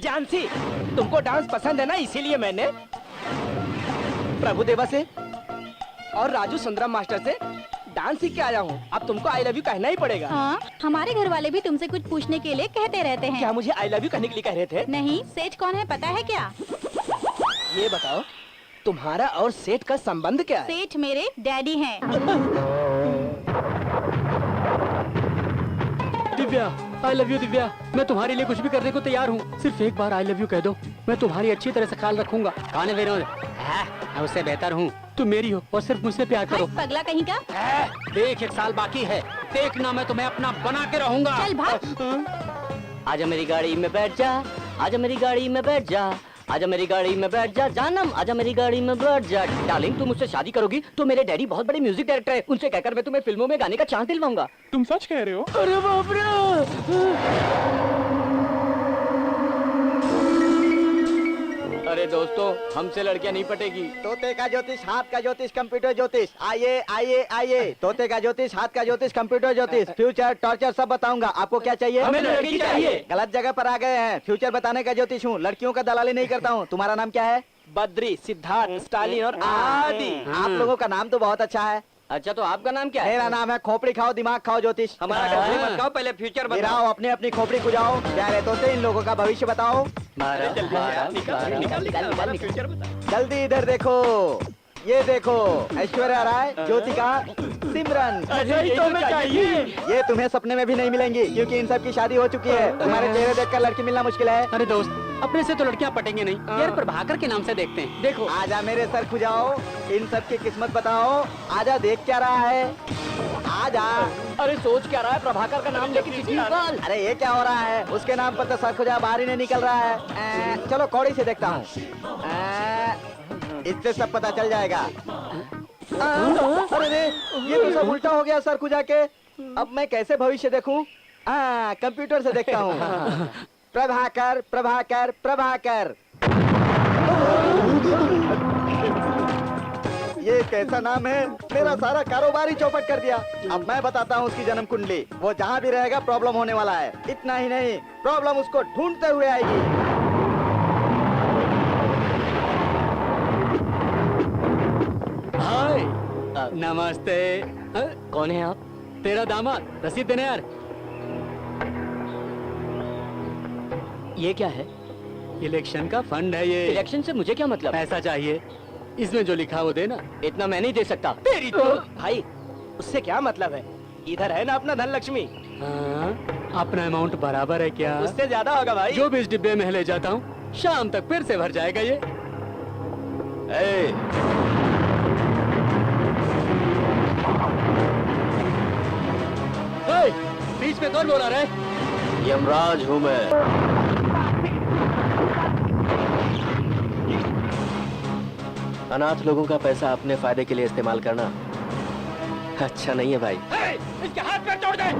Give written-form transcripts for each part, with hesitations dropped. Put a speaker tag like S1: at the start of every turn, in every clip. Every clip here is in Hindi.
S1: जानसी, तुमको डांस पसंद है ना, इसीलिए मैंने प्रभुदेवा से और राजू सुंदरम मास्टर से डांस सीख के आया हूँ। अब तुमको आई लव यू कहना ही पड़ेगा।
S2: हाँ, हमारे घर वाले भी तुमसे कुछ पूछने के लिए कहते रहते हैं।
S1: क्या मुझे आई लव यू कहने के लिए कह रहे थे?
S2: नहीं, सेठ कौन है पता है क्या?
S1: ये बताओ, तुम्हारा और सेठ का संबंध क्या है?
S2: सेठ मेरे डैडी हैं।
S3: दिव्या, आई लव यू दिव्या। मैं तुम्हारे लिए कुछ भी करने को तैयार हूँ। सिर्फ एक बार आई लव यू कह दो, मैं तुम्हारी अच्छी तरह से ख्याल रखूंगा। कौन है विनोद? मैं उससे बेहतर हूँ। तुम मेरी हो और सिर्फ मुझसे प्यार करो।
S2: पगला कहीं का।
S3: देख, 1 साल बाकी है, देखना मैं तुम्हें अपना बना के रहूंगा।
S2: चल भाग।
S4: आजा मेरी गाड़ी में बैठ जा, आजा मेरी गाड़ी में बैठ जा, आजा मेरी गाड़ी में बैठ जा जानम, आजा मेरी गाड़ी में बैठ जा। डार्लिंग, तुम मुझसे शादी करोगी तो मेरे डैडी बहुत बड़े म्यूजिक डायरेक्टर है, उनसे कहकर मैं तुम्हें फिल्मों में गाने का चांस दिलवाऊंगा।
S5: तुम सच कह रहे हो?
S1: अरे बाप रे!
S4: अरे दोस्तों, हमसे लड़कियां नहीं पटेगी।
S6: तोते का ज्योतिष, हाथ का ज्योतिष, कंप्यूटर ज्योतिष। आइए आइए आइए। तोते का ज्योतिष, हाथ का ज्योतिष, कंप्यूटर ज्योतिष, फ्यूचर टॉर्चर सब बताऊंगा। आपको क्या चाहिए?
S4: हमें लड़की चाहिए।
S6: गलत जगह पर आ गए हैं। फ्यूचर बताने का ज्योतिष हूँ, लड़कियों का दलाली नहीं करता हूँ। तुम्हारा नाम क्या है?
S1: बद्री, सिद्धार्थ, स्टालिन और आदि।
S6: आप लोगों का नाम तो बहुत अच्छा है।
S4: अच्छा, तो आपका नाम क्या है?
S6: मेरा नाम है खोपड़ी खाओ दिमाग खाओ ज्योतिष।
S4: हमारा खोपड़ी मत खाओ, पहले फ्यूचर बताओ।
S6: गिराओ अपनी अपनी खोपड़ी को जाओ। क्या रहते होते इन लोगों का भविष्य बताओ। जल्दी इधर देखो, ये देखो, ऐश्वर्या राय, ज्योतिका, सिमरन।
S1: तो मैं चाहिए।
S6: ये तुम्हें सपने में भी नहीं मिलेंगी, क्योंकि इन सब की शादी हो चुकी है। तुम्हारे चेहरे देखकर लड़की मिलना मुश्किल है।
S3: अरे दोस्त, अपने से तो लड़कियां पटेंगे नहीं यार, प्रभाकर के नाम से देखते हैं। देखो,
S6: आजा मेरे सर खुजाओ, इन सब की किस्मत बताओ। आजा, देख क्या रहा है? आजा।
S4: अरे सोच क्या रहा है? प्रभाकर का नाम लेके चिट्ठी निकाल।
S6: अरे ये क्या हो रहा है? उसके नाम पर तो सर खुजा बाहर ही नहीं निकल रहा है। चलो कौड़ी से देखता हूँ, इससे सब पता चल जाएगा। अरे रे, ये तो सब उल्टा हो गया सर खुजा के। अब मैं कैसे भविष्य देखूं? कंप्यूटर से देखता हूँ। प्रभाकर प्रभाकर प्रभाकर। ये कैसा नाम है? मेरा सारा कारोबार ही चौपट कर दिया। अब मैं बताता हूँ उसकी जन्म कुंडली। वो जहाँ भी रहेगा प्रॉब्लम होने वाला है। इतना ही नहीं, प्रॉब्लम उसको ढूंढते हुए आएगी।
S3: हाय, नमस्ते।
S4: कौन है आप?
S3: तेरा दामाद, रसीद देने यार।
S4: ये क्या है?
S3: इलेक्शन का फंड है ये।
S4: इलेक्शन से मुझे क्या मतलब?
S3: पैसा चाहिए, इसमें जो लिखा वो देना।
S4: इतना मैं नहीं दे सकता।
S1: तेरी तो भाई, उससे क्या मतलब है? इधर है ना अपना धन लक्ष्मी।
S3: हाँ, अपना अमाउंट बराबर है क्या?
S1: उससे ज्यादा होगा भाई।
S3: जो भी इस डिब्बे में ले जाता हूँ, शाम तक फिर से भर जाएगा ये। बीच में कौन बोला रहे?
S4: यमराज हूँ मैं। अनाथ लोगों का पैसा अपने फायदे के लिए इस्तेमाल करना अच्छा नहीं है भाई।
S1: इसके हाथ पैर तोड़ दे।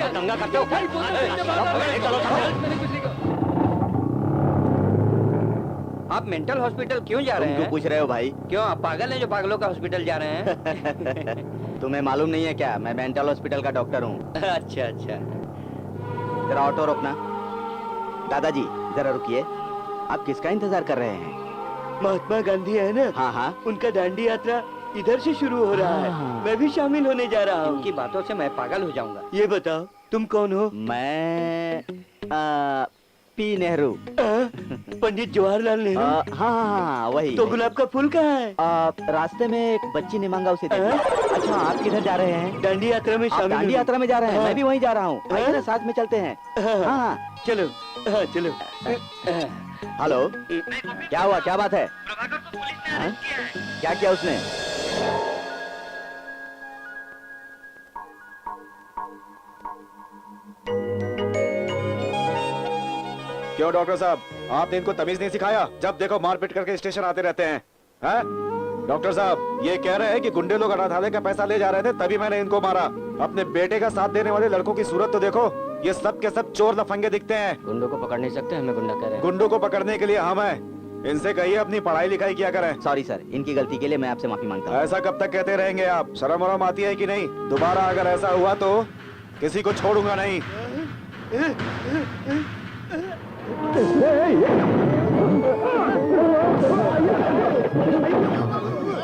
S4: दंगा करते हो?
S6: आप मेंटल हॉस्पिटल क्यों जा रहे हैं? क्यों पूछ रहे हो भाई?
S7: क्यों, आप पागल हैं जो पागलों का हॉस्पिटल जा रहे हैं?
S6: तुम्हें मालूम नहीं है क्या? मैं मेंटल हॉस्पिटल का डॉक्टर हूँ।
S7: अच्छा अच्छा।
S6: जरा ऑटो रोकना। दादाजी जरा रुकिए। आप किसका इंतजार कर रहे हैं?
S8: महात्मा गांधी है ना?
S6: हाँ हाँ।
S8: उनका दांडी यात्रा इधर से शुरू हो रहा है। मैं भी शामिल होने जा रहा हूँ।
S7: उनकी बातों से मैं पागल हो जाऊंगा।
S8: ये बताओ तुम कौन हो?
S6: मैं पी नेहरू।
S8: पंडित जवाहरलाल नेहरू।
S6: हाँ हाँ हाँ वही।
S8: तो गुलाब का फूल कहाँ है?
S6: रास्ते में एक बच्ची ने मांगा, उसे दे दिया। अच्छा आप किधर जा रहे हैं?
S8: दांडी यात्रा में
S6: आप
S8: शामिल
S6: दांडी
S8: होने।
S6: यात्रा में जा रहे हैं?
S8: हाँ।
S6: मैं भी वहीं जा रहा हूँ।
S8: हाँ।
S6: आइए ना, साथ में चलते हैं।
S8: हाँ,
S6: हाँ हाँ।
S8: चलो चलो।
S6: हेलो, क्या हुआ, क्या बात है? हाँ? क्या किया उसने?
S5: क्यों डॉक्टर साहब, आपने इनको तमीज नहीं सिखाया? जब देखो मारपीट करके स्टेशन आते रहते हैं। हैं? डॉक्टर साहब ये कह रहे हैं कि गुंडे लोग अनाथालय का पैसा ले जा रहे थे, तभी मैंने इनको मारा। अपने बेटे का साथ देने वाले लड़कों की सूरत तो देखो, ये सब के सब चोर लफंगे दिखते हैं।
S4: गुंडों को पकड़ नहीं सकते, हमें गुंडा कह रहे हैं।
S5: गुंडों को पकड़ने के लिए हम हैं। इनसे कहिए अपनी पढ़ाई लिखाई किया करें।
S6: सॉरी सर, इनकी गलती के लिए मैं आपसे माफी मांगता हूँ।
S5: ऐसा कब तक कहते रहेंगे आप? शर्म वरम आती है कि नहीं? दोबारा अगर ऐसा हुआ तो किसी को छोड़ूंगा नहीं।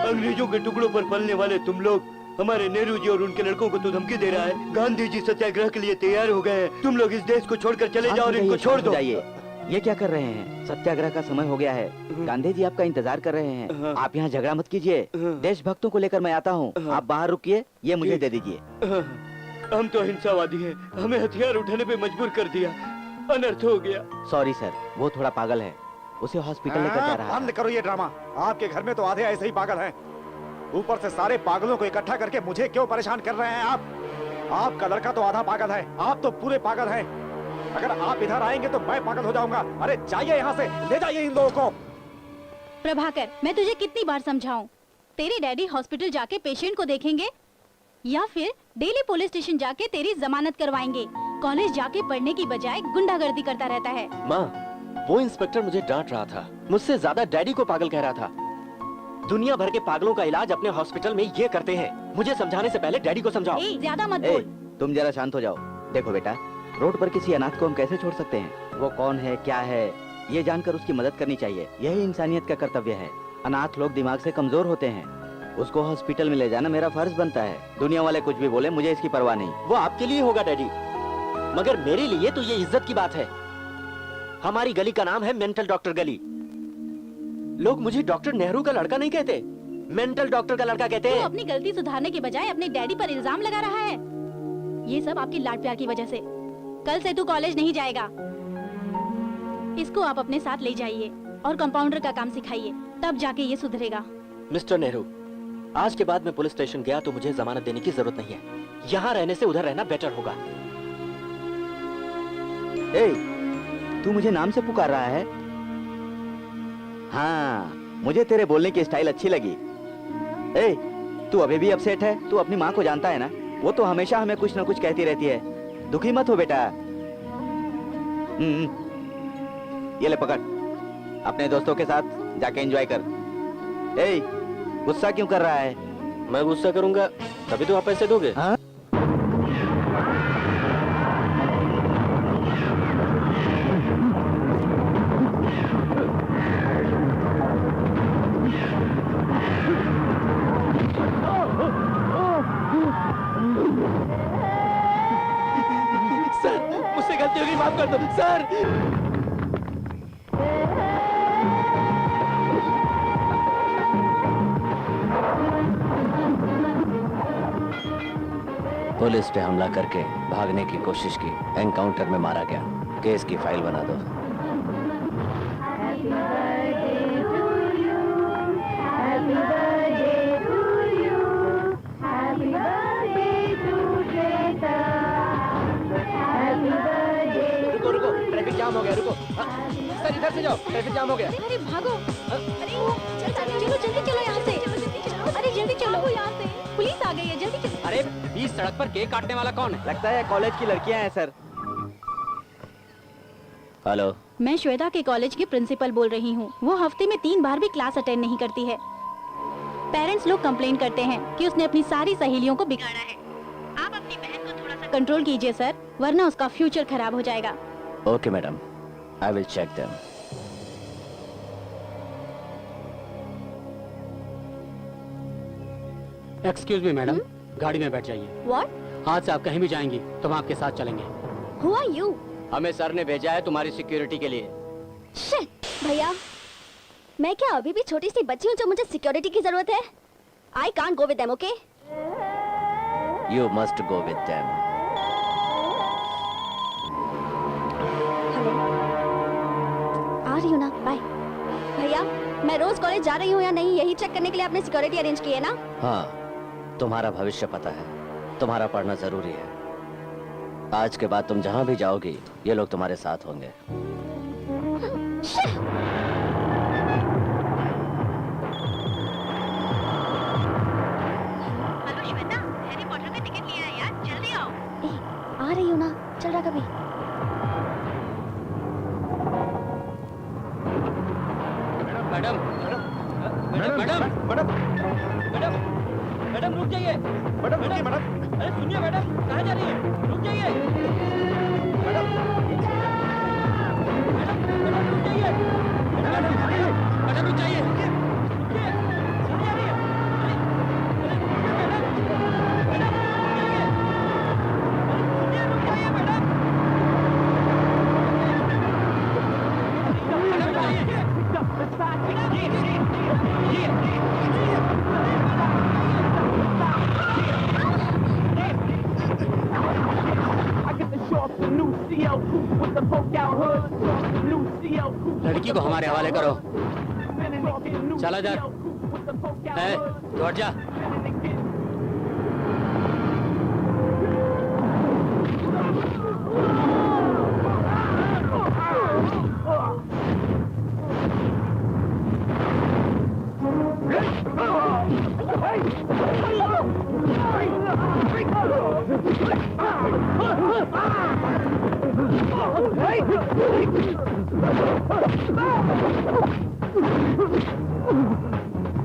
S8: अंग्रेजों के टुकड़ों पर पलने वाले तुम लोग हमारे नेहरू जी और उनके लड़कों को तो धमकी दे रहा है। गांधी जी सत्याग्रह के लिए तैयार हो गए हैं। तुम लोग इस देश को छोड़कर चले जाओ और इनको छोड़ दो।
S6: जाइए, ये क्या कर रहे हैं? सत्याग्रह का समय हो गया है। गांधी जी आपका इंतजार कर रहे हैं। आप यहाँ झगड़ा मत कीजिए। देशभक्तों को लेकर मैं आता हूँ। आप बाहर रुकिए, ये मुझे दे दीजिए।
S8: हम तो अहिंसावादी हैं, हमें हथियार उठाने पे मजबूर कर दिया, अनर्थ हो गया।
S6: सॉरी सर, वो थोड़ा पागल है, उसे हॉस्पिटल लेकर जा रहा है।
S5: बंद करो ये ड्रामा। आपके घर में तो आधे ऐसे ही पागल हैं। ऊपर से सारे पागलों को इकट्ठा करके मुझे क्यों परेशान कर रहे हैं आप? आपका लड़का तो आधा पागल है, आप तो पूरे पागल हैं। अगर आप इधर आएंगे तो मैं पागल हो जाऊंगा। अरे जाइए यहाँ से, ले जाइए इन लोगों को।
S2: प्रभाकर, मैं तुझे कितनी बार समझाऊं? तेरे डैडी हॉस्पिटल जाके पेशेंट को देखेंगे या फिर डेली पुलिस स्टेशन जाके तेरी जमानत करवाएंगे? कॉलेज जाके पढ़ने की बजाय गुंडागर्दी करता रहता है।
S9: माँ, वो इंस्पेक्टर मुझे डांट रहा था, मुझसे ज्यादा डैडी को पागल कह रहा था। दुनिया भर के पागलों का इलाज अपने हॉस्पिटल में ये करते हैं। मुझे समझाने से पहले डैडी को समझाओ।
S2: ज्यादा मत
S6: ए,
S2: बोल।
S6: तुम जरा शांत हो जाओ। देखो बेटा, रोड पर किसी अनाथ को हम कैसे छोड़ सकते हैं? वो कौन है, क्या है, ये जानकर उसकी मदद करनी चाहिए। यही इंसानियत का कर्तव्य है। अनाथ लोग दिमाग से कमजोर होते हैं, उसको हॉस्पिटल में ले जाना मेरा फर्ज बनता है। दुनिया वाले कुछ भी बोले, मुझे इसकी परवाह नहीं।
S9: वो आपके लिए होगा डैडी, मगर मेरे लिए तो ये इज्जत की बात है। हमारी गली का नाम है मेंटल डॉक्टर गली। लोग मुझे डॉक्टर नेहरू का लड़का नहीं कहते, मेंटल डॉक्टर का लड़का कहते
S2: तू
S9: हैं।
S2: अपनी गलती सुधारने के बजाय अपने डैडी पर इल्जाम लगा रहा है। ये सब आपकी लाड प्यार की वजह से। कल से तू कॉलेज नहीं जाएगा। इसको आप अपने साथ ले जाइए और कंपाउंडर का काम सिखाइए, तब जाके ये सुधरेगा।
S9: मिस्टर नेहरू, आज के बाद मैं पुलिस स्टेशन गया तो मुझे जमानत देने की जरूरत नहीं है। यहाँ रहने से उधर रहना बेटर होगा।
S6: ए, तू मुझे नाम से पुकार रहा है? हाँ, मुझे तेरे बोलने की स्टाइल अच्छी लगी। ए, तू अभी भी अपसेट है? तू अपनी माँ को जानता है ना? वो तो हमेशा हमें कुछ ना कुछ कहती रहती है। दुखी मत हो बेटा। ये ले पकड़, अपने दोस्तों के साथ जाके एंजॉय कर। ए, गुस्सा क्यों कर रहा है?
S9: मैं गुस्सा करूंगा तभी तो आप पैसे दोगे।
S6: हाँ?
S9: सर, मुझसे गलती हो गई, माफ कर दो सर।
S7: पुलिस पे हमला करके भागने की कोशिश की, एनकाउंटर में मारा गया। केस की फाइल बना दो।
S1: रुको रुको, ट्रैफिक जाम हो गया, रुको। सर इधर से जाओ, ट्रैफिक जाम हो गया।
S2: अरे भागो। अरे चलो जल्दी चलो यहाँ से। अरे जल्दी चलो यहाँ से, पुलिस आ गई है, जल्दी चलो।
S3: अरे बीच सड़क पर केक काटने वाला कौन है?
S6: लगता है कॉलेज की लड़कियां हैं सर।
S7: हेलो,
S2: मैं श्वेता के कॉलेज की प्रिंसिपल बोल रही हूँ। वो हफ्ते में 3 बार भी क्लास अटेंड नहीं करती है। पेरेंट्स लोग कंप्लेन करते हैं कि उसने अपनी सारी सहेलियों को बिगाड़ा है। आप अपनी बहन को थोड़ा सा कंट्रोल कीजिए सर, वरना उसका फ्यूचर खराब हो जाएगा।
S7: Okay madam, I will check them.
S3: Excuse me madam, गाड़ी में बैठ जाइए।
S2: What?
S3: आज से आप कहीं भी जाएंगी तो हम आपके साथ चलेंगे।
S2: Who are you?
S4: हमें सर ने भेजा है तुम्हारी सिक्योरिटी के लिए।
S10: शिट, भैया मैं क्या अभी भी छोटी सी बच्ची हूँ जो मुझे सिक्योरिटी की जरूरत है? I can't go with them, okay?
S7: You must go with them.
S10: Hello, आ रही हूँ ना, बाय। भैया मैं रोज कॉलेज जा रही हूँ या नहीं, यही चेक करने के लिए आपने सिक्योरिटी अरेंज की है ना?
S7: हाँ, तुम्हारा भविष्य पता है, तुम्हारा पढ़ना जरूरी है। आज के बाद तुम जहां भी जाओगी ये लोग तुम्हारे साथ होंगे।
S2: हेलो श्वेता, हैरी पॉटर का टिकट लिया है यार, जल्दी आओ।
S10: आ रही हूँ ना, चल रहा कभी।
S3: Madam madam madam
S1: madam madam madam रुक जाइए।
S5: मैडम रुकिए मैडम।
S1: अरे सुनिए मैडम, कहाँ जा रही है? रुक जाइए मैडम। मैडम रुक जाइए।
S3: मैडम रुक जाइए।
S1: रुकिए, सुनिए आ रही है। अरे मैडम, मैडम रुक जाइए। अरे रुक जाइए मैडम।
S3: लड़की को हमारे हवाले करो। चला जा, लौट जा।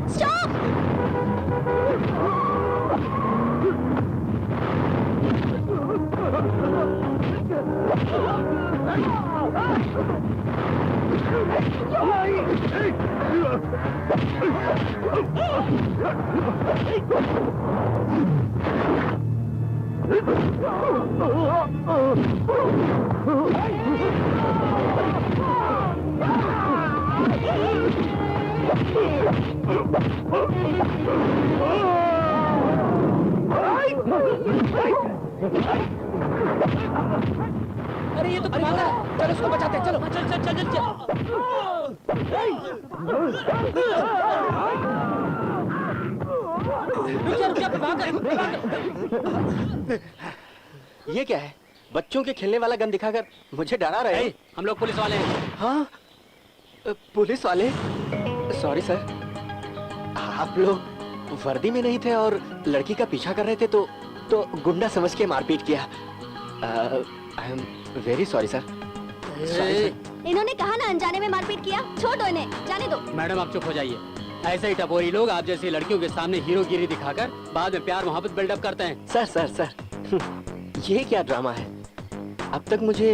S10: स्टॉप!
S1: अरे ये तो पागल है। चलो उसको बचाते हैं, चलो चल चल चल चल। रुक जा भाग।
S9: ये क्या है? बच्चों के खेलने वाला गन दिखाकर मुझे डरा रहे हैं।
S3: हम लोग पुलिस वाले हैं।
S9: हाँ, पुलिस वाले? सॉरी सर, आप लोग वर्दी में नहीं थे और लड़की का पीछा कर रहे थे तो गुंडा समझ के मारपीट किया। I am very sorry sir.
S10: इन्होंने कहा ना अनजाने में मारपीट किया, छोड़ दो इन्हें, जाने दो।
S3: मैडम आप चुप हो जाइए। ऐसे ही टपोरी लोग आप जैसी लड़कियों के सामने हीरोगिरी दिखाकर बाद में प्यार मोहब्बत बिल्डअप करते हैं।
S9: सर ये क्या ड्रामा है? अब तक मुझे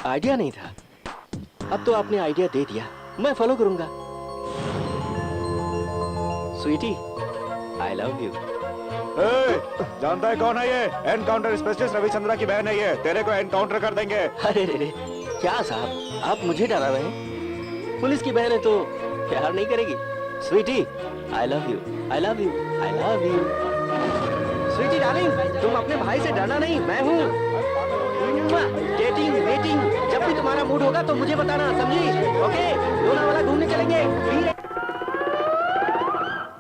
S9: आइडिया नहीं था, अब तो आपने आइडिया दे दिया, मैं फॉलो करूंगा। Sweetie, I love you.
S5: जानता है कौन है ये? एनकाउंटर स्पेशलिस्ट रविचंद्रा की बहन है ये। तेरे को एनकाउंटर कर देंगे।
S9: अरे रे, क्या साहब, आप मुझे डरा रहे हैं? पुलिस की बहन है तो प्यार नहीं करेगी? Sweetie, I love you, I love you, I love you. Sweetie darling, तुम अपने भाई से डरना नहीं, मैं हूँ। डेटिंग वेटिंग, जब भी तुम्हारा मूड होगा तो मुझे बताना, समझी? ओके, लोनावाला घूमने चलेंगे।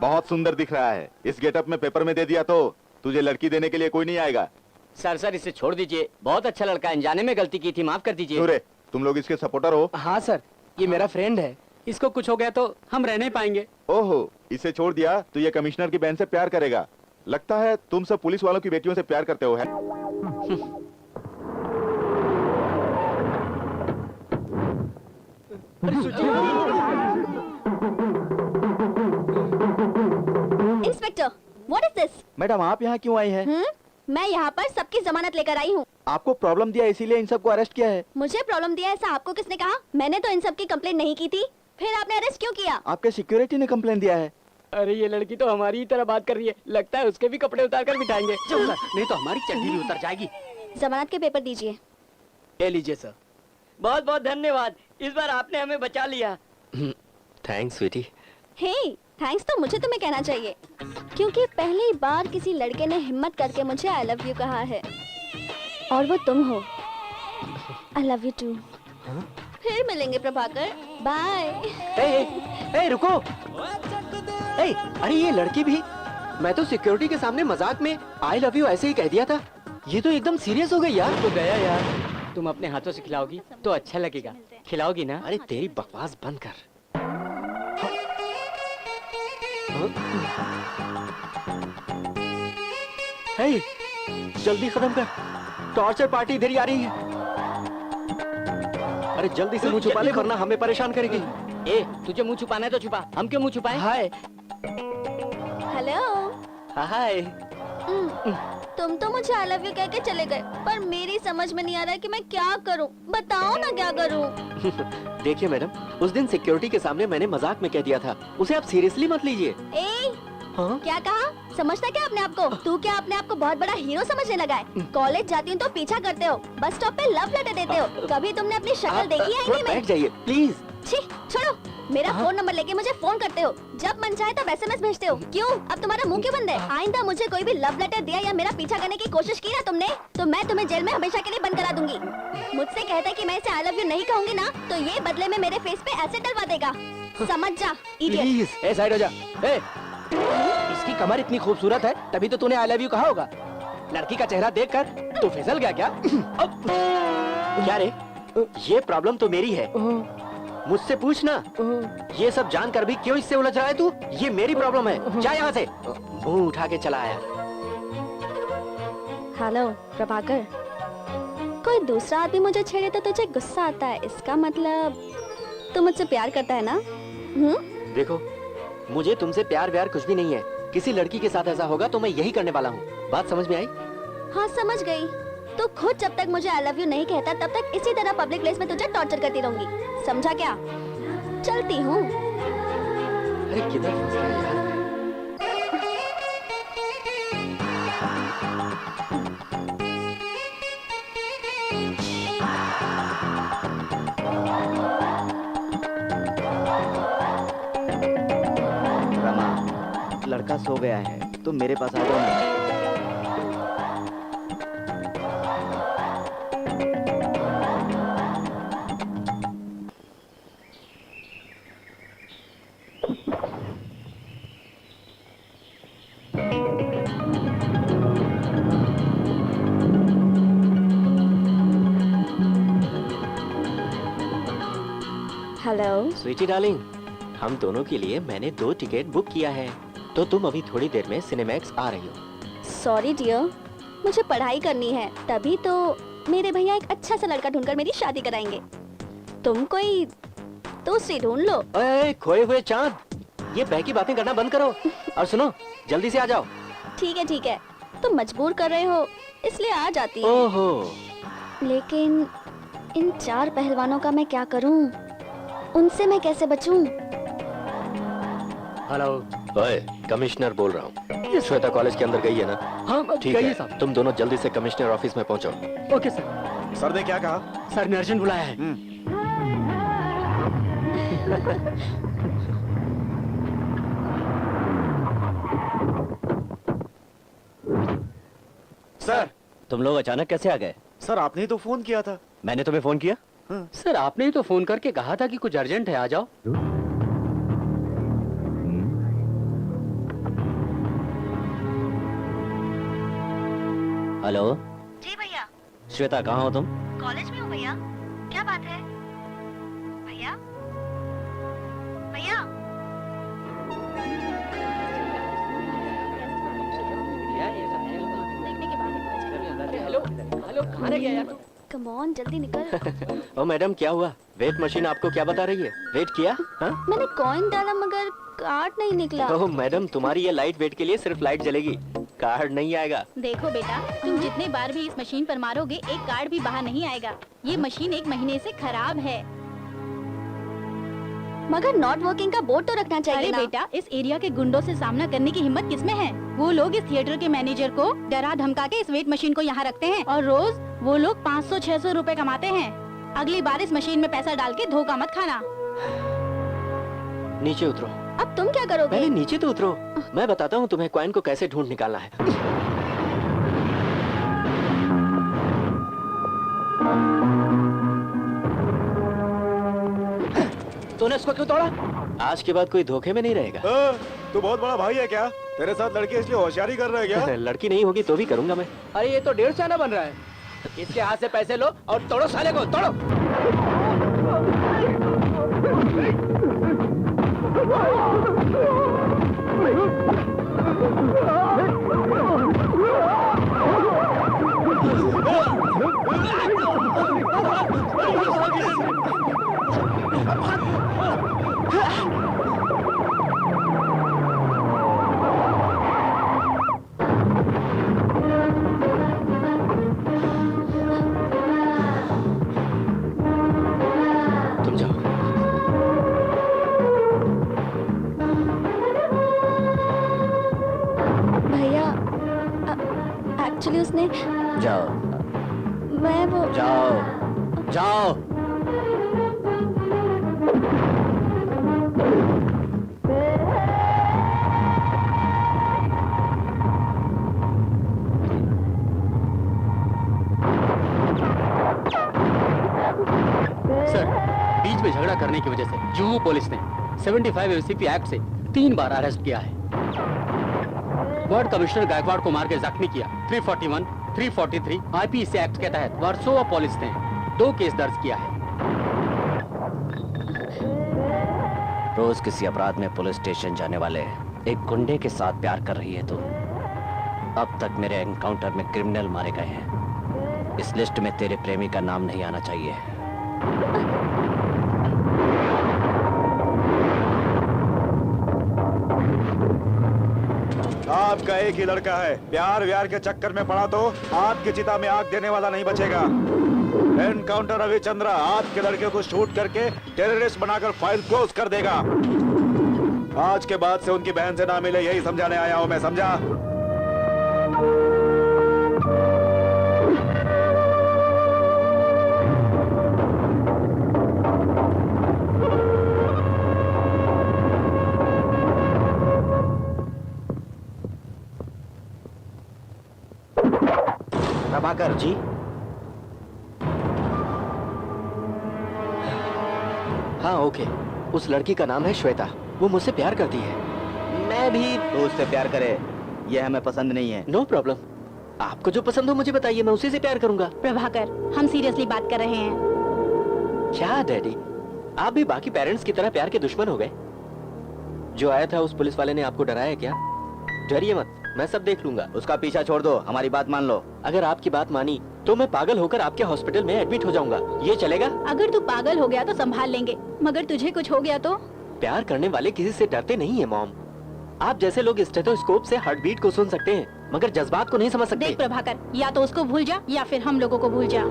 S5: बहुत सुंदर दिख रहा है। इस गेटअप में पेपर में दे दिया तो तुझे लड़की देने के लिए कोई नहीं आएगा।
S4: सर इसे छोड़ दीजिए, बहुत अच्छा लड़का है, अनजाने में गलती की थी, माफ कर दीजिए।
S5: नूरे, तुम लोग इसके सपोर्टर हो?
S1: हाँ सर, ये मेरा फ्रेंड है।
S3: इसको कुछ हो गया तो हम रह नहीं पाएंगे।
S5: ओहो, इसे छोड़ दिया तो ये कमिश्नर की बहन से प्यार करेगा। लगता है तुम सब पुलिस वालों की बेटियों से प्यार करते हो, है?
S10: Inspector, what is this?
S6: Madam आप यहाँ क्यों आई हैं?
S10: मैं यहाँ पर सबकी जमानत लेकर आई हूँ।
S6: आपको प्रॉब्लम दिया इसीलिए इन सबको अरेस्ट किया है।
S10: मुझे प्रॉब्लम दिया ऐसा आपको किसने कहा? मैंने तो इन सब की कंप्लेंट नहीं की थी, फिर आपने अरेस्ट क्यों किया?
S6: आपके सिक्योरिटी ने कंप्लेन दिया है।
S3: अरे ये लड़की तो हमारी ही तरह बात कर रही है, लगता है उसके भी कपड़े उतार कर बिठाएंगे। नहीं तो हमारी चड्डी भी उतर जाएगी।
S10: जमानत के पेपर दीजिए।
S1: ले लीजिए सर।
S4: बहुत बहुत धन्यवाद, इस बार आपने हमें बचा लिया।
S9: थैंक्स स्वीटी।
S10: हे, थैंक्स तो मुझे तुम्हें कहना चाहिए, क्योंकि पहली बार किसी लड़के ने हिम्मत करके मुझे आई लव यू कहा है, और वो तुम हो। I love you too. फिर मिलेंगे प्रभाकर, बाय।
S9: ए, रुको। ए, अरे ये लड़की भी, मैं तो सिक्योरिटी के सामने मजाक में आई लव यू ऐसे ही कह दिया था, ये तो एकदम सीरियस हो गई यार।
S3: तो गया यार, तुम अपने हाथों से खिलाओगी तो अच्छा लगेगा। खिलाओगी ना?
S9: अरे तेरी बकवास बंद कर। हे, जल्दी खत्म कर, टॉर्चर पार्टी इधर ही आ रही है। अरे जल्दी से मुंह छुपा ले वरना हमें परेशान करेगी।
S4: ए, तुझे मुंह छुपाना है तो छुपा, हम क्यों मुंह छुपाए?
S9: हाय।
S10: हेलो।
S9: हाय।
S10: तुम तो मुझे आई लव यू कह के चले गए, पर मेरी समझ में नहीं आ रहा है कि मैं क्या करूं। बताओ ना क्या करूं।
S9: देखिए मैडम, उस दिन सिक्योरिटी के सामने मैंने मजाक में कह दिया था, उसे आप सीरियसली मत लीजिए। हाँ?
S10: क्या कहा? समझता क्या अपने आप को? तू क्या अपने आप को बहुत बड़ा हीरो समझने लगा है? कॉलेज जाती हूँ तो पीछा करते हो, बस स्टॉप पे लव लेटर देते हो। कभी तुमने अपनी शक्ल देखी है?
S9: थोड़ा बैठ जाइए प्लीज।
S10: छी, छोड़ो। मेरा फोन नंबर लेके मुझे फोन करते हो, जब मन चाहे तब एसएमएस भेजते हो। क्यों? अब तुम्हारा मुंह क्यों बंद है? आइंदा मुझे कोई भी लव लेटर दिया या मेरा पीछा करने की कोशिश की ना तुमने, तो मैं तुम्हें जेल में हमेशा के लिए बंद करा दूंगी। मुझसे कहता है कि मैं इसे आई लव यू नहीं कहूंगी ना, तो ये बदले में मेरे फेस पे एसिड डलवा देगा। समझ जा, इडियट।
S9: प्लीज। ए साइड हो जा। ए, इसकी कमर इतनी खूबसूरत है तभी तो तूने आई लव यू कहा होगा। लड़की का चेहरा देखकर तू फिसल गया क्या? क्या रे, ये प्रॉब्लम तो मेरी है, मुझसे पूछना। ये सब जानकर भी क्यों इससे उलझ रहा है तू? ये मेरी प्रॉब्लम है, जा यहाँ से। मुंह उठा के चला आया।
S10: हेलो प्रभाकर, कोई दूसरा आदमी मुझे छेड़े तो तुझे गुस्सा आता है, इसका मतलब तू मुझसे प्यार करता है ना?
S9: देखो, मुझे तुमसे प्यार व्यार कुछ भी नहीं है। किसी लड़की के साथ ऐसा होगा तो मैं यही करने वाला हूँ। बात समझ में आई?
S10: हाँ समझ गई। तू खुद जब तक मुझे आई लव यू नहीं कहता तब तक इसी तरह पब्लिक प्लेस में तुझे टॉर्चर करती रहूंगी, समझा क्या? चलती हूँ।
S9: अरे किधर फंस गया यार?
S6: रमा, लड़का सो गया है, तुम मेरे पास आ जाओ ना।
S10: हेलो
S9: स्वीटी डार्लिंग, हम दोनों के लिए मैंने 2 टिकट बुक किया है, तो तुम अभी थोड़ी देर में सिनेमैक्स आ रही हो।
S10: सॉरी डियर, मुझे पढ़ाई करनी है, तभी तो मेरे भैया एक अच्छा सा लड़का ढूंढकर मेरी शादी कराएंगे। तुम कोई दूसरी ढूंढ लो।
S9: ओए, खोए हुए चांद, ये बहकी बातें करना बंद करो और सुनो, जल्दी से आ जाओ।
S10: ठीक है, तुम मजबूर कर रहे हो इसलिए आ जाती हूँ।
S9: ओहो,
S10: लेकिन इन 4 पहलवानों का मैं क्या करूँ? उनसे मैं कैसे बचूं?
S3: हेलो।
S9: ओए, कमिश्नर बोल रहा हूँ। श्वेता कॉलेज के अंदर गई है ना?
S3: हाँ
S9: ठीक है, तुम दोनों जल्दी से कमिश्नर ऑफिस में पहुंचो।
S3: Okay sir.
S5: सर ने क्या कहा?
S3: सर ने अर्जेंट बुलाया है।
S5: सर,
S7: तुम लोग अचानक कैसे आ गए?
S5: सर आपने ही तो फोन किया था।
S7: मैंने तुम्हें फोन किया?
S3: सर आपने ही तो फोन करके कहा था कि कुछ अर्जेंट है, आ जाओ।
S7: हेलो
S10: जी भैया।
S7: श्वेता, कहाँ हो तुम?
S10: कॉलेज में हूँ भैया। क्या बात है भैया? भैया
S3: हेलो हेलो, कहाँ रह गया यार?
S10: कम ऑन, जल्दी निकल।
S9: ओ मैडम, क्या हुआ? वेट मशीन आपको क्या बता रही है? वेट किया? हाँ?
S10: मैंने कॉइन डाला मगर कार्ड नहीं निकला।
S9: ओह मैडम, तुम्हारी ये लाइट वेट के लिए सिर्फ लाइट जलेगी, कार्ड नहीं आएगा।
S2: देखो बेटा, तुम जितने बार भी इस मशीन पर मारोगे एक कार्ड भी बाहर नहीं आएगा। ये मशीन 1 महीने से खराब है।
S10: मगर नॉट वर्किंग का बोर्ड तो रखना चाहिए
S2: अरे
S10: ना।
S2: बेटा, इस एरिया के गुंडों से सामना करने की हिम्मत किसमें है? वो लोग इस थिएटर के मैनेजर को डरा धमका के इस वेट मशीन को यहाँ रखते हैं और रोज वो लोग 500-600 रुपए कमाते हैं। अगली बार इस मशीन में पैसा डाल के धोखा मत खाना।
S9: नीचे उतरो।
S10: अब तुम क्या करोगे?
S9: पहले नीचे तो उतरो, मैं बताता हूँ तुम्हें कॉइन को कैसे ढूंढ निकालना है। तूने इसको क्यों तोड़ा? आज के बाद कोई धोखे में नहीं रहेगा।
S5: तू बहुत बड़ा भाई है क्या? तेरे साथ लड़की इसलिए होशियारी कर रहा है क्या?
S9: लड़की नहीं होगी तो भी करूंगा मैं।
S3: अरे ये तो 150 आना बन रहा है। इसके हाथ से पैसे लो और तोड़ो साले को, तोड़ो।
S9: तुम जाओ।
S10: भैया एक्चुअली उसने
S7: जाओ
S10: मैं वो
S7: जाओ जाओ।
S3: सर, बीच में झगड़ा करने की वजह से जुहू पुलिस ने 75 एसीपी एक्ट से 3 बार अरेस्ट किया है। वार्ड कमिश्नर गायकवाड़ को मार के जख्मी किया। 341, 343 आईपीसी एक्ट के तहत वर्सोवा पुलिस ने 2 केस दर्ज किया है।
S7: रोज किसी अपराध में पुलिस स्टेशन जाने वाले एक गुंडे के साथ प्यार कर रही है तू। अब तक मेरे एनकाउंटर में क्रिमिनल मारे गए हैं। इस लिस्ट में तेरे प्रेमी का नाम नहीं आना चाहिए।
S5: आपका एक ही लड़का है, प्यार व्यार के चक्कर में पड़ा तो आपकी चिता में आग देने वाला नहीं बचेगा। एनकाउंटर रविचंद्रा आपके लड़के को शूट करके टेररिस्ट बनाकर फाइल क्लोज कर देगा। आज के बाद से उनकी बहन से ना मिले, यही समझाने आया हूं मैं, समझा?
S6: प्रभाकर जी,
S9: हाँ ओके। उस लड़की का नाम है श्वेता। वो मुझसे प्यार करती है। मैं भी
S6: तो उससे प्यार करे, ये हमें पसंद नहीं है।
S9: No problem. आपको जो पसंद हो मुझे बताइए, मैं उसी से प्यार करूंगा।
S2: प्रभाकर, हम सीरियसली बात कर रहे हैं।
S9: क्या डैडी, आप भी बाकी पेरेंट्स की तरह प्यार के दुश्मन हो गए? जो आया था उस पुलिस वाले ने आपको डराया क्या? डरिए मत, मैं सब देख लूंगा।
S6: उसका पीछा छोड़ दो, हमारी बात मान लो।
S9: अगर आपकी बात मानी तो मैं पागल होकर आपके हॉस्पिटल में एडमिट हो जाऊंगा। ये चलेगा?
S2: अगर तू पागल हो गया तो संभाल लेंगे, मगर तुझे कुछ हो गया तो?
S9: प्यार करने वाले किसी से डरते नहीं है मॉम। आप जैसे लोग स्टेथोस्कोप से हार्ट बीट को सुन सकते हैं, मगर जज्बात को नहीं समझ सकते।
S2: देख प्रभाकर, या तो उसको भूल जा या फिर हम लोगों को भूल जा।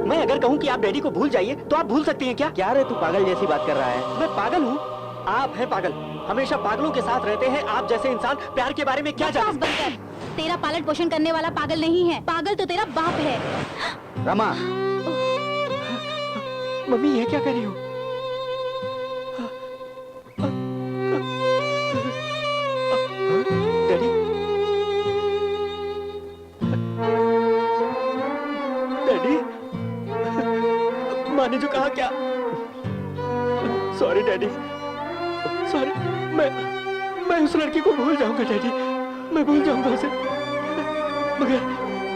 S9: मैं अगर कहूँ कि आप डैडी को भूल जाइए तो आप भूल सकती हैं क्या?
S6: क्या रे, तू पागल जैसी बात कर रहा है?
S9: मैं पागल हूँ? आप हैं पागल। हमेशा पागलों के साथ रहते हैं। आप जैसे इंसान प्यार के बारे में क्या
S2: बकवास
S9: जानते
S2: बंद कर। तेरा पालन पोषण करने वाला पागल नहीं है, पागल तो तेरा बाप है।
S6: रमा,
S9: मम्मी ये क्या कर रही हो? डैडी, डैडी, माँ ने जो कहा क्या? Sorry daddy, sorry. मैं उस लड़की को भूल जाऊंगा डैडी, मैं भूल जाऊंगा उसे। मगर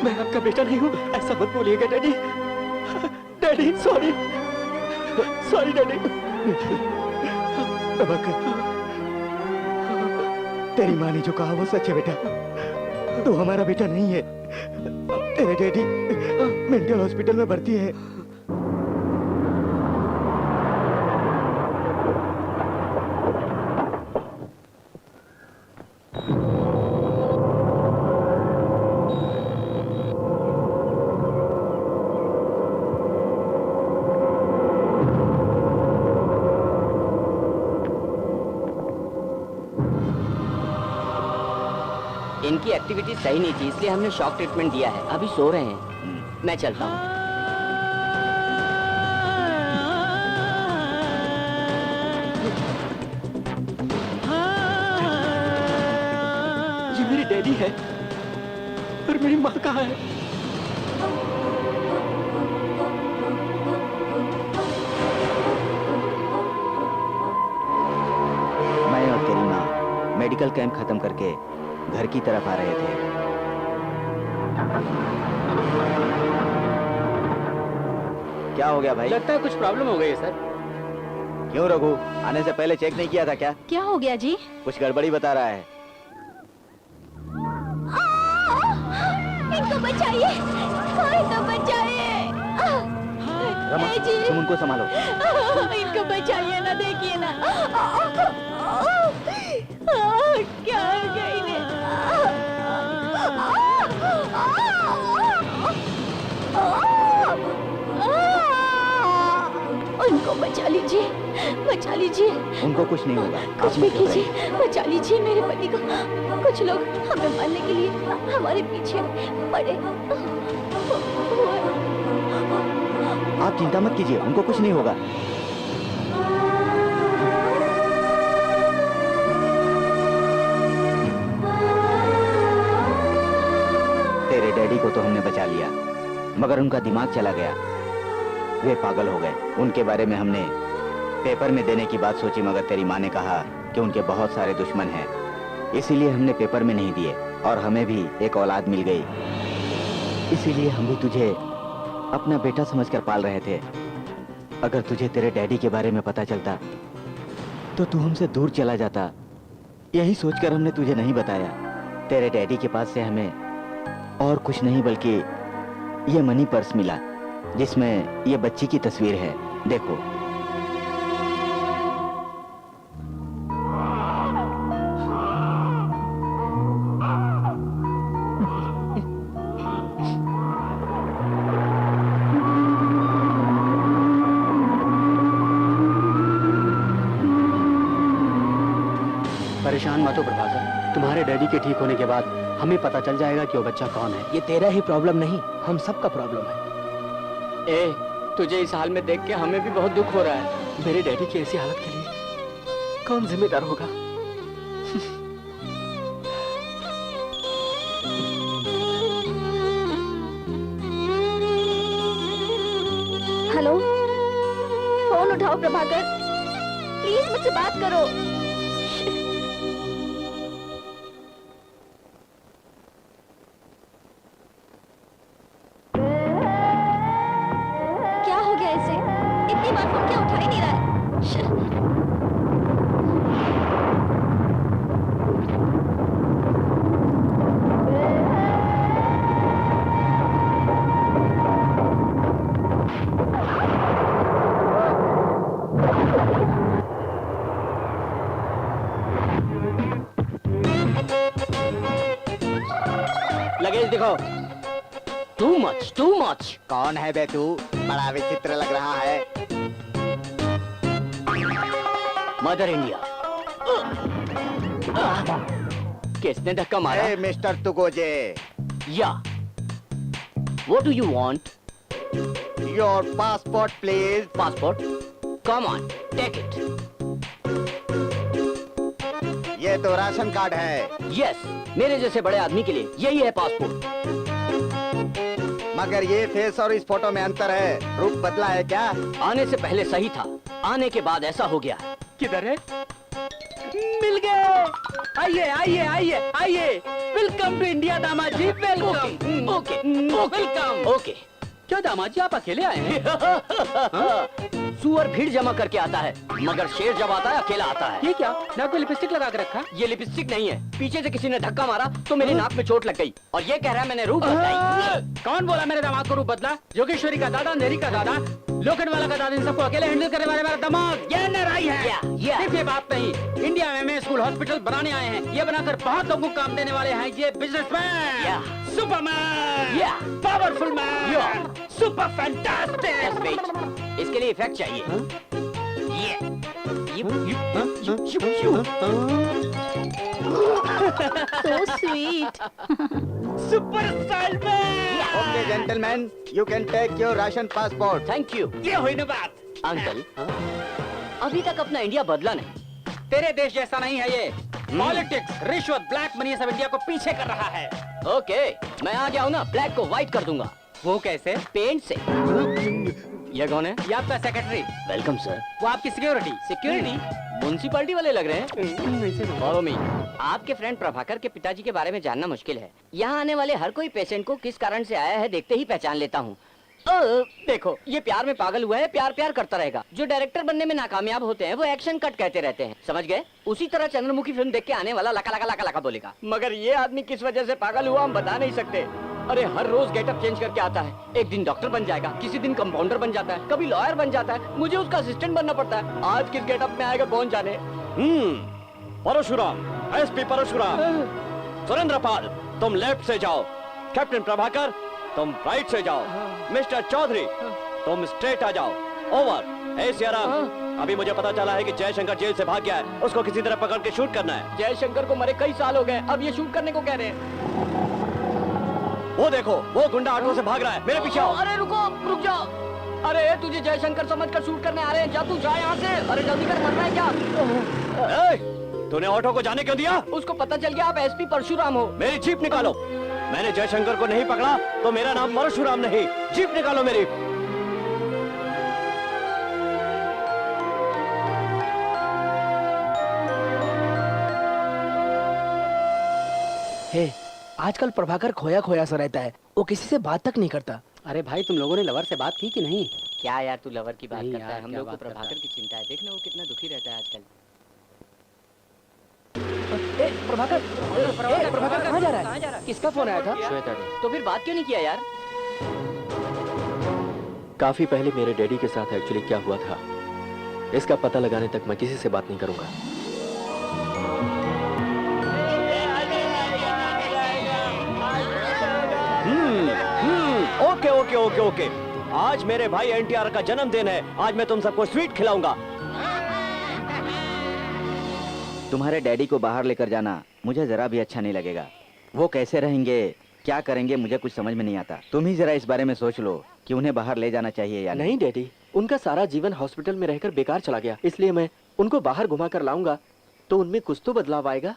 S9: मैं आपका बेटा नहीं हूँ, ऐसा मत बोलिएगा daddy. Daddy sorry, sorry daddy.
S8: तेरी माँ ने जो कहा वो सच है बेटा, तू हमारा बेटा नहीं है। तेरे डैडी मेंटल हॉस्पिटल में भर्ती है।
S4: इनकी एक्टिविटी सही नहीं थी, इसलिए हमने शॉक ट्रीटमेंट दिया है। अभी सो रहे हैं। मैं चलता हूँ।
S9: नहीं है, पर मेरी माँ कहाँ है?
S6: मैं और तेरी माँ मेडिकल कैंप खत्म करके घर की तरफ आ रहे थे। क्या हो गया भाई?
S3: लगता है कुछ प्रॉब्लम हो गई है सर।
S6: क्यों रघु, आने से पहले चेक नहीं किया था क्या?
S2: क्या हो गया जी?
S6: कुछ गड़बड़ी बता रहा है।
S10: इनको बचाइए, इनको बचाइए।
S6: रमा,
S10: ए जी।
S6: तुम उनको संभालो।
S10: इनको बचाइए ना, देखिए ना। क्या हो गया इन्हें? उनको बचा लीजिए, बचा लीजिए।
S6: उनको कुछ नहीं होगा।
S10: कुछ भी कीजिए, बचा लीजिए मेरे पति को। कुछ लोग हमें मारने के लिए हमारे पीछे पड़े।
S6: आप चिंता मत कीजिए, उनको कुछ नहीं होगा। तेरे डैडी को तो हमने बचा लिया, मगर उनका दिमाग चला गया। वे पागल हो गए। उनके बारे में हमने पेपर में देने की बात सोची, मगर तेरी माँ ने कहा कि उनके बहुत सारे दुश्मन हैं, इसीलिए हमने पेपर में नहीं दिए और हमें भी एक औलाद मिल गई। इसीलिए हम भी तुझे अपना बेटा समझकर पाल रहे थे। अगर तुझे तेरे डैडी के बारे में पता चलता तो तू हमसे दूर चला जाता। यही सोचकर हमने तुझे नहीं बताया। तेरे डैडी के पास से हमें और कुछ नहीं बल्कि ये मनी पर्स मिला, जिसमें ये बच्ची की तस्वीर है। देखो।
S3: परेशान मत हो प्रभाकर, तुम्हारे डैडी के ठीक होने के बाद हमें पता चल जाएगा कि वो बच्चा कौन है।
S9: ये तेरा ही प्रॉब्लम नहीं, हम सबका प्रॉब्लम है।
S4: ए, तुझे इस हाल में देख के हमें भी बहुत दुख हो रहा है।
S9: मेरे डैडी की ऐसी हालत के लिए कौन जिम्मेदार होगा?
S10: हेलो, फोन उठाओ प्रभाकर, प्लीज मुझसे बात करो। क्या हो गया इसे? इतनी बार फोन क्या उठा ही नहीं रहा है?
S4: लगेज दिखाओ। Too much, too much.
S6: कौन है बे तू? बड़ा विचित्र लग रहा है।
S4: Mother India. किसने धक्का मारा?
S6: Hey, मिस्टर तुगोजे,
S4: या What do you want?
S6: Your passport please.
S4: Passport? Come on, take it.
S6: ये तो राशन कार्ड है।
S4: Yes, मेरे जैसे बड़े आदमी के लिए यही है पासपोर्ट।
S6: मगर ये फेस और इस फोटो में अंतर है। रूप बदला है क्या?
S4: आने से पहले सही था, आने के बाद ऐसा हो गया है।
S9: किधर है? मिल गए। आइए आइए आइए आइए, वेलकम टू इंडिया दामाद जी, वेलकम।
S4: Okay,
S9: welcome.
S4: ओके।
S3: क्या दामाद जी आप अकेले आए हैं?
S4: सुअर भीड़ जमा करके आता है, मगर शेर जब आता है अकेला आता है।
S3: ये क्या, नाक में लिपस्टिक लगा के रखा?
S4: ये लिपस्टिक नहीं है, पीछे से किसी ने धक्का मारा तो मेरी नाक में चोट लग गई और ये कह रहा है मैंने रूप बदलाई।
S3: कौन बोला मेरे दामाद को रूप बदला? योगेश्वरी का दादा, अंधेरी का दादा, लोखंड वाला का दादा, इन सबको अकेले हैंडल करने वाले मेरा दामाद ये नाराई है।
S4: या।
S3: सिर्फ ये बात नहीं, इंडिया में स्कूल हॉस्पिटल बनाने आए हैं। ये बनाकर बहुत लोगों को काम देने वाले हैं। ये बिजनेसमैन,
S4: या।
S3: सुपरमैन,
S4: या।
S3: पावरफुल मैन,
S4: या।
S3: Super fantastic.
S4: Just wait, इसके लिए इफेक्ट चाहिए। ये।
S2: So sweet.
S3: Super style man.
S6: Okay gentleman, you can take your ration passport.
S4: Thank you.
S3: ये हुई ना बात।
S4: अंकल, अभी तक अपना इंडिया बदला नहीं।
S3: तेरे देश जैसा नहीं है ये। पॉलिटिक्स, रिश्वत, ब्लैक मनी सब इंडिया को पीछे कर रहा है।
S4: ओके, मैं आ गया हूँ ना, ब्लैक को व्हाइट कर दूंगा।
S3: वो कैसे?
S4: पेंट से। ये कौन है?
S3: ये आपका सेक्रेटरी।
S4: Welcome sir.
S3: वो आपकी सिक्योरिटी।
S4: सिक्योरिटी? म्युनिसिपैलिटी वाले लग रहे हैं। Follow me. आपके फ्रेंड प्रभाकर के पिताजी के बारे में जानना मुश्किल है। यहाँ आने वाले हर कोई पेशेंट को किस कारण से आया है देखते ही पहचान लेता हूँ। देखो, ये प्यार में पागल हुआ है, प्यार प्यार करता रहेगा। जो डायरेक्टर बनने में नाकामयाब होते हैं वो एक्शन कट कहते रहते हैं, समझ गए? उसी तरह चंद्रमुखी फिल्म देख के आने वाला लका लका लका लका बोलेगा। मगर ये आदमी किस वजह से पागल हुआ हम बता नहीं सकते। अरे हर रोज गेटअप चेंज करके आता है। एक दिन डॉक्टर बन जाएगा, किसी दिन कंपाउंडर बन जाता है, कभी लॉयर बन जाता है, मुझे उसका असिस्टेंट बनना पड़ता है। आज किस गेटअप में आएगा कौन जाने।
S9: परशुराम, एसपी परशुराम। सुरेंद्र पाल, तुम लेफ्ट से जाओ। कैप्टन प्रभाकर, तुम राइट से जाओ। मिस्टर चौधरी, तुम स्ट्रेट आ जाओ। ओवर। ए सियाराम, अभी मुझे पता चला है कि जयशंकर जेल से भाग गया है। उसको किसी तरह पकड़ के शूट करना है।
S4: जयशंकर को मरे कई साल हो गए, अब ये शूट करने को कह रहे हैं।
S9: वो देखो, वो गुंडा ऑटो से भाग रहा है। मेरे पीछे आओ।
S4: अरे रुको, रुक जाओ। अरे तुझे जयशंकर समझकर शूट करने आ रहे हैं, जा तू जा यहाँ से। अरे जल्दी कर, मरना है क्या?
S9: तूने ऑटो को जाने क्यों दिया?
S4: उसको पता चल गया आप एसपी परशुराम हो।
S9: मेरी जीप निकालो। मैंने जयशंकर को नहीं पकड़ा तो मेरा नाम परशुराम नहीं। जीप निकालो मेरी।
S1: हे, आजकल प्रभाकर खोया खोया सा रहता है, वो किसी से बात तक नहीं करता।
S3: अरे भाई, तुम लोगों ने लवर से बात की कि नहीं?
S4: क्या यार, तू लवर की बात
S3: नहीं
S4: करता
S3: यार,
S4: है? हम
S3: क्या
S4: लोग को
S3: बात करता
S4: प्रभाकर
S3: है?
S4: की चिंता है। देखना वो कितना दुखी रहता है आजकल।
S1: प्रभाकर कहाँ जा रहा है? किसका फोन आया था?
S9: श्वेता ने।
S4: तो फिर बात क्यों नहीं किया यार?
S9: काफी पहले मेरे डैडी के साथ एक्चुअली क्या हुआ था, इसका पता लगाने तक मैं किसी से बात नहीं करूंगा। Okay okay okay okay. आज मेरे भाई एनटीआर का जन्मदिन है। आज मैं तुम सबको स्वीट खिलाऊंगा।
S6: तुम्हारे डैडी को बाहर लेकर जाना मुझे जरा भी अच्छा नहीं लगेगा। वो कैसे रहेंगे, क्या करेंगे, मुझे कुछ समझ में नहीं आता। तुम ही जरा इस बारे में सोच लो कि उन्हें बाहर ले जाना चाहिए या
S9: नहीं डैडी, उनका सारा जीवन हॉस्पिटल में रहकर बेकार चला गया, इसलिए मैं उनको बाहर घुमा कर लाऊंगा तो उनमें कुछ तो बदलाव आएगा।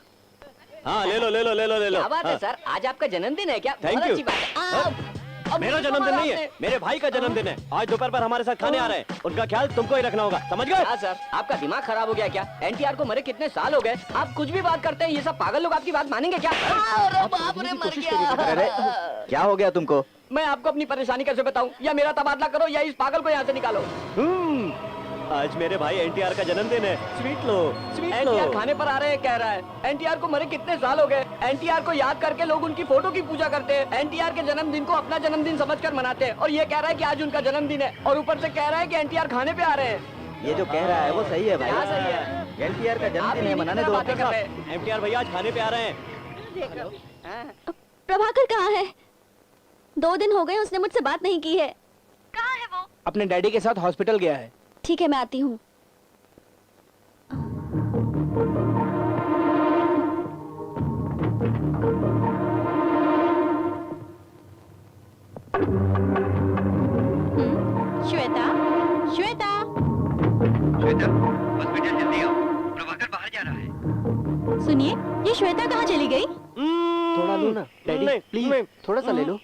S9: हाँ, ले लो ले लो ले लो ले लो।
S4: क्या बात है सर, आज आपका जन्मदिन है क्या?
S9: Thank
S4: बहुत
S9: you.
S4: अच्छी बात है। अब
S9: मेरा
S4: मुझे तो
S9: जन्मदिन
S4: मारा
S9: नहीं है,
S4: आपने।
S9: मेरे भाई का जन्मदिन है। आज दोपहर पर हमारे साथ खाने आ रहे हैं। उनका ख्याल तुमको ही रखना होगा, समझ गए?
S4: हाँ सर, आपका दिमाग खराब हो गया क्या? एनटीआर को मरे कितने साल हो गए, आप कुछ भी बात करते हैं। ये सब पागल लोग आपकी बात मानेंगे क्या? अरे बाप रे, मर
S6: अरे
S4: गया।
S6: क्या हो गया तुमको?
S4: मैं आपको अपनी परेशानी कैसे बताऊं? या मेरा तबादला करो या इस पागल को यहाँ से निकालो।
S9: आज मेरे भाई एनटीआर का जन्मदिन है। स्वीट लो, स्वीट लो।
S4: एनटीआर खाने पर आ रहे हैं कह रहा है। एनटीआर को मरे कितने साल हो गए। एनटीआर को याद करके लोग उनकी फोटो की पूजा करते हैं। एनटीआर के जन्मदिन को अपना जन्मदिन समझकर मनाते हैं और ये कह रहा है कि आज उनका जन्मदिन है और ऊपर से कह रहा है कि एनटीआर खाने पे आ रहे हैं।
S6: ये जो कह रहा है वो सही है भाई।
S4: क्या सही है?
S6: एनटीआर का
S4: आप
S6: जन्मदिन है,
S4: इन्हीं
S6: मनाने
S4: तरह
S6: दो।
S4: बातें कर रहे हैं।
S9: एनटीआर भैया आज खाने पे आ रहे हैं।
S10: प्रभाकर कहाँ है? 2 दिन हो गए उसने मुझसे बात नहीं की है। कहाँ है वो?
S1: अपने डैडी के साथ हॉस्पिटल गया है।
S10: ठीक है, मैं आती हूँ।
S2: श्वेता, श्वेता,
S6: हॉस्पिटल जल्दी आओ, प्रभाकर बाहर जा रहा है।
S2: सुनिए, ये श्वेता कहाँ चली गई?
S9: थोड़ा लो ना डैडी, प्लीज थोड़ा सा ले लो।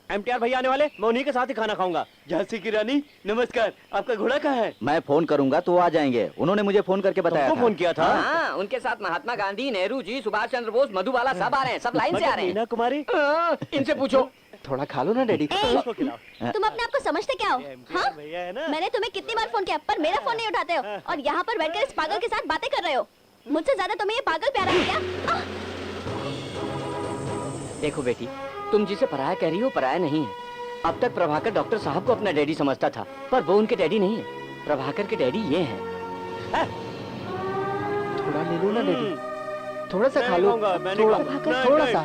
S9: एनटीआर भैया आने वाले, मैं उन्हीं के साथ ही खाना खाऊंगा। झांसी की रानी नमस्कार, आपका घोड़ा कहाँ है?
S6: मैं फोन करूंगा तो वो आ जाएंगे। उन्होंने मुझे फोन करके बताया
S9: तुमको
S6: था।
S9: फोन किया था?
S4: हाँ, उनके साथ महात्मा गांधी, नेहरू जी, सुभाष चंद्र बोस, मधुबाला सब आ रहे हैं, सब लाइन से आ रहे हैं।
S9: मीना कुमारी,
S4: इनसे पूछो।
S9: थोड़ा खा लो ना डैडी।
S10: ए, तुम अपने आप को समझते क्या हो? हाँ?
S9: भैया है ना?
S10: मैंने तुम्हें कितनी बार फोन किया पर मेरा फोन नहीं उठाते हो और यहाँ पर बैठकर इस पागल के साथ बातें कर रहे हो। मुझसे ज्यादा तुम्हें ये पागल प्यारा है क्या?
S4: देखो बेटी, तुम जिसे पराया कह रही हो पराया नहीं है। अब तक प्रभाकर डॉक्टर साहब को अपना डैडी समझता था, पर वो उनके डैडी नहीं है। प्रभाकर के डैडी ये हैं।
S1: थोड़ा ले लो ना डैडी, थोड़ा सा खा लो। थोड़ा सा।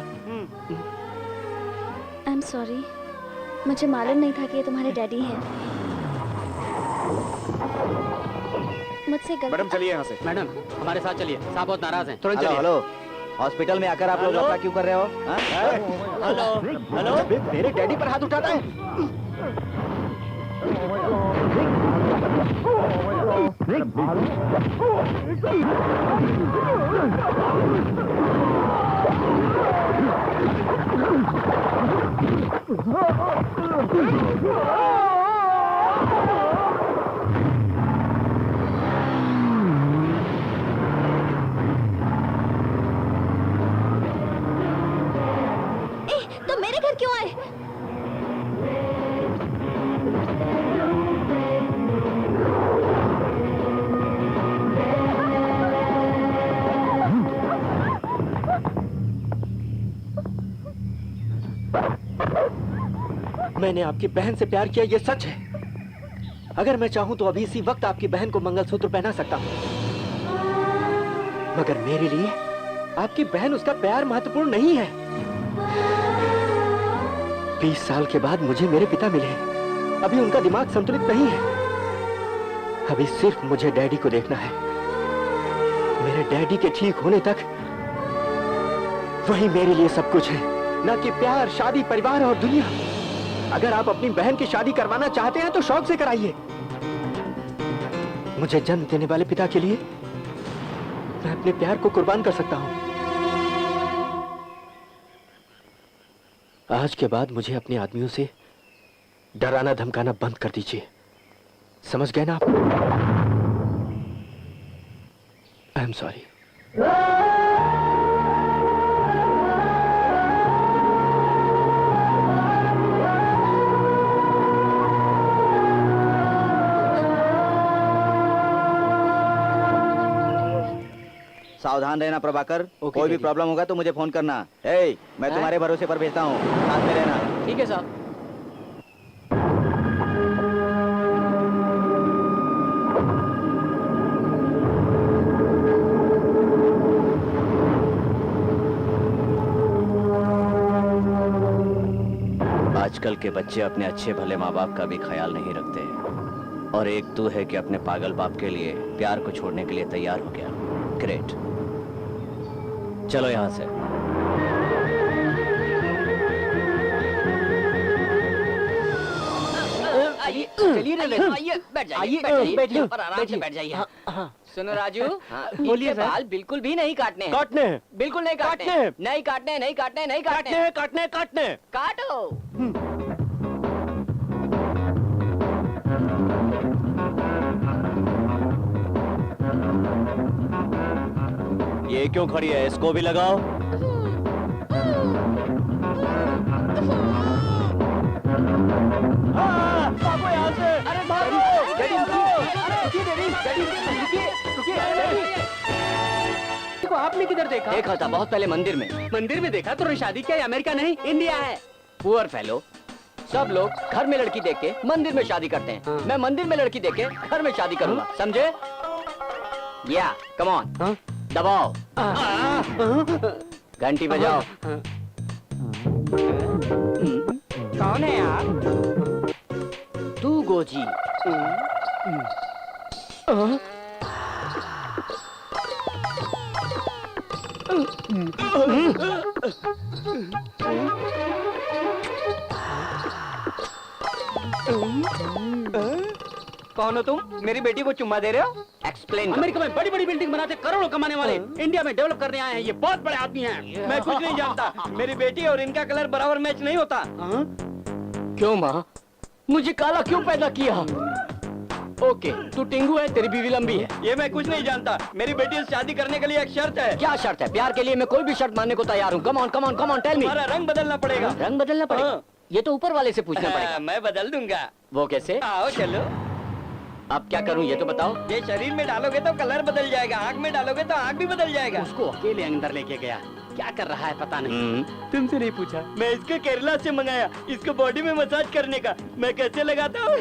S10: आई एम सॉरी, मुझे मालूम नहीं था कि ये तुम्हारे डैडी हैं। मुझसे गलती।
S5: मैडम चलिए यहाँ से।
S3: मैडम, हमारे साथ चलिए, साहब बहुत नाराज हैं। तुरंत
S6: हेलो
S3: चलिए।
S6: हेलो, हॉस्पिटल में आकर आप लोग लफड़ा क्यों कर रहे हो? हाँ?
S9: हेलो हेलो,
S1: मेरे डैडी पर हाथ उठाता है।
S10: तुम मेरे घर क्यों आए?
S9: मैंने आपकी बहन से प्यार किया, ये सच है। अगर मैं चाहूं तो अभी इसी वक्त आपकी बहन को मंगलसूत्र पहना सकता हूं, मगर मेरे लिए आपकी बहन, उसका प्यार महत्वपूर्ण नहीं है। 20 साल के बाद मुझे मेरे पिता मिले, अभी उनका दिमाग संतुलित नहीं है। अभी सिर्फ मुझे डैडी को देखना है। मेरे डैडी के ठीक होने तक वही मेरे लिए सब कुछ है, ना कि प्यार, शादी, परिवार और दुनिया। अगर आप अपनी बहन की शादी करवाना चाहते हैं तो शौक से कराइए। मुझे जन्म देने वाले पिता के लिए मैं अपने प्यार को कुर्बान कर सकता हूं। आज के बाद मुझे अपने आदमियों से डराना धमकाना बंद कर दीजिए, समझ गए ना आप? I am sorry.
S6: सावधान रहना प्रभाकर,
S3: ओके,
S6: कोई भी
S3: जी।
S6: प्रॉब्लम होगा तो मुझे फोन करना। मैं तुम्हारे भरोसे पर भेजता हूँ, साथ में रहना।
S4: ठीक है साहब।
S7: आजकल के बच्चे अपने अच्छे भले माँ बाप का भी ख्याल नहीं रखते, और एक तू है कि अपने पागल बाप के लिए प्यार को छोड़ने के लिए तैयार हो गया। ग्रेट, चलो यहाँ से।
S4: आइए, चलिए रे, आइए, बैठ जाइए, बैठ जाइए,
S9: बैठिए,
S4: और आराम से बैठ जाइए। सुनो राजू,
S9: बोलिए
S4: इनके
S9: सर।
S4: बाल बिल्कुल भी नहीं काटने हैं।
S9: काटने हैं,
S4: बिल्कुल नहीं काटने
S9: काटने हैं।
S4: नहीं काटने, नहीं काटने, नहीं
S9: काटने
S4: काटने।
S9: हैं, काटने हैं, काटने हैं।
S4: काटो।
S7: ये क्यों खड़ी है, इसको भी लगाओ।
S9: भागो यहाँ से।
S4: अरे भागो,
S9: डैडी,
S4: अरे रुकिए डैडी, डैडी, रुकिए, रुकिए, डैडी।
S3: देखो, आपने किधर देखा?
S4: देखा था बहुत पहले मंदिर में।
S3: मंदिर में देखा तो शादी क्या है? अमेरिका नहीं, इंडिया है।
S4: पुअर फेलो, सब लोग घर में लड़की देख के मंदिर में शादी करते हैं।
S3: हाँ।
S4: मैं मंदिर में लड़की देख के घर में शादी करूंगा, समझे? या कम ऑन,
S3: हाँ?
S4: दबाओ, घंटी बजाओ।
S3: कौन है यार?
S4: तू गोजी।
S3: कौन हो तुम? मेरी बेटी को चुम्मा दे रहे हो?
S4: एक्सप्लेन।
S3: अमेरिका में बड़ी बड़ी बिल्डिंग बनाते करोड़ों कमाने वाले इंडिया में डेवलप करने आए हैं। ये बहुत बड़े आदमी हैं।
S9: मैं कुछ नहीं जानता, मेरी बेटी और इनका कलर बराबर मैच नहीं होता।
S4: क्यों माँ, मुझे काला क्यों पैदा किया? ओके, तू टिंगू है, तेरी बीवी लंबी है।
S9: ये मैं कुछ नहीं जानता। मेरी बेटी से शादी करने के लिए एक शर्त है।
S4: क्या शर्त है? प्यार के लिए मैं कोई भी शर्त मानने को तैयार हूँ। Come on, come on, come on, tell me.
S9: हमारा रंग बदलना पड़ेगा।
S4: रंग बदलना पड़ेगा?
S9: हाँ।
S4: ये तो ऊपर वाले से पूछना पड़ेगा।
S9: मैं बदल दूंगा।
S4: वो कैसे?
S9: आओ चलो।
S4: अब क्या करूँ ये तो बताओ।
S9: ये शरीर में डालोगे तो कलर बदल जाएगा, आँख में डालोगे तो आँख भी बदल जाएगा।
S3: उसको अकेले अंदर लेके गया, क्या कर रहा है पता नहीं। तुमसे नहीं पूछा।
S9: मैं इसको केरला से मंगाया, इसको बॉडी में मसाज करने का। मैं कैसे लगाता हूँ?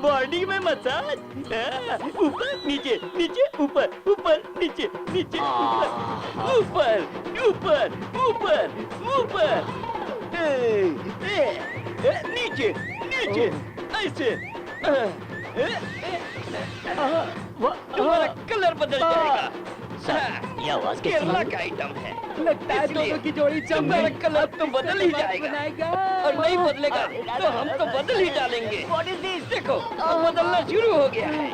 S9: बॉडी में मसाज, ऊपर नीचे, नीचे ऊपर, ऊपर नीचे, नीचे ऊपर, ऊपर ऊपर ऊपर ऊपर, नीचे नीचे, ऐसे तुम्हारा कलर बदल जाएगा।
S4: ये आवाज कैसी
S9: केरला
S4: है?
S9: का आइटम है,
S3: लगता है दोनों की जोड़ी
S9: तुम्हारा कलर तो बदल ही जाएगा।
S3: बनाएगा।
S9: और नहीं बदलेगा तो हम तो बदल ही डालेंगे। देखो, अब बदलना शुरू हो गया है।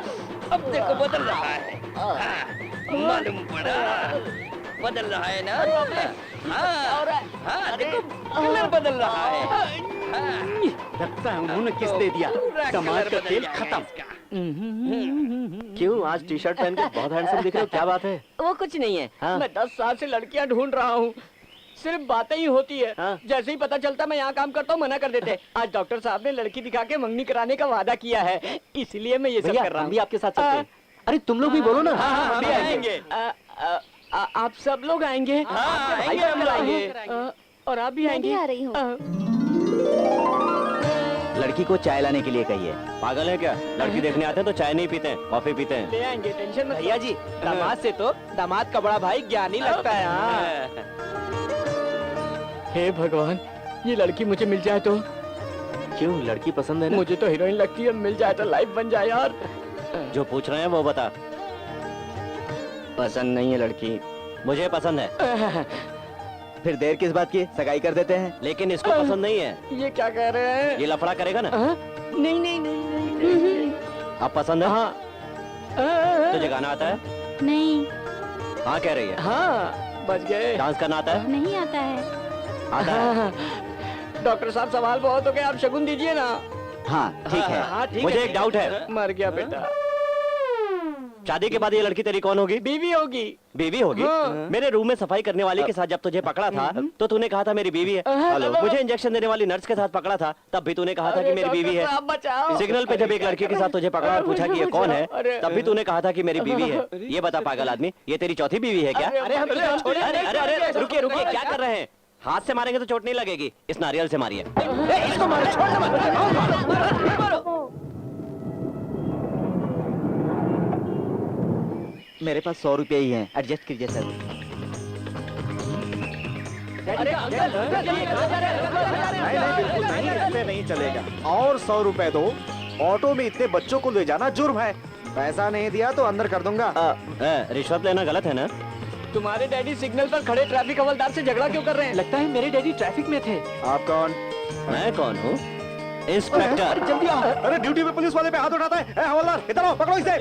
S9: अब देखो बदल रहा है। हाँ, मालूम पड़ा। बदल रहा है ना? हाँ, हाँ, देखो कलर बदल रहा है। हाँ,
S3: लगता है उन्होंने किस दे दिया।
S9: पूरा
S3: समाज
S9: कलर
S3: का
S9: बदल
S3: खेल
S9: गया
S3: खत्म।
S9: इसका।
S6: क्यों आज टी शर्ट पहन के बहुत हैंडसम दिख रहे हो, क्या बात है?
S4: वो कुछ नहीं है।
S6: हाँ।
S4: मैं 10 साल से लड़कियां ढूंढ रहा हूँ, सिर्फ बातें ही होती है।
S6: हाँ।
S4: जैसे ही पता चलता मैं यहाँ काम करता हूँ मना कर देते हैं। आज डॉक्टर साहब ने लड़की दिखा के मंगनी कराने का वादा किया है, इसलिए मैं ये सब
S6: भैया
S4: कर रहा
S6: हम
S4: हूँ।
S6: भी आपके साथ चलते हैं। अरे तुम लोग भी बोलो ना।
S4: हाँ, हम भी आएंगे। आप सब लोग आएंगे?
S9: हाँ, आएंगे, हम आएंगे।
S4: और आप भी
S10: मैं
S4: आएंगे?
S10: भी आ रही हूँ।
S6: लड़की को चाय लाने के लिए कहिए।
S7: पागल है क्या? लड़की देखने आते हैं तो चाय नहीं पीते हैं, कॉफी पीते हैं।
S4: ले आएंगे, टेंशन मत।
S9: भैया जी, दामाद से तो दामाद का बड़ा भाई ज्ञानी लगता है। हाँ।
S4: हे भगवान, ये लड़की मुझे मिल जाए तो।
S6: क्यों, लड़की पसंद है ना?
S4: मुझे तो हीरोइन लगती है, मिल जाए तो लाइफ बन जाए यार।
S7: जो पूछ रहे हैं वो बता।
S4: पसंद नहीं है लड़की।
S7: मुझे पसंद है,
S6: फिर देर किस बात की, सगाई कर देते हैं।
S7: लेकिन इसको पसंद नहीं है।
S4: ये क्या कह रहे हैं?
S7: ये लफड़ा करेगा ना?
S4: नहीं नहीं नहीं नहीं।
S7: अब पसंद है?
S4: हाँ।
S7: तुझे गाना आता है?
S2: नहीं,
S7: हाँ कह रही है।
S4: हाँ, बच गए।
S7: डांस करना आता है?
S2: नहीं आता है।
S7: आता है।
S4: हाँ। डॉक्टर साहब सवाल बहुत हो गए, आप शगुन दीजिए ना।
S6: हाँ ठीक है।
S4: हाँ ठीक
S7: मुझे
S4: है।
S7: एक डाउट है।
S4: मर गया बेटा।
S7: शादी के बाद ये लड़की तेरी कौन होगी?
S4: बीवी होगी।
S7: बीवी होगी?
S4: हाँ।
S7: मेरे रूम में सफाई करने वाले के साथ जब तुझे पकड़ा था तो तूने कहा था मेरी बीवी है।
S4: हेलो।
S7: मुझे इंजेक्शन देने वाली नर्स के साथ पकड़ा था तब भी तूने कहा था कि मेरी बीवी है।
S4: आप बचाओ।
S7: सिग्नल पे जब एक लड़की के साथ तुझे पकड़ा और पूछा कि ये कौन है
S4: अरे।
S7: तब भी तूने कहा था कि मेरी बीवी है। ये बता पागल आदमी, ये तेरी चौथी बीवी है क्या?
S4: अरे, हम तुझे छोड़े
S7: अरे
S4: नहीं,
S7: अरे अरे
S4: छोड़िए,
S7: रुकिए रुकिए, क्या कर रहे हैं? हाथ से मारेंगे तो चोट नहीं लगेगी, इस नारियल से मारिए। इसको मारो, छोड़ना मत।
S6: मेरे पास 100 रुपए ही हैं, एडजस्ट कीजिए सर।
S4: अरे अंकल,
S5: नहीं बिल्कुल नहीं, इससे नहीं चलेगा। और 100 रुपए दो। ऑटो में इतने बच्चों को ले जाना जुर्म है। पैसा नहीं दिया तो अंदर कर दूंगा।
S7: रिश्वत लेना गलत है ना?
S4: तुम्हारे डैडी सिग्नल पर खड़े ट्रैफिक हवलदार से झगड़ा क्यों कर रहे हैं?
S9: लगता है मेरे डैडी ट्रैफिक में थे।
S5: आप कौन?
S7: मैं कौन हूँ? इंस्पेक्टर।
S5: जल्दी आओ। अरे ड्यूटी पे पुलिस वाले पे हाथ उठाता है। ए, हवलदार इधर आओ, पकड़ो इसे।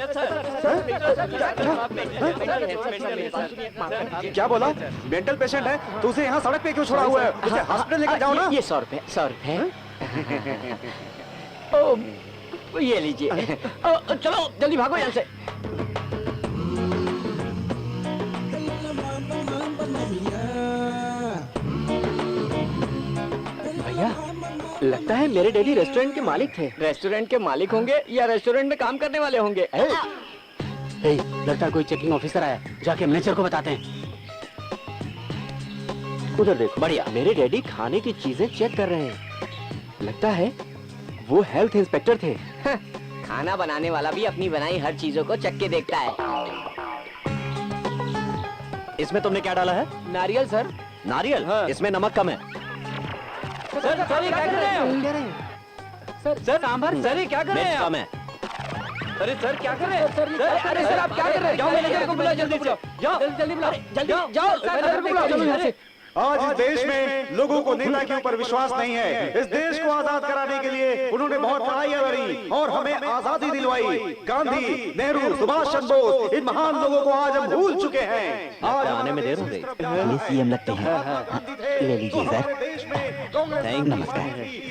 S5: क्या बोला? मेंटल पेशेंट है तो उसे यहाँ सड़क पे क्यों छोड़ा हुआ है? उसे हॉस्पिटल लेकर जाओ ना।
S9: ये 100 रुपए, 100 रुपए।
S4: ओ, ये लीजिए। चलो जल्दी भागो यहाँ से।
S9: भैया, लगता है मेरे डैडी रेस्टोरेंट के मालिक थे।
S4: रेस्टोरेंट के मालिक होंगे या रेस्टोरेंट में काम करने वाले होंगे?
S3: हे, लगता है कोई चेकिंग ऑफिसर आया, जाके मैनेजर को बताते हैं।
S9: उधर देखो। बढ़िया। मेरे डैडी खाने की चीजें चेक कर रहे हैं। लगता है वो हेल्थ इंस्पेक्टर थे।
S4: खाना बनाने वाला भी अपनी बनाई हर चीजों को चख के देखता है।
S7: इसमें तुमने क्या डाला है?
S9: नारियल सर।
S7: नारियल? इसमें नमक कम है।
S9: सर, सर ये क्या कर रहे हो? सर सांभर, सर ये क्या कर रहे
S7: मिर्च
S9: हैं?
S7: कम है।
S9: अरे सर क्या कर रहे हैं? सर, अरे सर आप क्या कर रहे हैं? जाओ मैनेजर को बुलाओ, जल्दी से। जाओ जल्दी बुलाओ, जल्दी जाओ मैनेजर को बुलाओ, चलो यहाँ से।
S5: आज इस देश में लोगों को नेता के ऊपर विश्वास नहीं है। इस देश को आजाद कराने के लिए उन्होंने बहुत लड़ाइयां लड़ी और हमें आजादी दिलवाई। गांधी, नेहरू, सुभाष चंद्र बोस, इन महान लोगों को आज हम भूल चुके हैं। आज
S7: आने में देर हो गई।
S6: ये सीएम लगते हैं। ले लीजिए सर।
S7: थैंक
S6: नमस्कार।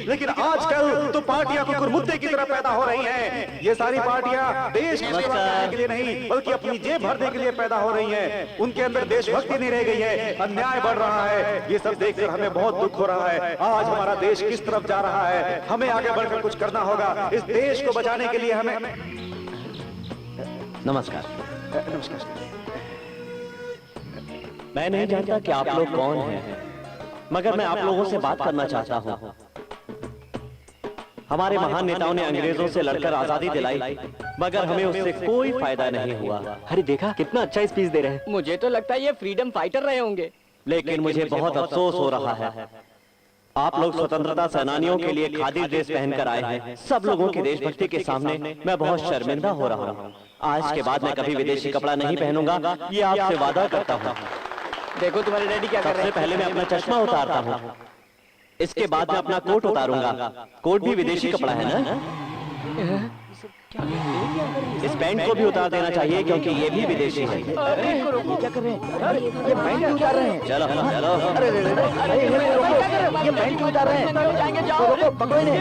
S5: लेकिन आजकल तो पार्टियां कुकुर मुद्दे की तरह पैदा हो रही हैं। ये सारी पार्टियां देश की सेवा करने के लिए नहीं बल्कि अपनी जेब भरने के लिए पैदा हो रही हैं। उनके अंदर देशभक्ति नहीं रह गई है, अन्याय बढ़ रहा है। ये सब देखकर हमें बहुत दुख हो रहा है। आज hमारा देश किस तरफ जा रहा है, हमें आगे बढ़कर कुछ करना होगा। इस देश को बचाने के लिए हमें।
S7: नमस्कार।
S5: नमस्कार।
S7: मैं नहीं जानता कि आप लोग कौन हैं, मगर मैं आप लोगों से बात करना चाहता हूँ। हमारे महान नेताओं ने अंग्रेजों से लड़कर आजादी दिलाई, मगर हमें उससे कोई फायदा नहीं हुआ।
S9: अरे देखा कितना अच्छा स्पीच दे रहे हैं।
S4: मुझे तो लगता है ये फ्रीडम फाइटर रहे होंगे।
S7: लेकिन मुझे बहुत अफसोस हो रहा है। आप लोग स्वतंत्रता सेनानियों के लिए खादी ड्रेस पहनकर आए हैं। सब लोगों की देशभक्ति के सामने मैं बहुत शर्मिंदा हो रहा हूँ। आज के बाद मैं कभी विदेशी कपड़ा नहीं पहनूंगा, ये आपसे वादा करता हूँ।
S4: देखो तुम्हारे डैडी क्या कर रहे
S7: सबसे
S4: हैं।
S7: पहले मैं अपना चश्मा उतारता हूँ, इसके बाद मैं अपना कोट उतारूंगा। कोट भी विदेशी कपड़ा है ना? इस पैंट को भी उतार देना चाहिए क्योंकि ये भी विदेशी है।
S6: ये क्या कर रहे हैं? ये पैंट क्यों उतार रहे हैं?
S7: चलो चलो।
S6: अरे रोको, ये पैंट क्यों उतार रहे हैं? रोको, पकड़ो इन्हें।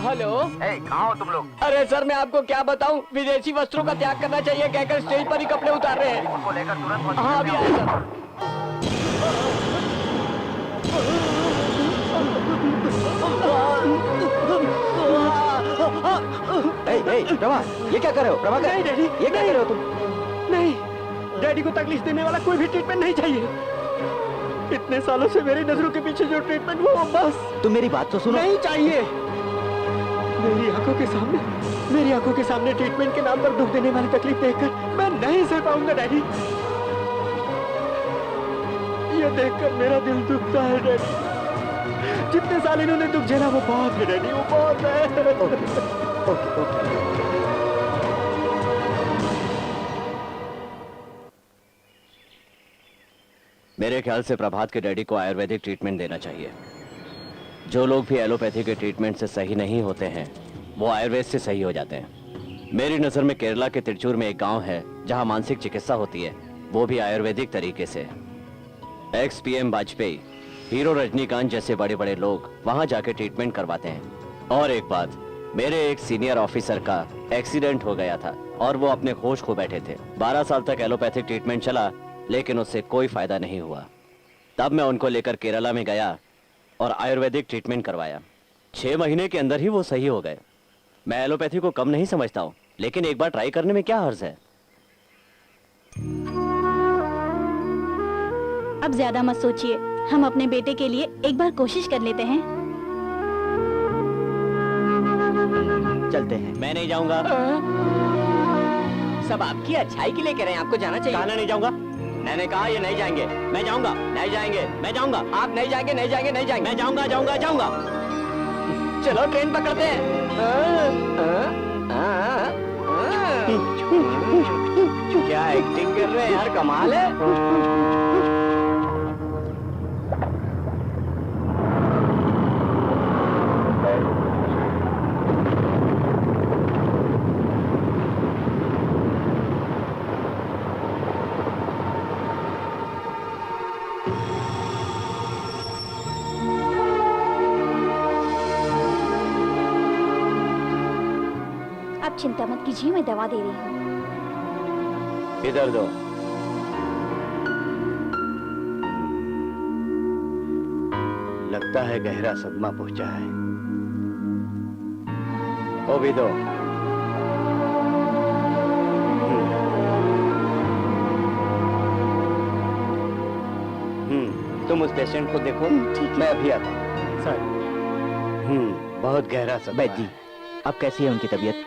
S4: हेलो,
S6: कहाँ हो तुम लोग?
S4: अरे सर मैं आपको क्या बताऊं, विदेशी वस्त्रों का त्याग करना चाहिए कहकर स्टेज पर ही कपड़े उतार रहे हैं।
S6: उनको लेकर तुरंत
S4: हाँ अभी आए सर।
S6: प्रभा, ये क्या कर रहे हो? प्रभाकर,
S9: नहीं डैडी,
S6: ये क्या कर रहे हो तुम?
S9: नहीं, डैडी को तकलीफ देने वाला कोई भी ट्रीटमेंट नहीं चाहिए। इतने सालों से मेरी नजरों के पीछे जो ट्रीटमेंट वो बस
S6: तुम मेरी बात तो सुनो।
S9: नहीं चाहिए। मेरी आंखों के सामने ट्रीटमेंट के नाम पर दुख देने वाली तकलीफ देखकर मैं नहीं सह पाऊंगा डैडी। ये देखकर मेरा दिल दुखता है डैडी। जितने साल इन्होंने दुख झेला वो बहुत है डैडी, वो बहुत है।
S6: ओके।
S7: मेरे ख्याल से प्रभात के डैडी को आयुर्वेदिक ट्रीटमेंट देना चाहिए। जो लोग भी एलोपैथी के ट्रीटमेंट से सही नहीं होते हैं वो आयुर्वेद से सही हो जाते हैं। मेरी नज़र में केरला के तिरचूर में एक गांव है जहां मानसिक चिकित्सा होती है, वो भी आयुर्वेदिक तरीके से। X PM Vajpayee, hero Rajinikanth जैसे बड़े बड़े लोग वहां जाके ट्रीटमेंट करवाते हैं। और एक बात, मेरे एक सीनियर ऑफिसर का एक्सीडेंट हो गया था और वो अपने होश खो बैठे थे। 12 साल तक एलोपैथिक ट्रीटमेंट चला लेकिन उससे कोई फायदा नहीं हुआ। तब मैं उनको लेकर केरला में गया और आयुर्वेदिक ट्रीटमेंट करवाया। 6 महीने के अंदर ही वो सही हो गए। मैं एलोपैथी को कम नहीं समझता हूँ, लेकिन एक बार ट्राई करने में क्या हर्ज है।
S2: अब ज्यादा मत सोचिए, हम अपने बेटे के लिए एक बार कोशिश कर लेते हैं।
S6: चलते हैं।
S7: मैं नहीं जाऊंगा।
S4: सब आपकी अच्छाई के लिए कह रहे हैं, आपको जाना चाहिए।
S7: कहना नहीं जाऊंगा। मैंने कहा ये नहीं जाएंगे। मैं जाऊंगा। नहीं जाएंगे। मैं जाऊंगा।
S4: आप नहीं जाएंगे, नहीं जाएंगे, नहीं जाएंगे।
S7: मैं जाऊंगा जाऊंगा जाऊंगा।
S4: चलो ट्रेन पकड़ते हैं।
S7: क्या एक्टिंग कर रहे हैं यार, कमाल है।
S10: चिंता मत कीजिए, मैं दवा दे रही हूँ।
S7: इधर दो। लगता है गहरा सदमा पहुंचा है। वो भी दो। तुम उस पेशेंट को देखो, मैं अभी आता हूँ।
S9: सर।
S7: बहुत गहरा सदमा
S6: वैद्य जी, अब कैसी है उनकी तबीयत?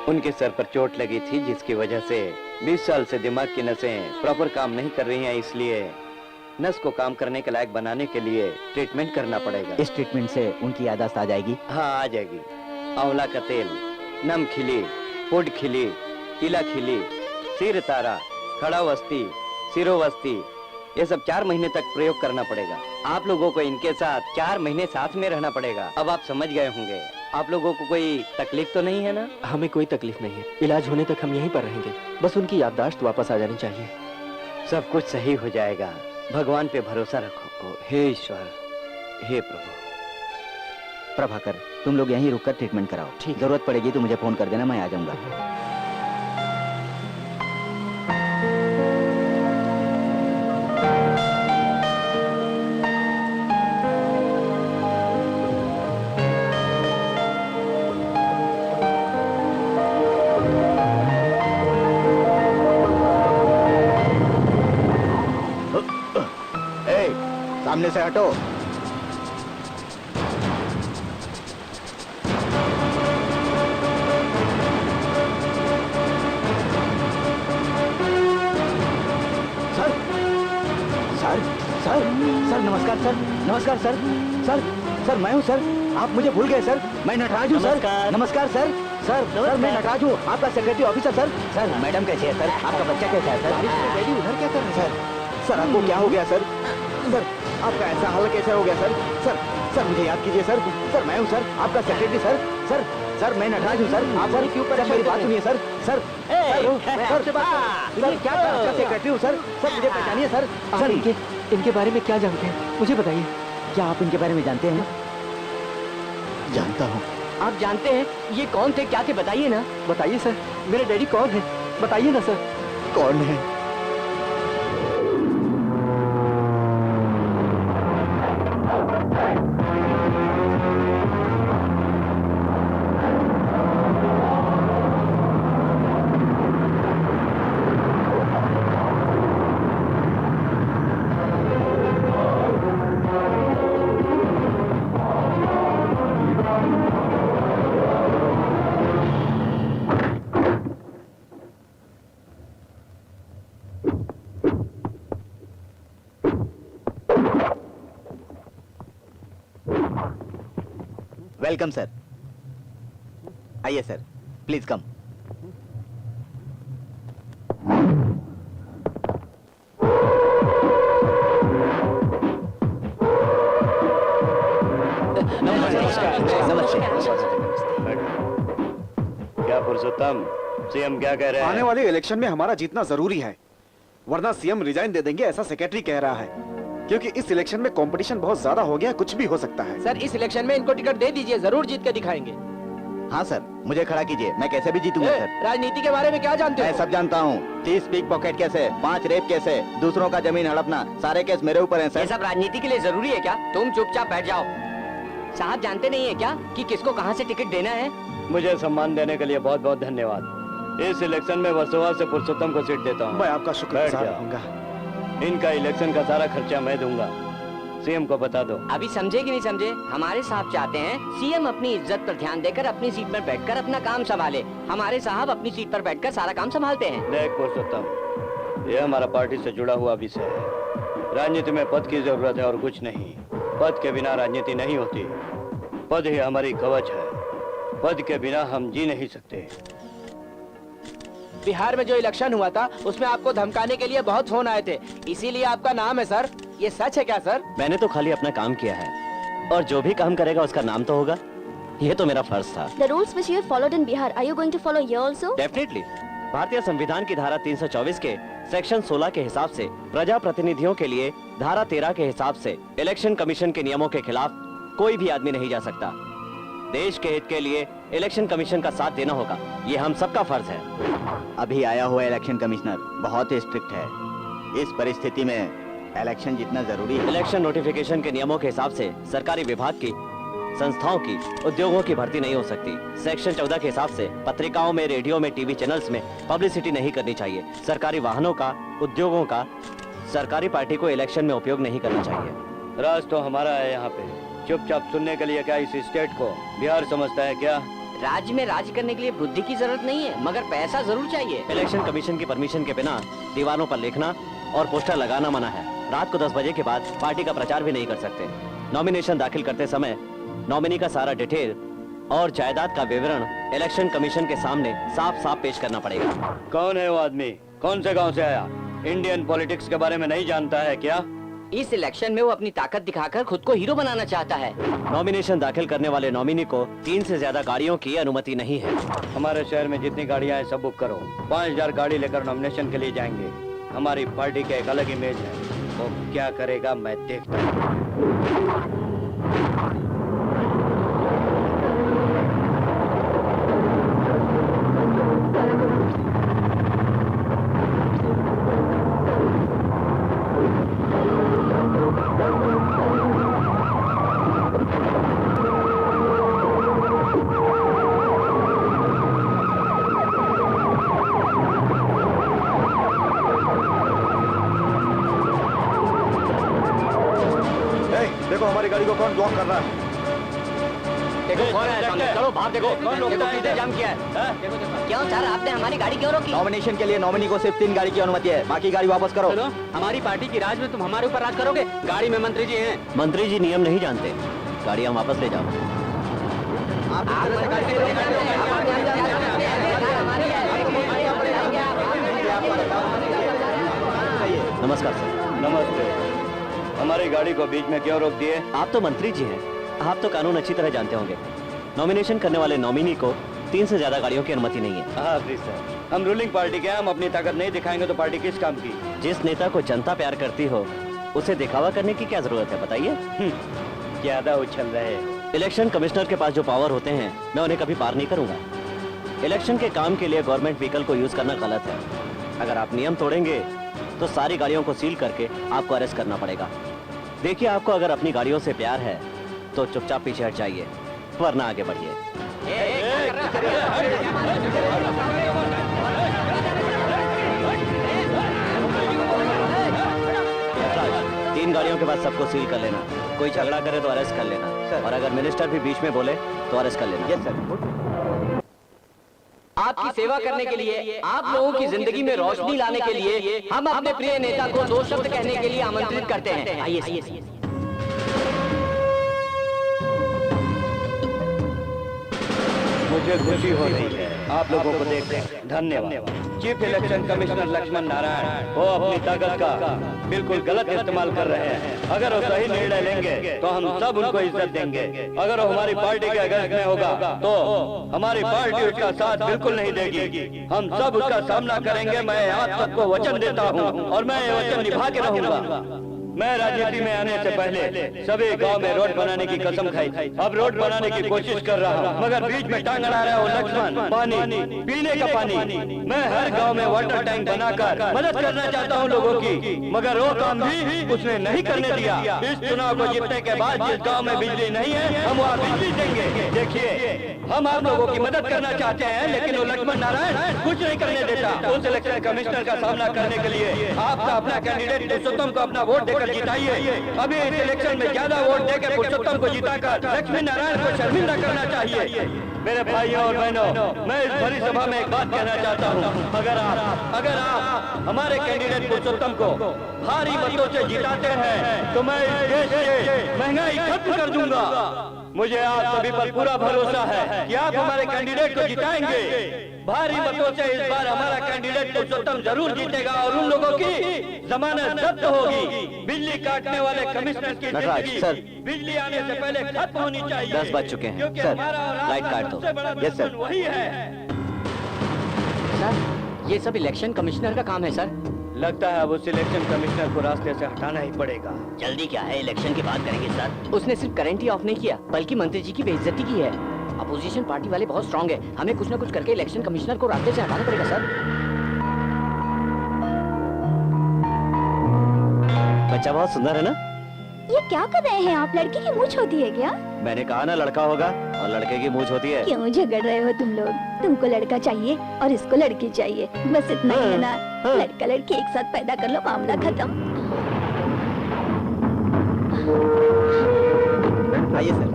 S7: उनके सर पर चोट लगी थी जिसकी वजह से 20 साल से दिमाग की नसें प्रॉपर काम नहीं कर रही हैं, इसलिए नस को काम करने के लायक बनाने के लिए ट्रीटमेंट करना पड़ेगा।
S6: इस ट्रीटमेंट से उनकी याददाश्त आ जाएगी?
S7: हाँ आ जाएगी। आंवला का तेल, नम खिली, पुड खिली, इला खिली, सिर तारा, खड़ावस्ती, सिरोवस्ती, ये सब 4 महीने तक प्रयोग करना पड़ेगा। आप लोगों को इनके साथ 4 महीने साथ में रहना पड़ेगा। अब आप समझ गए होंगे। आप लोगों को कोई तकलीफ तो नहीं है ना?
S9: हमें कोई तकलीफ नहीं है, इलाज होने तक हम यहीं पर रहेंगे। बस उनकी याददाश्त वापस आ जानी चाहिए।
S7: सब कुछ सही हो जाएगा, भगवान पे भरोसा रखो। हे ईश्वर, हे प्रभु।
S6: प्रभाकर, तुम लोग यहीं रुककर ट्रीटमेंट कराओ।
S9: ठीक।
S6: जरूरत पड़ेगी तो मुझे फोन कर देना, मैं आ जाऊंगा। सामने से हटो। सर, सर, सर, सर नमस्कार सर, नमस्कार सर, सर, सर मैं हूँ सर, आप मुझे भूल गए सर, मैं नटराज हूँ सर। नमस्कार सर, सर, सर मैं नटराज हूँ, आपका secretary officer sir. Sir madam कैसे है सर, आपका बच्चा कैसा है सर? उधर क्या कर रहे हैं सर? सर आपको क्या हो गया सर? सर आपका ऐसा हाल कैसे हो गया सर? सर मुझे याद कीजिए सर। सर मैं हूँ सर, आपका सेक्रेटरी सर। सर मैं नटराज हूँ सर। आप सर क्यों सर मेरी बात सुनिए सर। सर क्या आपका सेक्रेटरी हूँ सर। सर मुझे पहचानिए सर।
S9: सर इनके बारे में क्या जानते हैं मुझे बताइए।
S6: क्या आप इनके बारे में जानते हैं? जानता हूँ।
S4: आप जानते हैं ये कौन थे, क्या थे, बताइए ना।
S9: बताइए सर, मेरे डैडी कौन है, बताइए ना सर।
S6: कौन है? Welcome sir. आइए सर, प्लीज कम।
S8: क्या पुरुषोत्तम, सीएम क्या कह रहे हैं?
S5: आने वाले इलेक्शन में हमारा जीतना जरूरी है, वरना सीएम रिजाइन दे देंगे, ऐसा सेक्रेटरी कह रहा है। क्योंकि इस इलेक्शन में कंपटीशन बहुत ज्यादा हो गया, कुछ भी हो सकता है।
S9: सर इस इलेक्शन में इनको टिकट दे दीजिए, जरूर जीत के दिखाएंगे।
S6: हाँ सर, मुझे खड़ा कीजिए, मैं कैसे भी जीतूंगा सर।
S9: राजनीति के बारे में क्या जानते हो?
S6: मैं सब जानता हूँ। 30 पिक पॉकेट कैसे, 5 रेप कैसे, दूसरों का जमीन हड़पना, सारे केस मेरे ऊपर हैं
S4: ये
S6: सर।
S4: सब राजनीति के लिए जरूरी है क्या? तुम चुपचाप बैठ जाओ। साहब जानते नहीं है क्या कि किसको कहाँ से टिकट देना है?
S8: मुझे सम्मान देने के लिए बहुत बहुत धन्यवाद। इस इलेक्शन में वर्सोवा से पुरुषोत्तम को सीट देता हूँ।
S5: मैं आपका शुक्रगुजार
S8: बैठ जाओ।
S5: रहूंगा।
S8: इनका इलेक्शन का सारा खर्चा मैं दूंगा, सीएम को बता दो।
S4: अभी समझे कि नहीं समझे? हमारे साहब चाहते हैं सीएम अपनी इज्जत पर ध्यान देकर अपनी सीट पर बैठकर अपना काम संभाले। हमारे साहब अपनी सीट पर बैठकर सारा काम संभालते हैं।
S8: देख पुरुषोत्तम, ये हमारा पार्टी से जुड़ा हुआ विषय है। राजनीति में पद की जरूरत है और कुछ नहीं। पद के बिना राजनीति नहीं होती। पद ही हमारी कवच है। पद के बिना हम जी नहीं सकते।
S9: बिहार में जो इलेक्शन हुआ था उसमें आपको धमकाने के लिए बहुत फोन आए थे, इसीलिए आपका नाम है सर। ये सच है क्या सर?
S7: मैंने तो खाली अपना काम किया है और जो भी काम करेगा उसका नाम तो होगा। ये तो मेरा फर्ज था।
S10: The rules which you have followed in Bihar, are you going to follow here also?
S7: Definitely. भारतीय संविधान की धारा 324 के सेक्शन 16 के हिसाब से प्रजा प्रतिनिधियों के लिए धारा 13 के हिसाब से इलेक्शन कमीशन के नियमों के खिलाफ कोई भी आदमी नहीं जा सकता। देश के हित के लिए इलेक्शन कमीशन का साथ देना होगा, ये हम सबका फर्ज है।
S6: अभी आया हुआ इलेक्शन कमिश्नर बहुत ही स्ट्रिक्ट है। इस परिस्थिति में इलेक्शन जितना जरूरी है।
S7: इलेक्शन नोटिफिकेशन के नियमों के हिसाब से सरकारी विभाग की, संस्थाओं की, उद्योगों की भर्ती नहीं हो सकती। सेक्शन 14 के हिसाब से पत्रिकाओं में, रेडियो में, टीवी चैनल्स में पब्लिसिटी नहीं करनी चाहिए। सरकारी वाहनों का, उद्योगों का सरकारी पार्टी को इलेक्शन में उपयोग नहीं करना चाहिए।
S8: राज तो हमारा है यहाँ पे। चुपचाप सुनने के लिए क्या इस स्टेट को बिहार समझता है क्या?
S4: राज्य में राज करने के लिए बुद्धि की जरूरत नहीं है, मगर पैसा जरूर चाहिए।
S7: इलेक्शन कमीशन की परमिशन के बिना दीवारों पर लिखना और पोस्टर लगाना मना है। रात को 10 बजे के बाद पार्टी का प्रचार भी नहीं कर सकते। नॉमिनेशन दाखिल करते समय नॉमिनी का सारा डिटेल और जायदाद का विवरण इलेक्शन कमीशन के सामने साफ साफ पेश करना पड़ेगा।
S8: कौन है वो आदमी? कौन से गांव से आया? इंडियन पॉलिटिक्स के बारे में नहीं जानता है क्या?
S4: इस इलेक्शन में वो अपनी ताकत दिखाकर खुद को हीरो बनाना चाहता है।
S7: नॉमिनेशन दाखिल करने वाले नॉमिनी को 3 से ज्यादा गाड़ियों की अनुमति नहीं है।
S8: हमारे शहर में जितनी गाड़ियां हैं सब बुक करो। 5000 गाड़ी लेकर नॉमिनेशन के लिए जाएंगे। हमारी पार्टी का एक अलग इमेज है, वो क्या करेगा मैं देखता हूँ।
S5: देखो हमारी गाड़ी को कौन ब्लॉक कर रहा है।
S4: देखो कौन है सामने, चलो बाहर देखो। देखो किसने जाम किया है? क्यों सर, आपने हमारी गाड़ी क्यों रोकी?
S6: नॉमिनेशन के लिए नॉमिनी को सिर्फ 3 गाड़ी की अनुमति है, बाकी गाड़ी वापस करो।
S3: चलो, हमारी पार्टी की राज में तुम हमारे ऊपर राज करोगे? गाड़ी में मंत्री जी हैं।
S7: मंत्री जी नियम नहीं जानते। गाड़ियां वापस ले जाओ। नमस्कार सर।
S8: नमस्ते। हमारी गाड़ी को बीच में क्यों रोक दिए?
S7: आप तो मंत्री जी हैं, आप तो कानून अच्छी तरह जानते होंगे। नॉमिनेशन करने वाले नॉमिनी को 3 से ज्यादा गाड़ियों की अनुमति नहीं है।
S8: हाँ प्लीज सर, हम रूलिंग पार्टी के हैं, हम अपनी ताकत नहीं दिखाएंगे तो पार्टी किस काम की?
S7: जिस नेता को जनता प्यार करती हो उसे दिखावा करने की क्या जरूरत है, बताइए।
S8: ज्यादा उछल रहे।
S7: इलेक्शन कमिश्नर के पास जो पावर होते हैं मैं उन्हें कभी पार नहीं करूंगा। इलेक्शन के काम के लिए गवर्नमेंट व्हीकल को यूज करना गलत है। अगर आप नियम तोड़ेंगे तो सारी गाड़ियों को सील करके आपको अरेस्ट करना पड़ेगा। देखिए, आपको अगर अपनी गाड़ियों से प्यार है तो चुपचाप पीछे हट जाइए, वरना आगे बढ़िए। 3 गाड़ियों के बाद सबको सील कर लेना। कोई झगड़ा करे तो अरेस्ट कर लेना, और अगर मिनिस्टर भी बीच में बोले तो अरेस्ट कर लेना।
S6: Yes sir.
S4: आपकी सेवा करने के लिए, आप लोगों की जिंदगी में रोशनी लाने के लिए हम अपने प्रिय नेता को 2 शब्द कहने के लिए आमंत्रित करते हैं। आइए।
S8: मुझे खुशी हो रही है आप लोगों को देखकर। धन्यवाद। Chief election commissioner Lakshman Narayan वो अपनी ताकत का बिल्कुल गलत इस्तेमाल कर रहे हैं। अगर वो सही निर्णय लेंगे तो हम सब उनको इज्जत देंगे। अगर वो हमारी पार्टी के अगेंस्ट में होगा तो हमारी पार्टी उसका साथ बिल्कुल नहीं देगी। हम सब उसका सामना करेंगे। मैं आप सबको वचन देता हूँ और मैं ये वचन निभा के रहूंगा। मैं राजनीति में आने से पहले सभी गांव में रोड बनाने की कसम खाई। अब रोड बनाने की कोशिश कर रहा हूँ, मगर बीच में टांग अड़ा रहा हूँ लक्ष्मण। पानी, पीने का पानी। मैं हर गांव में वाटर टैंक बनाकर मदद करना चाहता हूँ लोगों की, मगर वो काम भी उसने नहीं करने दिया। इस चुनाव को जीतने के बाद जिस गाँव में बिजली नहीं है हम वहाँ बिजली देंगे। देखिए, हम आप लोगों की मदद करना चाहते हैं, लेकिन वो लक्ष्मण नारायण कुछ नहीं करने देता। उस इलेक्शन कमिश्नर का सामना करने के लिए आप अपना कैंडिडेट पुरुषोत्तम को अपना वोट देकर जिताइए। अभी इस इलेक्शन में ज्यादा वोट देकर पुरुषोत्तम को जिताकर लक्ष्मी नारायण को शर्मिंदा करना चाहिए। मेरे भाइयों और बहनों, मैं इस भरी सभा में एक बात कहना चाहता हूँ। अगर आप हमारे कैंडिडेट पुरुषोत्तम को भारी मतों से जिताते हैं तो मैं इस देश से महंगाई खत्म कर दूंगा। मुझे आप सभी पर पूरा भरोसा है कि आप हमारे कैंडिडेट को जिताएंगे। भारी मतों से इस बार हमारा कैंडिडेट पुरुषोत्तम जरूर जीतेगा और उन लोगों की जमानत जब्त होगी। बिजली काटने वाले कमिश्नर की जिंदगी बिजली आने से पहले खत्म होनी चाहिए।
S7: 10 बज चुके हैं
S4: क्योंकि
S7: सर,
S4: हमारा और
S7: लाइट
S4: आपका
S7: काट दो।
S4: सबसे बड़ा
S7: यस सर।
S4: दुश्मन वही है। सर, ये सब इलेक्शन कमिश्नर का काम है सर। लगता है अब उस इलेक्शन कमिश्नर को रास्ते से हटाना ही पड़ेगा।
S6: जल्दी क्या है, इलेक्शन की बात करेंगे सर।
S4: उसने सिर्फ करंट ही ऑफ नहीं किया, बल्कि मंत्री जी की बेइज्जती की है। अपोजिशन पार्टी वाले बहुत स्ट्रांग है, हमें कुछ न कुछ करके इलेक्शन कमिश्नर को रास्ते से हटाना पड़ेगा सर।
S7: बच्चा बहुत सुंदर है ना?
S10: ये क्या कर रहे हैं आप? लड़की की मूंछ होती है क्या?
S7: मैंने कहा ना लड़का होगा, और लड़के की मूंछ होती है।
S10: क्यों झगड़ रहे हो तुम लोग? तुमको लड़का चाहिए और इसको लड़की चाहिए, बस इतना ही है ना? लड़का लड़की एक साथ पैदा कर लो, मामला खत्म।
S6: आइए सर।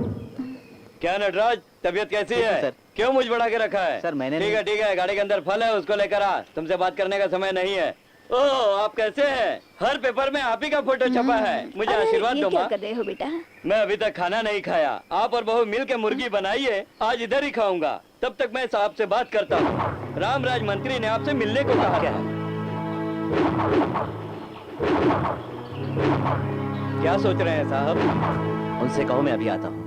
S8: क्या नटराज, तबीयत कैसी है?
S6: सर।
S8: क्यों मुझ बढ़ा के रखा है?
S6: सर, मैंने
S8: ठीक है, गाड़ी के अंदर फल है, उसको लेकर आ। तुमसे बात करने का समय नहीं है। ओह, आप कैसे हैं? हर पेपर में आप ही का फोटो छपा है। मुझे
S10: अरे,
S8: आशीर्वाद
S10: ये
S8: दो
S10: क्या
S8: माँ।
S10: कर रहे हो बेटा?
S8: मैं अभी तक खाना नहीं खाया। आप और बहू मिल के मुर्गी बनाइए, आज इधर ही खाऊंगा। तब तक मैं साहब से बात करता हूँ। रामराज मंत्री ने आपसे मिलने को कहा है। क्या सोच रहे हैं साहब?
S7: उनसे कहो मैं अभी आता हूँ।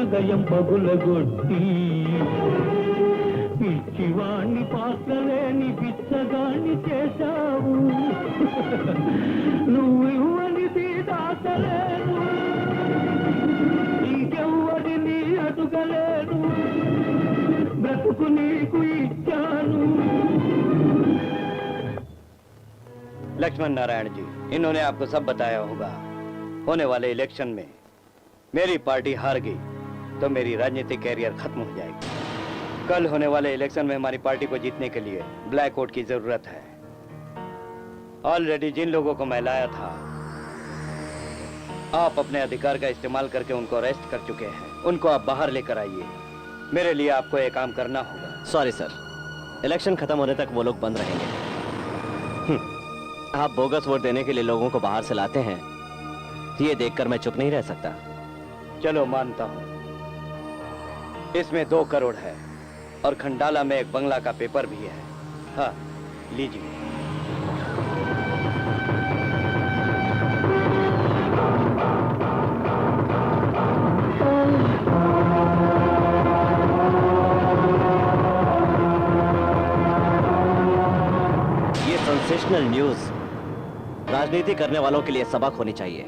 S1: హృదయం పగులగొట్టి పిచ్చివాణ్ణి పాత్రలేని పిచ్చగాన్ని చేశావు నువ్వు ఇవ్వనిది దాచలేను ఇంకెవ్వడిని అడుగలేను బ్రతుకు నీకు ఇచ్చాను.
S8: लक्ष्मण नारायण जी, इन्होंने आपको सब बताया होगा। होने वाले इलेक्शन में मेरी पार्टी हार गई तो मेरी राजनीतिक कैरियर खत्म हो जाएगी। कल होने वाले इलेक्शन में हमारी पार्टी को जीतने के लिए ब्लैक वोट की जरूरत है। ऑलरेडी जिन लोगों को मैं लाया था, आप अपने अधिकार का इस्तेमाल करके उनको अरेस्ट कर चुके हैं। उनको आप बाहर लेकर आइए। मेरे लिए आपको एक काम करना होगा।
S7: सॉरी सर, इलेक्शन खत्म होने तक वो लोग बंद रहेंगे। आप बोगस वोट देने के लिए लोगों को बाहर से लाते हैं, ये देखकर मैं चुप नहीं रह सकता।
S8: चलो मानता हूं, इसमें 2 करोड़ है और खंडाला में एक बंगला का पेपर भी है। हाँ, लीजिए।
S7: ये सेंसेशनल न्यूज राजनीति करने वालों के लिए सबक होनी चाहिए।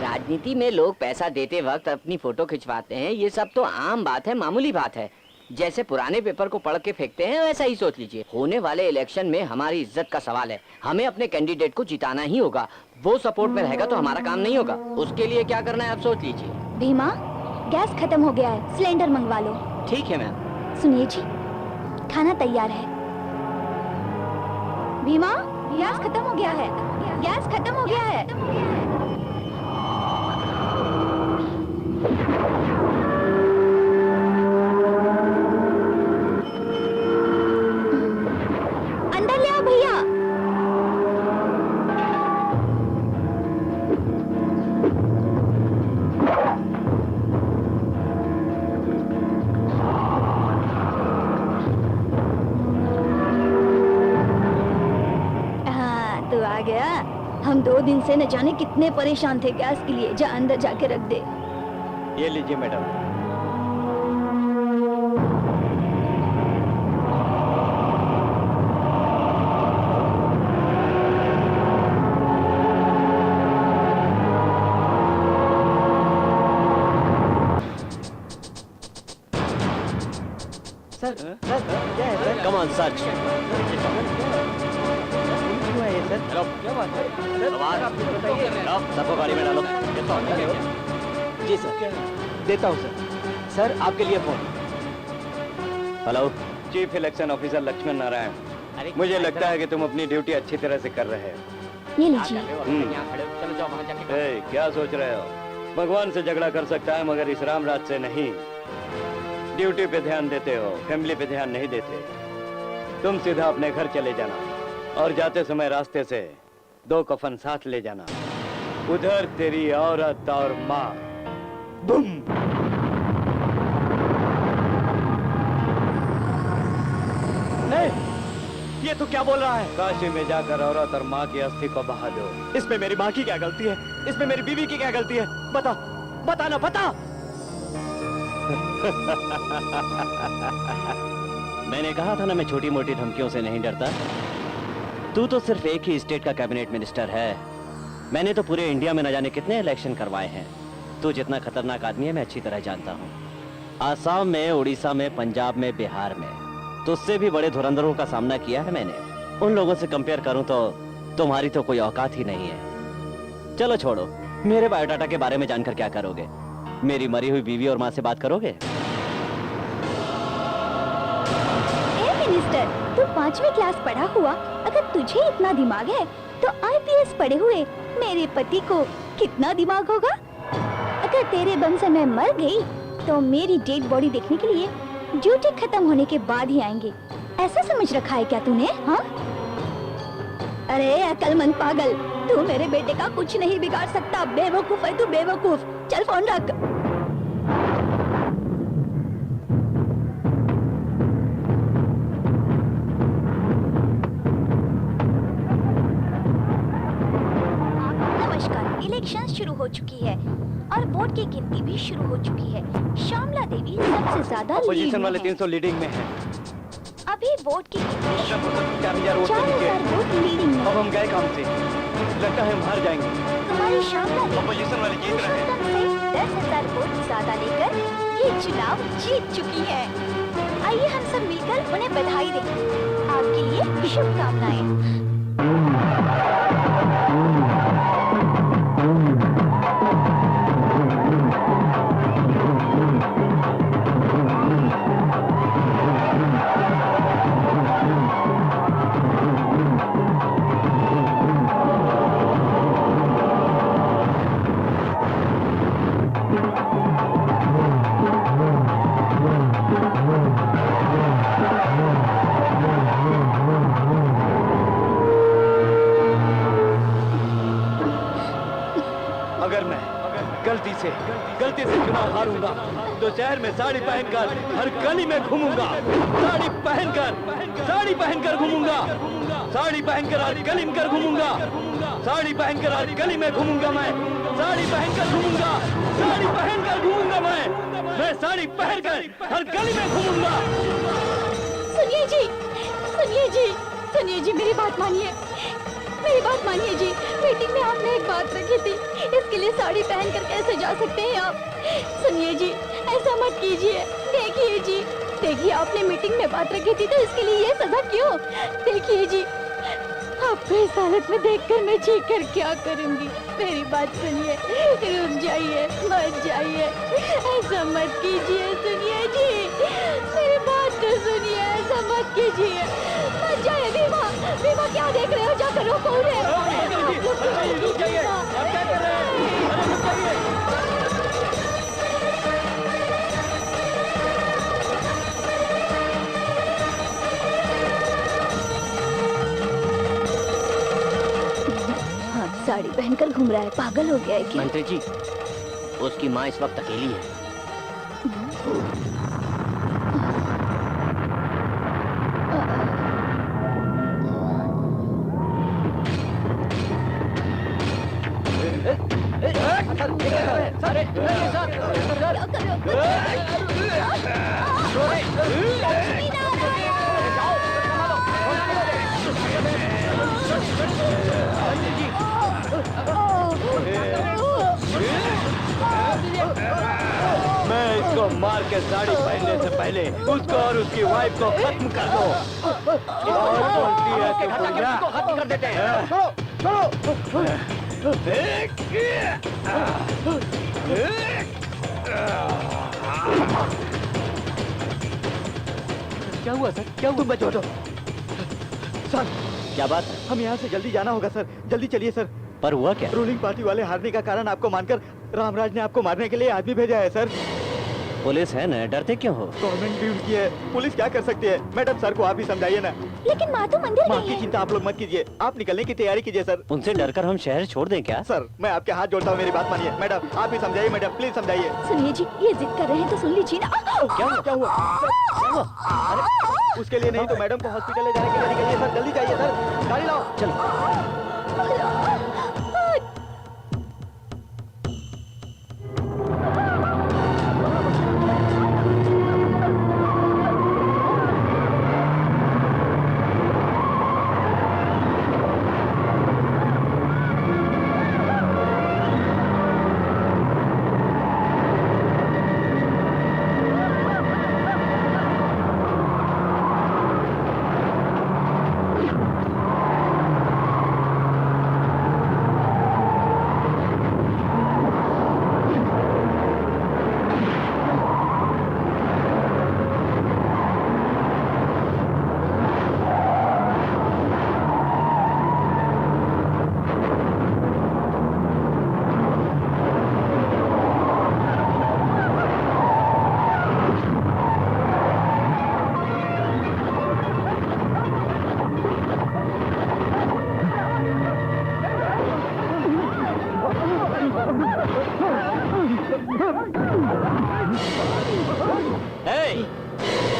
S4: राजनीति में लोग पैसा देते वक्त अपनी फोटो खिंचवाते हैं, ये सब तो आम बात है, मामूली बात है। जैसे पुराने पेपर को पढ़ के फेंकते हैं, वैसा ही सोच लीजिए। होने वाले इलेक्शन में हमारी इज्जत का सवाल है, हमें अपने कैंडिडेट को जिताना ही होगा। वो सपोर्ट में रहेगा तो हमारा काम नहीं होगा। उसके लिए क्या करना है आप सोच लीजिए।
S10: भीमा, गैस खत्म हो गया है, सिलेंडर मंगवा लो।
S4: ठीक है मैम।
S10: सुनिए जी, खाना तैयार है। भीमा, गैस खत्म हो गया है, गैस खत्म हो गया है। अंदर ले आओ भैया। हाँ, तू आ गया। हम 2 दिन से न जाने कितने परेशान थे गैस के लिए। जा अंदर जाके रख दे।
S8: ये लीजिए मैडम।
S6: सर क्या है सर?
S7: Come on search.
S6: क्यों है ये सर?
S7: हेलो, क्या बात है? सबको गाड़ी में डालो।
S6: जी सर, देता हूँ सर। सर आपके लिए phone.
S7: Hello,
S8: chief election officer Lakshman Narayan, मुझे लगता है कि तुम अपनी ड्यूटी अच्छी तरह से कर रहे हो।
S10: ये लीजिए।
S4: चलो जाओ वहाँ जाके।
S8: ए, क्या सोच रहे हो? भगवान से झगड़ा कर सकता है मगर इस रामराज से नहीं। ड्यूटी पे ध्यान देते हो, फैमिली पे ध्यान नहीं देते। तुम सीधा अपने घर चले जाना और जाते समय रास्ते से 2 कफन साथ ले जाना। उधर तेरी औरत और माँ। बुम।
S6: नहीं, ये तो क्या बोल रहा है?
S8: काशी में जाकर औरत और माँ की अस्थि को बहा दो।
S6: इसमें मेरी माँ की क्या गलती है? इसमें मेरी बीवी की क्या गलती है? बता, बता ना, बता।
S7: मैंने कहा था ना मैं छोटी मोटी धमकियों से नहीं डरता। तू तो सिर्फ एक ही स्टेट का कैबिनेट मिनिस्टर है, मैंने तो पूरे इंडिया में न जाने कितने इलेक्शन करवाए हैं। तू जितना खतरनाक आदमी है मैं अच्छी तरह जानता हूँ। आसाम में, उड़ीसा में, पंजाब में, बिहार में तुझसे भी बड़े धुरंधरों का सामना किया है मैंने। उन लोगों से कंपेयर करूं तो तुम्हारी तो कोई औकात ही नहीं है। चलो छोड़ो, मेरे बायोडाटा के बारे में जानकर क्या करोगे? मेरी मरी हुई बीवी और माँ से बात करोगे?
S10: मिनिस्टर, तू 5वीं क्लास पढ़ा हुआ, अगर तुझे इतना दिमाग है तो IPS पढ़े हुए मेरे पति को कितना दिमाग होगा? अगर तेरे बम से मैं मर गई तो मेरी डेड बॉडी देखने के लिए ड्यूटी खत्म होने के बाद ही आएंगे। ऐसा समझ रखा है क्या तूने? हाँ? अरे अकलमंद पागल, तू मेरे बेटे का कुछ नहीं बिगाड़ सकता। बेवकूफ है तू, बेवकूफ। चल फोन रख। नमस्कार, इलेक्शन शुरू हो चुकी है और वोट की गिनती भी शुरू हो चुकी है। श्यामला देवी सबसे ज्यादा
S8: पोजीशन वाले 300 लीडिंग में हैं।
S10: अभी वोट की गिनती
S8: 4000 वोट के नीचे।
S10: 4000 वोट लीडिंग में।
S8: अब हम गए काम से, लगता है हम हार जाएंगे।
S10: हमारी श्यामला देवी
S8: अपोजिशन वाले जीत रहे हैं।
S10: से 10,000 वोट ज्यादा लेकर ये चुनाव जीत चुकी है। आइए हम सब मिलकर उन्हें बधाई दें। आपके लिए शुभकामनाएं।
S8: गलती से चुनाव हारूंगा तो शहर में साड़ी पहनकर हर गली में घूमूंगा। साड़ी पहनकर घूमूंगा। साड़ी पहनकर हर गली में घूमूंगा। साड़ी पहनकर हर गली में घूमूंगा मैं। साड़ी पहनकर घूमूंगा। साड़ी पहनकर घूमूंगा मैं साड़ी पहनकर हर गली में घूमूंगा।
S2: सुनिए जी, मेरी बात मानिए। जी, मीटिंग में आपने एक बात रखी थी, इसके लिए साड़ी पहनकर कैसे जा सकते हैं आप? सुनिए जी, ऐसा मत कीजिए। देखिए आपने मीटिंग में बात रखी थी तो इसके लिए ये सजा क्यों? देखिए जी, आपको इस हालत में देखकर मैं चीख कर क्या करूंगी? मेरी बात सुनिए, रुक जाइए, मत जाइए, ऐसा मत कीजिए। सुनिए जी, मेरी बात तो सुनिए, ऐसा मत कीजिए, मत जाइए। बीमा क्या देख रहे हो? जाकर रोको उन्हें।
S8: रुक जाइए, आप क्या कर रहे हैं? अरे रुक जाइए।
S10: साड़ी पहनकर घूम रहा है, पागल हो गया है क्या?
S4: मंत्री जी, उसकी माँ इस वक्त अकेली है।
S8: मैं इसको मार के साड़ी पहनने से पहले उसको और उसकी वाइफ को खत्म कर दो। और बोलती है कि बुढ़िया
S4: खत्म कर देते हैं।
S6: क्या हुआ सर? क्या हुआ? बचो तो सर,
S4: क्या बात है?
S6: हम यहाँ से जल्दी जाना होगा सर, जल्दी चलिए सर।
S4: पर हुआ क्या?
S6: रूलिंग पार्टी वाले हारने का कारण आपको मानकर रामराज ने आपको मारने के लिए आदमी भेजा है सर।
S7: पुलिस है ना, डरते क्यों हो?
S6: गवर्नमेंट भी उनकी है, पुलिस क्या कर सकती है? मैडम सर को आप ही समझाइए ना।
S10: लेकिन माँ तो मंदिर
S6: माँ
S10: गई
S6: की
S10: है।
S6: चिंता आप लोग मत कीजिए, आप निकलने की तैयारी कीजिए सर।
S7: उनसे डरकर हम शहर छोड़ दें क्या?
S6: सर मैं आपके हाथ जोड़ता हूँ, मेरी बात मानिए। मैडम आप ही समझाइए, मैडम प्लीज समझाइए।
S10: सुनिए जी, ये जिद कर रहे हैं तो सुन लीजिए ना।
S6: क्या हुआ? क्या हुआ? अरे उसके लिए नहीं तो मैडम को हॉस्पिटल ले जाने के लिए निकलिए सर, जल्दी जाइए सर, गाड़ी लाओ। चलो।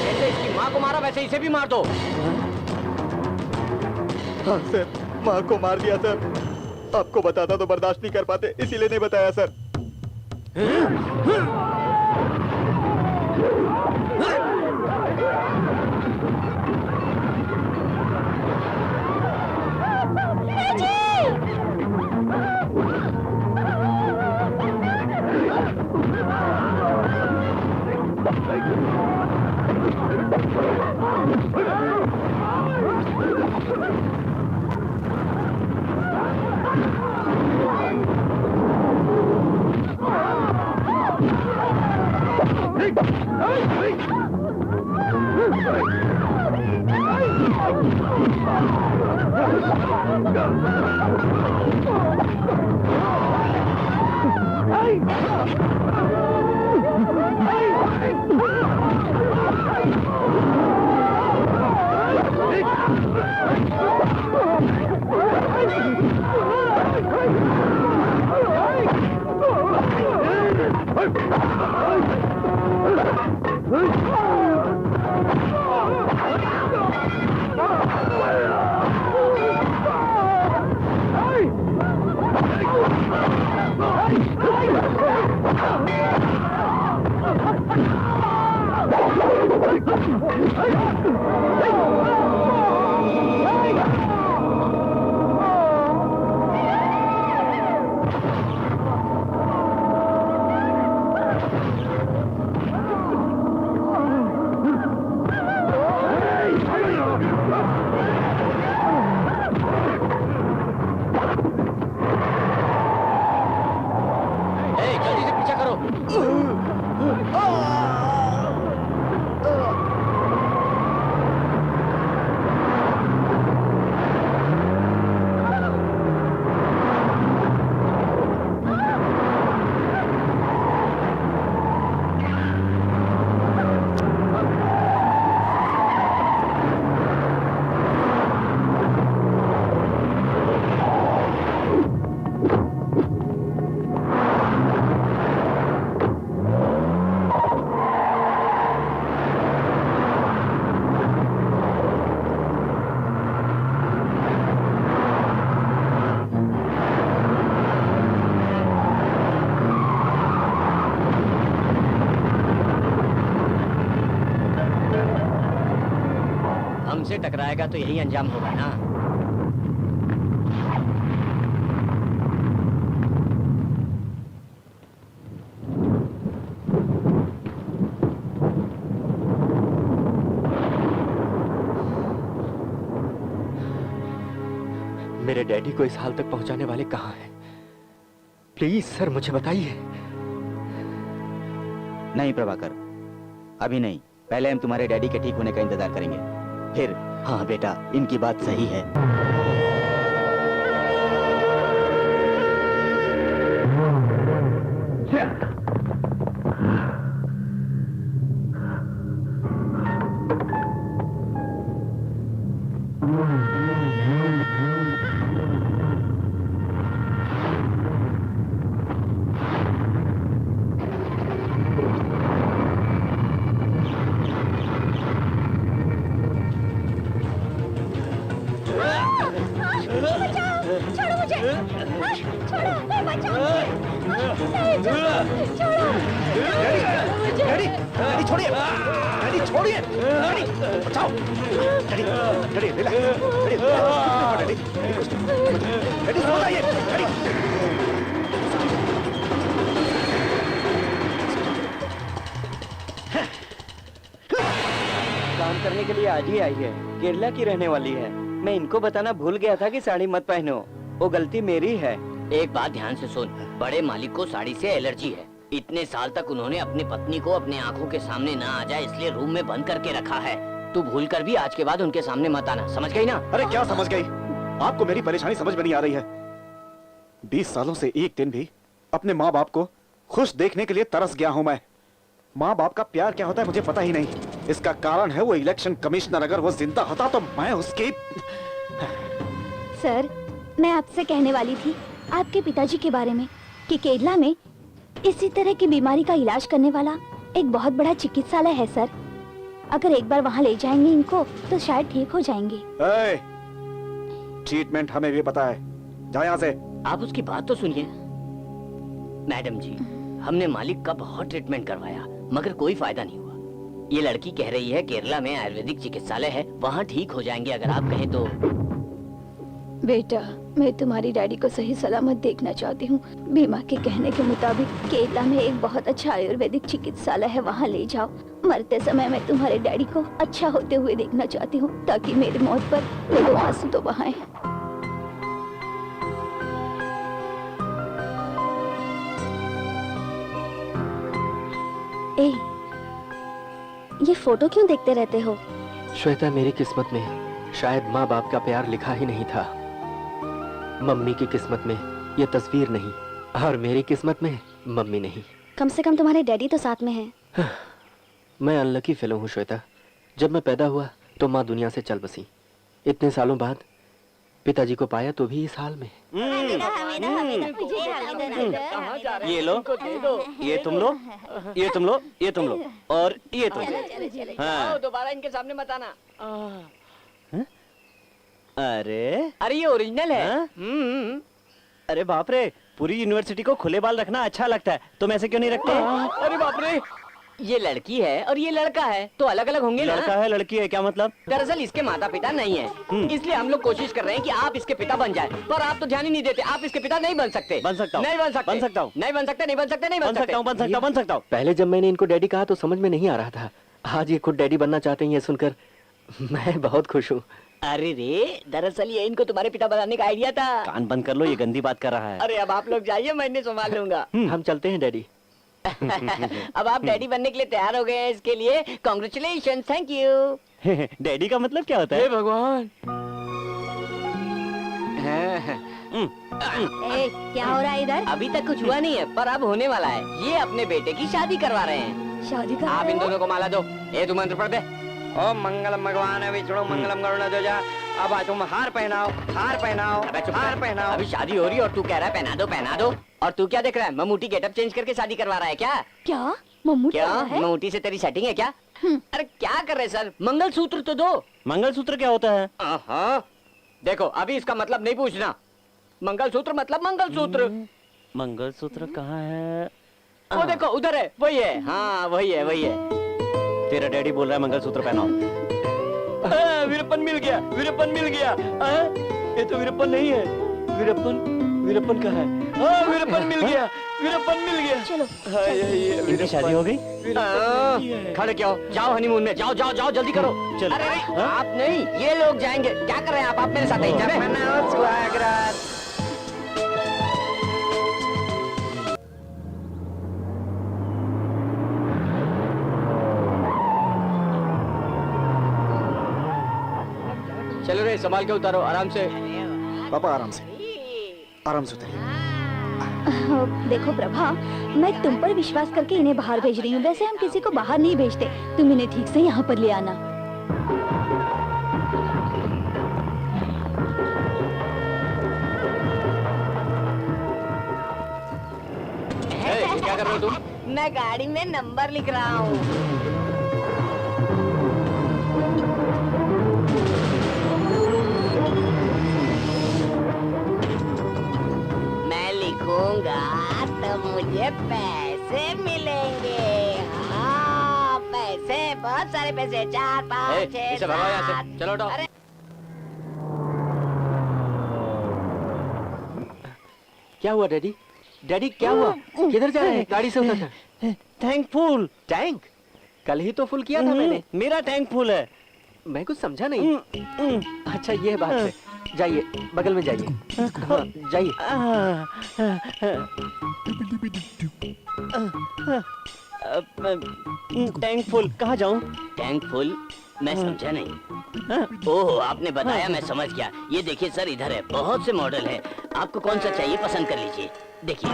S4: जैसे इसकी माँ को मारा वैसे इसे भी मार दो।
S6: हाँ सर, माँ को मार दिया सर। आपको बताता तो बर्दाश्त नहीं कर पाते, इसीलिए नहीं बताया सर।
S3: जल्दी से पीछा करो। हमसे टकराएगा तो यही अंजाम होगा ना।
S9: मेरे डैडी को इस हाल तक पहुंचाने वाले कहाँ हैं? प्लीज सर मुझे बताइए।
S6: नहीं प्रभाकर, अभी नहीं। पहले हम तुम्हारे डैडी के ठीक होने का इंतजार करेंगे, फिर। हाँ बेटा, इनकी बात सही है।
S9: काम करने के लिए आज ही आई है, केरला की रहने वाली है। मैं इनको बताना भूल गया था कि साड़ी मत पहनो, वो गलती मेरी है।
S4: एक बात ध्यान से सुन, बड़े मालिक को साड़ी से एलर्जी है। इतने साल तक उन्होंने अपनी पत्नी को अपने आंखों के सामने ना आ जाए इसलिए रूम में बंद करके रखा है। तू भूल कर भी आज के बाद उनके सामने मत आना, समझ गई ना?
S5: अरे क्या समझ गई? आपको मेरी परेशानी समझ में नहीं आ रही है? 20 सालों से एक दिन भी अपने माँ बाप को खुश देखने के लिए तरस गया हूँ मैं। माँ बाप का प्यार क्या होता है मुझे पता ही नहीं। इसका कारण है वो इलेक्शन कमिश्नर। अगर वो जिंदा होता तो मैं उसकी।
S10: सर, मैं आपसे कहने वाली थी आपके पिताजी के बारे में कि केरला में इसी तरह की बीमारी का इलाज करने वाला एक बहुत बड़ा चिकित्सालय है सर। अगर एक बार वहाँ ले जाएंगे इनको तो शायद ठीक हो जाएंगे।
S5: ट्रीटमेंट हमें भी पता है, जाओ यहाँ से।
S4: आप उसकी बात तो सुनिए। मैडम जी, हमने मालिक का बहुत ट्रीटमेंट करवाया मगर कोई फायदा नहीं हुआ। ये लड़की कह रही है केरला में आयुर्वेदिक चिकित्सालय है, वहाँ ठीक हो जाएंगे अगर आप कहें तो।
S10: बेटा, मैं तुम्हारी डैडी को सही सलामत देखना चाहती हूँ। बीमा के कहने के मुताबिक केरला में एक बहुत अच्छा आयुर्वेदिक चिकित्सालय है, वहाँ ले जाओ। मरते समय मैं तुम्हारे डैडी को अच्छा होते हुए देखना चाहती हूँ ताकि मेरी मौत पर वो दो आंसू तो बहाएं। ए, ये फोटो क्यों देखते रहते हो?
S9: श्वेता, मेरी किस्मत में शायद माँ बाप का प्यार लिखा ही नहीं था। मम्मी की किस्मत में ये तस्वीर नहीं और मेरी किस्मत में मम्मी नहीं।
S10: कम से कम तुम्हारे डैडी तो साथ में हैं।
S9: मैं अनलकी फेलो हूँ श्वेता। जब मैं पैदा हुआ तो माँ दुनिया से चल बसी। इतने सालों बाद पिताजी को पाया तो भी इस हाल में।
S8: ये लो, ये तुम लो, ये तुम लो, ये तुम लो, और ये तुम। हाँ।
S4: दोबारा इनके सामने मत आना।
S8: अरे
S4: अरे ये ओरिजिनल है।
S8: हाँ? अरे बाप रे, पूरी यूनिवर्सिटी को खुले बाल रखना अच्छा लगता है, तुम ऐसे क्यों नहीं रखते?
S4: अरे बाप रे, ये लड़की है और ये लड़का है, तो अलग अलग होंगे ना?
S8: लड़का है लड़की है, क्या मतलब?
S4: दरअसल इसके माता पिता नहीं है, इसलिए हम लोग कोशिश कर रहे हैं कि आप इसके पिता बन जाए, पर आप तो ध्यान ही नहीं देते। आप इसके पिता नहीं बन सकते।
S8: बन सकता हूँ,
S4: नहीं बन सकते,
S8: बन सकता हूँ,
S4: नहीं बन सकते, नहीं बन सकते, नहीं
S8: बन सकता हूँ, बन सकता हूँ, बन सकता हूँ।
S9: पहले जब मैंने इनको डैडी कहा तो समझ में नहीं आ रहा था। आज ये खुद डैडी बनना चाहते हैं, ये सुनकर मैं बहुत खुश हूँ।
S4: अरे रे, दरअसल ये इनको तुम्हारे पिता बनाने का आइडिया था।
S8: कान बंद कर लो, ये गंदी बात कर रहा है।
S4: अरे अब आप लोग जाइए, मैं इन्हें संभाल लूंगा।
S9: हम चलते हैं डैडी।
S4: अब आप डैडी बनने के लिए तैयार हो गए हैं, इसके लिए कॉन्ग्रेचुलेशन, थैंक यू।
S8: डैडी का मतलब क्या होता है?
S4: भगवान,
S10: क्या हो रहा है इधर?
S4: अभी तक कुछ हुआ नहीं है, पर अब होने वाला है। ये अपने बेटे की शादी करवा रहे हैं।
S10: शादी कर
S4: आप इन दोनों को माला दो। ये तुम मंत्र पढ़ दे।
S8: ओम मंगलम भगवान विष्णु मंगलम गरुड़ध्वजा। अब आज तुम हार पहनाओ, हार पहनाओ, हार पहनाओ।
S4: अभी शादी हो रही है और तू कह रहा है पहना दो, पहना दो। और तू क्या देख रहा है? ममूटी गेटअप चेंज करके शादी करवा रहा है क्या?
S10: क्या मम्मू
S4: क्या
S10: है?
S4: ममूटी से तेरी सेटिंग है क्या? अरे क्या कर रहे सर, मंगलसूत्र तो दो।
S8: मंगलसूत्र क्या होता है?
S4: देखो अभी इसका मतलब नहीं पूछना। मंगलसूत्र मतलब मंगलसूत्र।
S8: मंगलसूत्र कहाँ है?
S4: वो देखो उधर है, वही है। हाँ वही है, वही है।
S8: तेरा डैडी बोल रहा है मंगलसूत्र पहनाओ। वीरप्पन मिल गया, वीरप्पन मिल गया। ये तो वीरप्पन नहीं है। वीरप्पन, वीरप्पन कहाँ है? वीरप्पन मिल गया, वीरप्पन मिल गया।
S10: चलो
S8: इनकी शादी हो गई?
S4: खड़े क्यों? जाओ हनीमून में, जाओ जाओ जाओ, जल्दी करो।
S8: चलो।
S4: अरे आप नहीं, ये लोग जाएंगे। क्या कर रहे हैं आप मेरे साथ आइए। चलो रे, संभाल के उतारो, आराम से।
S5: पापा आराम से, आराम से उतरिए।
S10: देखो प्रभा, मैं तुम पर विश्वास करके इन्हें बाहर भेज रही हूँ। वैसे हम किसी को बाहर नहीं भेजते। तुम इन्हें ठीक से यहाँ पर ले आना।
S4: क्या कर रहे हो तुम? मैं गाड़ी में नंबर लिख रहा हूँ। मैं लिखूंगा तो मुझे पैसे मिलेंगे। हाँ पैसे, बहुत सारे पैसे। 4 5 6 7।
S3: चलो उठो।
S4: अरे
S9: क्या हुआ डैडी? डैडी क्या हुआ? किधर जा रहे हैं? गाड़ी से उतर।
S8: Tank full.
S9: टैंक? कल ही तो फुल किया था मैंने।
S8: मेरा टैंक फुल है।
S9: मैं कुछ समझा नहीं। अच्छा ये बात है। जाइए बगल में जाइए। हाँ, जाइए।
S8: टैंक फुल कहाँ जाऊँ?
S4: Tank full? मैं समझा नहीं। ओह आपने बताया, मैं समझ गया। ये देखिए सर, इधर है, बहुत से मॉडल है। आपको कौन सा चाहिए पसंद कर लीजिए। देखिए।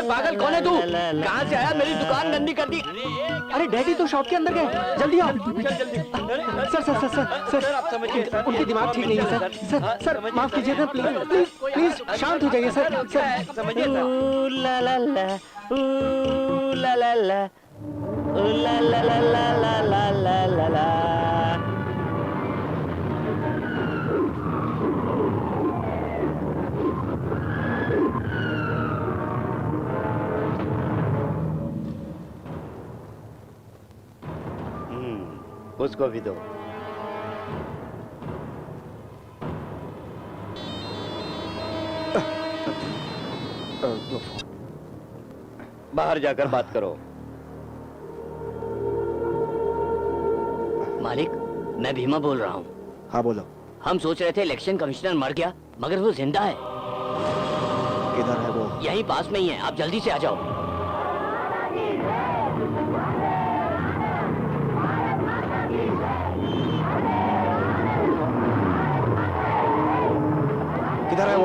S4: पागल कौन है तू? कहाँ से आया? मेरी दुकान गंदी कर दी।
S9: अरे डैडी तो शॉप के अंदर गए। जल्दी आओ। Sir sir sir sir sir
S8: आप समझिए।
S9: उनके दिमाग ठीक नहीं है सर। सर सर माफ कीजिए सर, प्लीज प्लीज प्लीज शांत हो जाइए सर। सर
S8: समझिए ला ला ला ला ला ला ला ला ला ला ला ला ला ला। उसको भी दो। बाहर जाकर बात करो।
S4: मालिक, मैं भीमा बोल रहा हूँ।
S5: हाँ बोलो।
S4: हम सोच रहे थे इलेक्शन कमिश्नर मर गया, मगर वो जिंदा है।
S5: किधर है वो?
S4: यहीं पास में ही है, आप जल्दी से आ जाओ।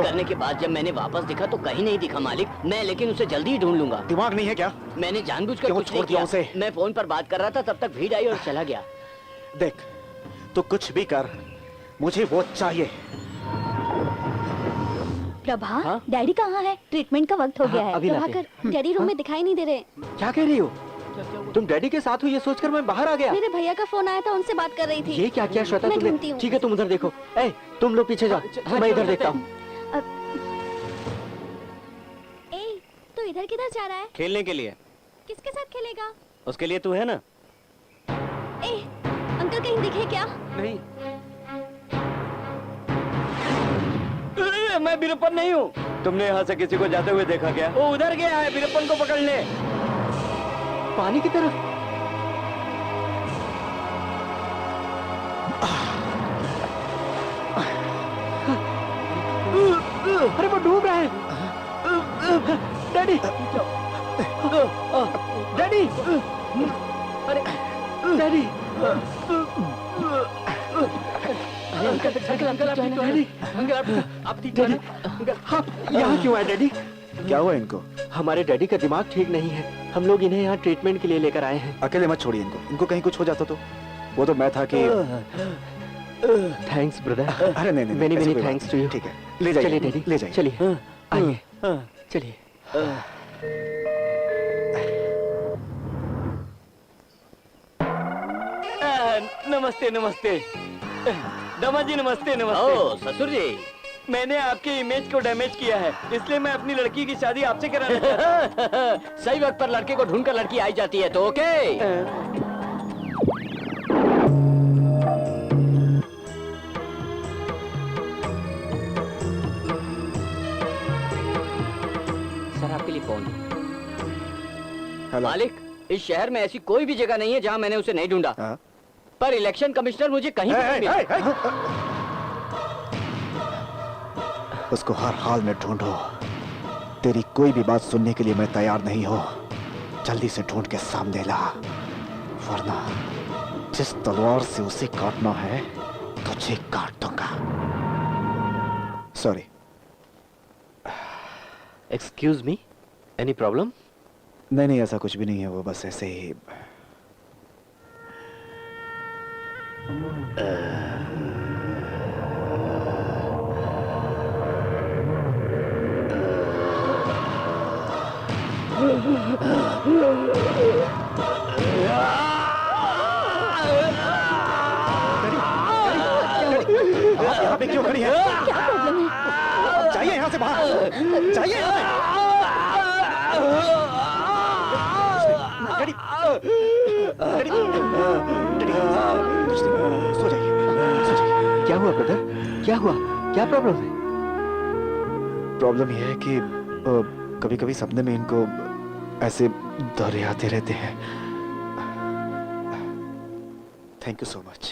S4: करने के बाद जब मैंने वापस देखा तो कहीं नहीं दिखा मालिक। मैं लेकिन उसे जल्दी ही ढूंढ लूंगा।
S5: दिमाग नहीं है क्या?
S4: मैंने जानबूझकर
S5: क्यों
S4: कुछ नहीं
S5: छोड़ दिया
S4: किया।
S5: उसे?
S4: मैं फोन पर बात कर रहा था, तब तक भीड़ आई और चला गया।
S5: देख, तू कुछ भी कर, मुझे वो चाहिए।
S10: प्रभा,
S4: हाँ?
S10: डैडी कहाँ है? ट्रीटमेंट का वक्त हो गया है।
S9: अभी लाते
S10: प्रभाकर, डैडी रूम में दिखाई नहीं दे रहे।
S9: क्या कह रही हो? तुम डैडी के साथ हो ये सोचकर मैं बाहर आ गया।
S10: मेरे भैया का फोन आया था, उनसे बात कर रही थी।
S9: ये क्या किया श्वेता
S10: मैं
S9: तुमने?
S10: ढूंढती हूँ।
S9: ठीक है तुम उधर देखो। ए, तुम लोग पीछे जाओ, मैं इधर देखता हूँ।
S10: ए, तू इधर किधर जा रहा है?
S8: खेलने के लिए।
S10: किसके साथ खेलेगा?
S8: उसके लिए तू है ना।
S10: ए, अंकल कहीं दिखे क्या?
S9: नहीं,
S8: मैं बीरप्पन नहीं हूँ। तुमने यहाँ से किसी को जाते हुए देखा क्या? वो उधर गया है, बीरप्पन को पकड़ने।
S9: पानी की तरफ। अरे वो डूब रहा है। डैडी, डैडी, अरे डैडी, आप ठीक हैं? आप यहाँ क्यों आए डैडी?
S5: क्या हुआ इनको?
S9: हमारे डैडी का दिमाग ठीक नहीं है। हम लोग इन्हें यहाँ ट्रीटमेंट के लिए लेकर आए हैं।
S5: अकेले मत छोड़िए इनको, इनको कहीं कुछ हो जाता तो। वो तो मैं था कि
S9: थैंक्स ब्रदर।
S5: अरे नहीं,
S9: मेनी
S5: ऐसी
S9: मेनी
S5: कोई बात
S9: थैंक्स टू यू।
S5: ठीक है, ले जाइए,
S9: चलिए डैडी,
S5: ले जाइए।
S9: चलिए, आइए, चलिए।
S8: नमस्ते नमस्ते। दमा जी नमस्ते नमस्ते।
S4: ओ ससुर जी,
S8: मैंने आपके इमेज को डैमेज किया है, इसलिए मैं अपनी लड़की की शादी आपसे कराना चाहता हूँ।
S4: सही वक्त पर लड़के को ढूंढकर लड़की आई जाती है तो ओके। सर आपके लिए फोन।
S5: हेलो।
S4: मालिक, इस शहर में ऐसी कोई भी जगह नहीं है जहां मैंने उसे नहीं ढूंढा।
S5: हाँ?
S4: पर इलेक्शन कमिश्नर मुझे कहीं भी नहीं मिला।
S5: उसको हर हाल में ढूंढो। तेरी कोई भी बात सुनने के लिए मैं तैयार नहीं हूँ। जल्दी से ढूंढ के सामने ला, वरना जिस तलवार से उसे काटना है तुझे काट दूंगा। Sorry.
S9: Excuse me, any problem?
S5: नहीं, ऐसा कुछ भी नहीं है, वो बस ऐसे ही। आप यहाँ पे क्यों खड़ी हैं?
S10: क्या प्रॉब्लम है?
S5: जाइए यहाँ से बाहर, जाइए यहाँ से। डैडी, डैडी, डैडी, सो जाइए, सो जाइए।
S9: क्या हुआ ब्रदर? क्या हुआ? क्या प्रॉब्लम है?
S5: प्रॉब्लम यह है कि कभी-कभी सपने में इनको ऐसे दौरे आते रहते हैं। Thank you so much.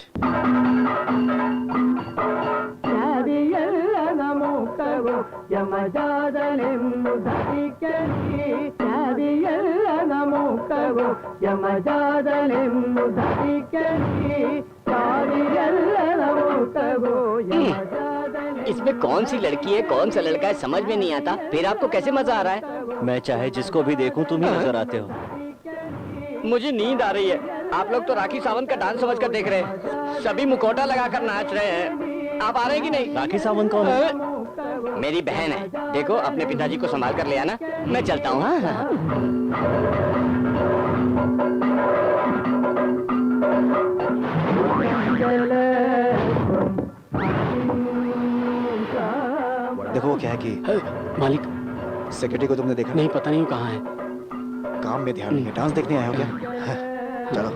S4: इसमें कौन सी लड़की है, कौन सा लड़का है, समझ में नहीं आता। फिर आपको कैसे मजा आ रहा है?
S8: मैं चाहे जिसको भी देखूं तुम ही नजर आते हो।
S4: मुझे नींद आ रही है। आप लोग तो राखी सावंत का डांस समझकर देख रहे हैं। सभी मुखौटा लगाकर नाच रहे हैं। आप आ रहे हैं कि नहीं?
S8: राखी सावंत कौन है?
S4: मेरी बहन है। देखो अपने पिताजी को संभाल कर ले आना। मैं चलता हूँ। हाँ।
S5: देखो वो क्या है कि
S3: मालिक,
S5: सेक्रेटरी को तुमने देखा?
S3: नहीं, पता नहीं कहाँ है।
S5: काम में ध्यान नहीं है। डांस देखने आए हो क्या? चलो।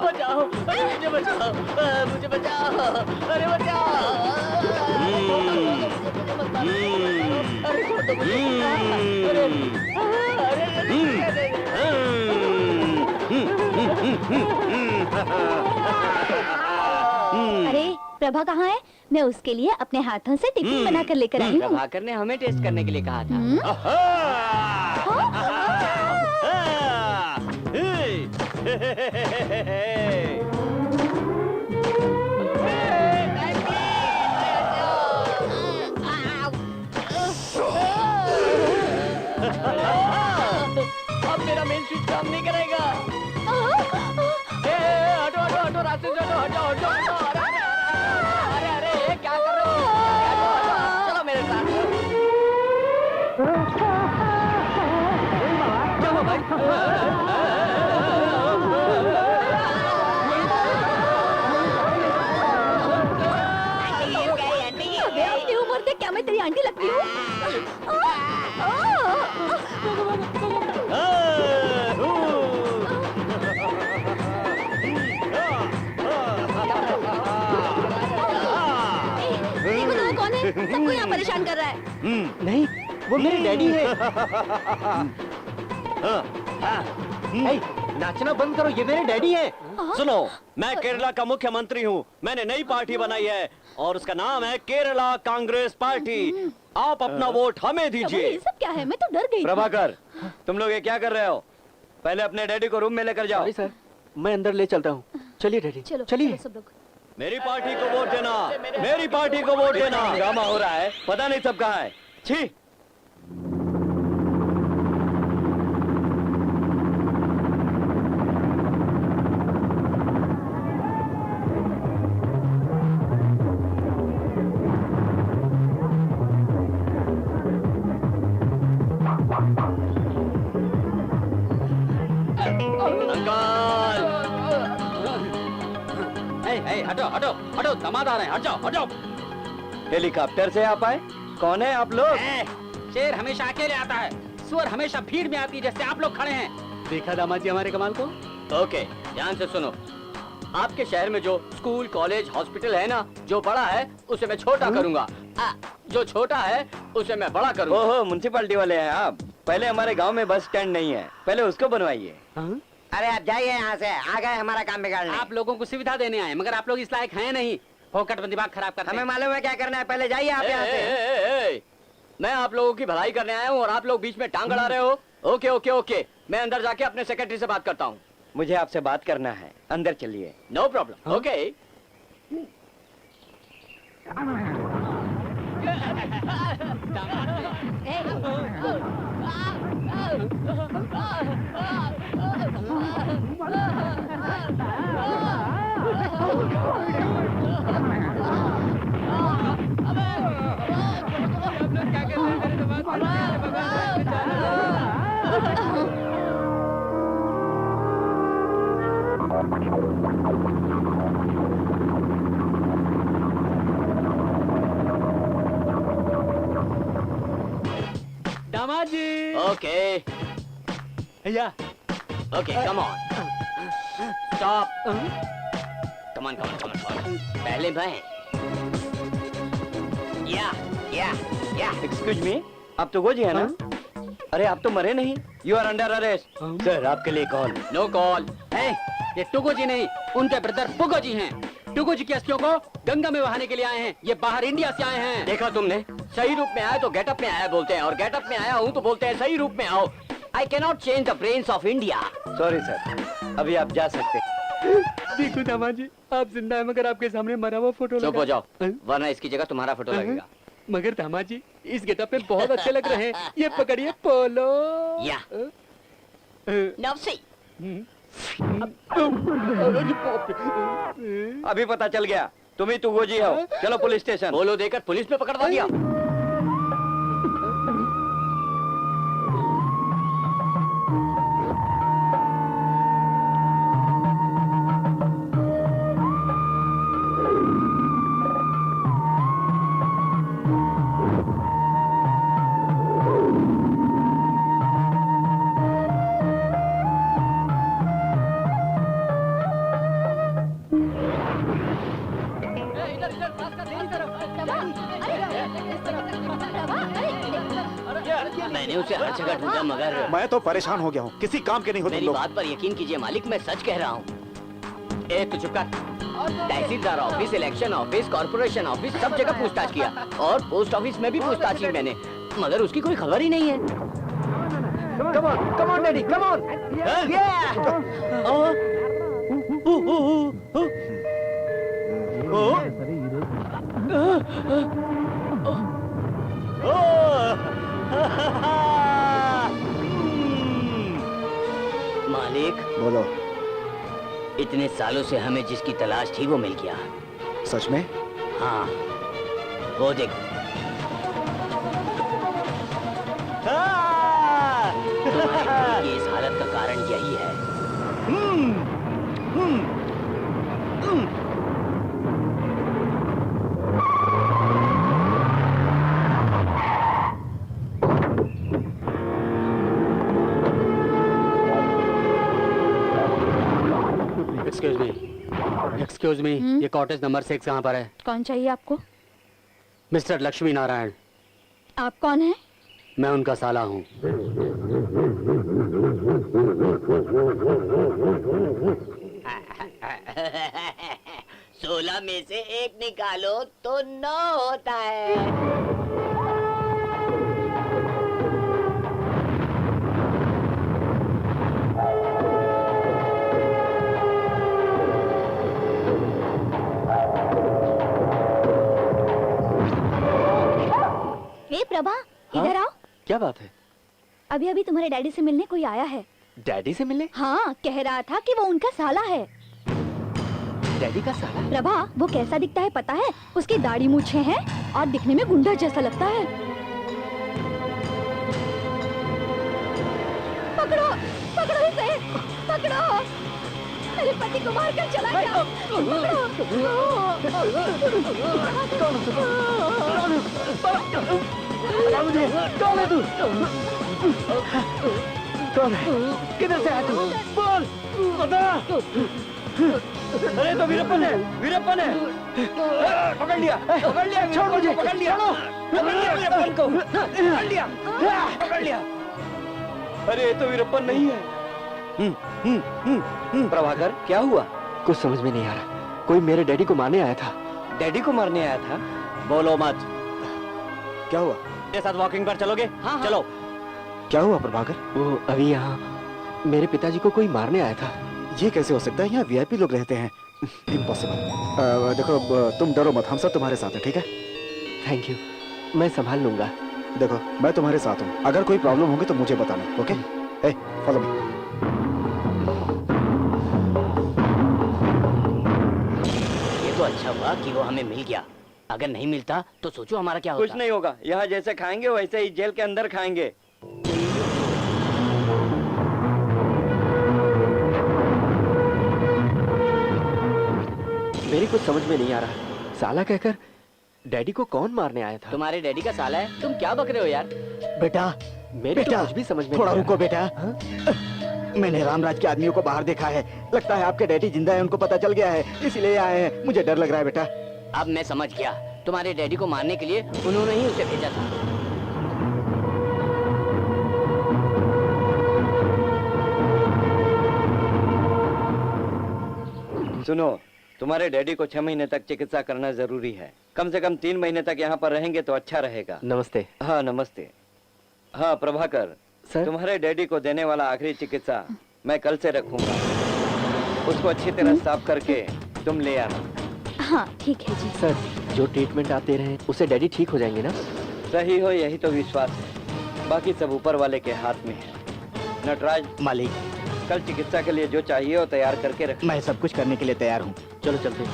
S4: बचाओ, अरे मुझे बचाओ, मुझे बचाओ, अरे बचाओ।
S10: अरे प्रभा कहाँ है? मैं उसके लिए अपने हाथों से टिफिन बना कर लेकर आई हूँ।
S4: प्रभाकर ने हमें टेस्ट करने के लिए कहा था। अब मेरा मेन स्विच काम नहीं करेगा। हटो हटो हटो, रास्ते से हटो हटो हटो हटो। अरे अरे अरे क्या कर रहे हो? चलो मेरे साथ। चलो भाई।
S10: अपनी उम्र से क्या मैं तेरी आंटी लगती हूँ? ये बताओ कौन है? सबको यहाँ परेशान कर रहा है।
S9: नहीं, वो मेरे डैडी है। हे, नाचना बंद करो, ये मेरे डैडी है।
S8: सुनो, मैं केरला का मुख्यमंत्री हूँ। मैंने नई पार्टी बनाई है और उसका नाम है केरला कांग्रेस पार्टी। आप अपना वोट हमें
S10: प्रभु,
S8: दीजिए।
S10: ये सब क्या है? मैं तो डर गई थी।
S8: प्रभाकर, तुम लोग ये क्या कर रहे हो? पहले अपने डैडी को रूम में लेकर जाओ।
S9: सॉरी सर, मैं अंदर ले चलता हूँ। चलिए डैडी,
S10: चलो
S9: चलिए।
S10: चलो सब लोग।
S8: मेरी पार्टी को वोट देना, मेरी पार्टी को वोट देना। ड्रामा हो रहा है, पता नहीं सब कहाँ है। छी।
S3: हटो हटो हटो, दामाद आ रहे हैं, हट जाओ हट जाओ।
S8: हेलीकॉप्टर से आप आए? कौन है आप लोग?
S3: शेर हमेशा अकेले आता है, सुअर हमेशा भीड़ में आती है, जैसे आप लोग खड़े हैं। देखा दामाद जी हमारे कमाल को?
S4: ओके, ध्यान से सुनो। आपके शहर में जो स्कूल, कॉलेज, हॉस्पिटल है ना, जो बड़ा है उसे मैं छोटा करूंगा, जो छोटा है उसे मैं बड़ा करूंगा।
S8: ओहो, म्युनिसिपैलिटी वाले हैं आप। पहले हमारे गांव में बस स्टैंड नहीं है, पहले उसको बनवाइए।
S11: अरे आप जाइए यहाँ से, आ गए हमारा काम बिगाड़ने।
S3: आप लोगों को सुविधा देने आए, मगर आप लोग इस लायक हैं नहीं। फोकट में दिमाग खराब करते
S11: हमें
S3: हैं।
S11: मालूम है क्या करना है, पहले जाइए आप यहाँ से।
S4: मैं आप लोगों की भलाई करने आया हूँ और आप लोग बीच में टांग अड़ा रहे हो। ओके ओके ओके, मैं अंदर जाके अपने सेक्रेटरी से बात करता हूँ।
S8: मुझे आपसे बात करना है, अंदर चलिए।
S4: No problem. ओके।
S3: दामाद जी।
S4: ओके
S3: भैया।
S4: Okay, come on, stop, come on come on come on. पहले मैं। या
S8: एक्सक्यूज मी, आप तो गोजी है ना? अरे आप तो मरे नहीं। You are under arrest. Sir, आपके लिए कॉल।
S4: No call.
S3: ये टुगो जी नहीं, उनके ब्रदर पुगो जी हैं। टुगो जी की अस्थियों को गंगा में बहाने के लिए आए हैं। ये बाहर इंडिया से आए हैं।
S4: देखा तुमने, सही रूप में आया तो गेटअप में आया बोलते हैं, और गेटअप में आया हूँ तो बोलते हैं सही रूप में आओ। I can not change the brains of India.
S8: Sorry sir, अभी आप जा सकते हैं।
S3: देखो दामाद जी, आप जिंदा है मगर आपके सामने मरा हुआ फोटो
S4: चुप हो जाओ, वरना इसकी जगह तुम्हारा फोटो लगेगा।
S3: मगर दामाद जी, इस गेटअप में बहुत अच्छे लग रहे हैं। ये पकड़िए पोलो।
S4: या नवसी।
S8: अभी पता चल गया तुम ही तुगोजी हो। चलो पुलिस स्टेशन।
S4: बोलो देकर पुलिस में पकड़वा दिया।
S10: अरे
S4: मैंने उसे हर जगह ढूंढा मगर
S5: मैं तो परेशान हो गया हूँ, किसी काम के नहीं हो तुम
S4: मेरी
S5: लोग।
S4: बात पर यकीन कीजिए मालिक, मैं सच कह रहा हूँ। ए तू चुप कर। Tehsildar office, election office, corporation office, सब जगह पूछताछ किया और पोस्ट ऑफिस में भी पूछताछ की मैंने, मगर उसकी कोई खबर ही नहीं है।
S9: Come on, Daddy, come on. Yeah.
S4: मालिक
S5: बोलो।
S4: इतने सालों से हमें जिसकी तलाश थी वो मिल गया।
S5: सच में?
S4: हाँ, वो देख। तुम्हारे की इस हालत का कारण यही है।
S3: एक्सक्यूज मी, ये कॉटेज नंबर 6 कहाँ पर है?
S2: कौन चाहिए आपको?
S3: मिस्टर लक्ष्मी नारायण।
S2: आप कौन हैं?
S3: मैं उनका साला हूँ।
S4: सोलह में से एक निकालो तो 9 होता है।
S10: ए प्रभा, इधर आओ।
S9: क्या बात है?
S10: अभी अभी तुम्हारे डैडी से मिलने कोई आया है।
S9: डैडी से मिलने?
S10: हाँ, कह रहा था कि वो उनका साला है।
S9: डैडी का साला?
S10: प्रभा, वो कैसा दिखता है पता है? उसकी दाढ़ी मूछें हैं और दिखने में गुंडा जैसा लगता है। पकड़ो, पकड़ो इसे, पकड़ो। मेरे पति को मारकर चला गया।
S9: कौन है तू? कौन है? किधर से आया तू? बोल, बता। अरे तो वीरप्पन है, वीरप्पन है। पकड़ लिया, छोड़ मुझे, पकड़ लिया वीरप्पन को, पकड़ लिया। अरे तो वीरप्पन नहीं है। प्रभाकर, क्या हुआ? कुछ समझ में नहीं आ रहा। कोई मेरे डैडी को मारने आया था। डैडी को मारने आया था?
S3: बोलो मत।
S5: क्या हुआ?
S3: मेरे साथ वॉकिंग पर चलोगे?
S4: हाँ,
S3: चलो।
S5: क्या हुआ प्रभाकर?
S9: वो अभी यहाँ मेरे पिताजी को कोई मारने आया था।
S5: ये कैसे हो सकता है? यहाँ वीआईपी लोग रहते हैं। इम्पॉसिबल। देखो, तुम डरो मत, हम सब तुम्हारे साथ हैं, ठीक है?
S9: थैंक यू, मैं संभाल लूंगा।
S5: देखो, मैं तुम्हारे साथ हूँ, अगर कोई प्रॉब्लम होगी तो मुझे बताना, ओके? ए, फॉलो मी।
S4: ये तो अच्छा हुआ कि वो हमें मिल गया। अगर नहीं मिलता तो सोचो हमारा क्या होता।
S8: कुछ नहीं होगा, यहाँ जैसे खाएंगे वैसे ही जेल के अंदर खाएंगे।
S9: मेरी कुछ समझ में नहीं आ रहा। साला कहकर डैडी को कौन मारने आया था?
S4: तुम्हारे डैडी का साला है, तुम क्या बक रहे हो यार?
S6: बेटा,
S9: मेरे तो कुछ भी समझ में
S6: थोड़ा
S9: नहीं आ
S6: रुको बेटा। मैंने रामराज के आदमियों को बाहर देखा है। लगता है आपके डैडी जिंदा है, उनको पता चल गया है, इसलिए आए हैं। मुझे डर लग रहा है बेटा।
S4: अब मैं समझ गया, तुम्हारे डैडी को मारने के लिए उन्होंने ही उसे भेजा था।
S8: सुनो, तुम्हारे डैडी को 6 महीने तक चिकित्सा करना जरूरी है। कम से कम 3 महीने तक यहाँ पर रहेंगे तो अच्छा रहेगा।
S9: नमस्ते।
S8: हाँ नमस्ते। हाँ प्रभाकर,
S9: सर?
S8: तुम्हारे डैडी को देने वाला आखिरी चिकित्सा मैं कल से रखूंगा। उसको अच्छी तरह साफ करके तुम ले आना।
S10: हाँ ठीक है जी।
S9: सर, जो ट्रीटमेंट आप दे रहे हैं उससे डैडी ठीक हो जाएंगे ना?
S8: सही हो यही तो विश्वास है, बाकी सब ऊपर वाले के हाथ में है। नटराज
S6: मालिक,
S8: कल चिकित्सा के लिए जो चाहिए वो तैयार करके रख।
S6: मैं सब कुछ करने के लिए तैयार हूँ।
S9: चलो चलते हैं।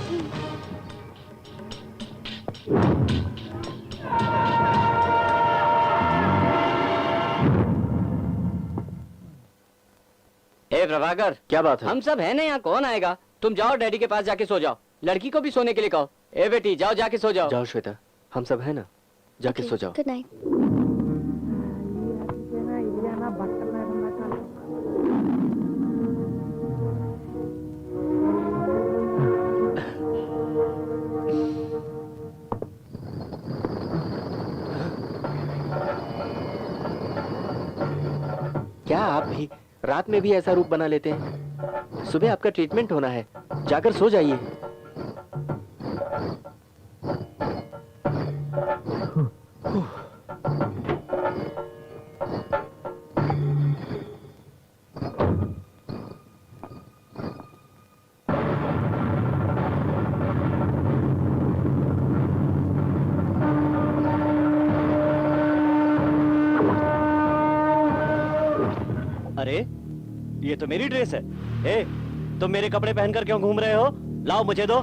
S4: ए प्रभाकर,
S9: क्या बात है?
S4: हम सब है ना यहाँ, कौन आएगा? तुम जाओ डैडी के पास जाके सो जाओ। लड़की को भी सोने के लिए कहो। ए बेटी जाओ, जाके सो जाओ।
S9: जाओ श्वेता, हम सब है ना, जाके सो जाओ।
S10: Good night.
S9: क्या आप भी रात में भी ऐसा रूप बना लेते हैं? सुबह आपका ट्रीटमेंट होना है, जाकर सो जाइए।
S8: अरे ये तो मेरी ड्रेस है। ए, तुम मेरे कपड़े पहनकर क्यों घूम रहे हो? लाओ मुझे दो।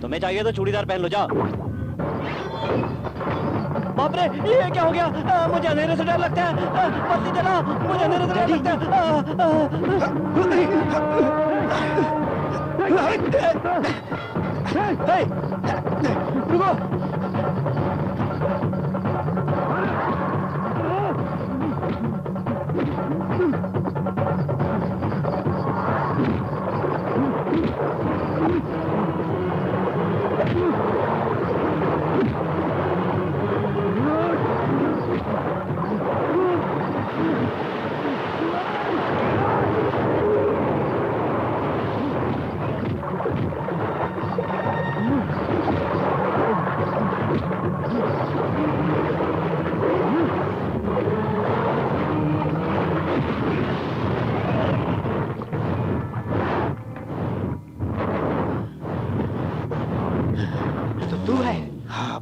S8: तुम्हें चाहिए तो चूड़ीदार पहन लो, जाओ। बाप रे, ये क्या हो गया? मुझे अंधेरे से डर लगता है। बत्ती जलाओ, मुझे अंधेरे से डर लगता है। रुको।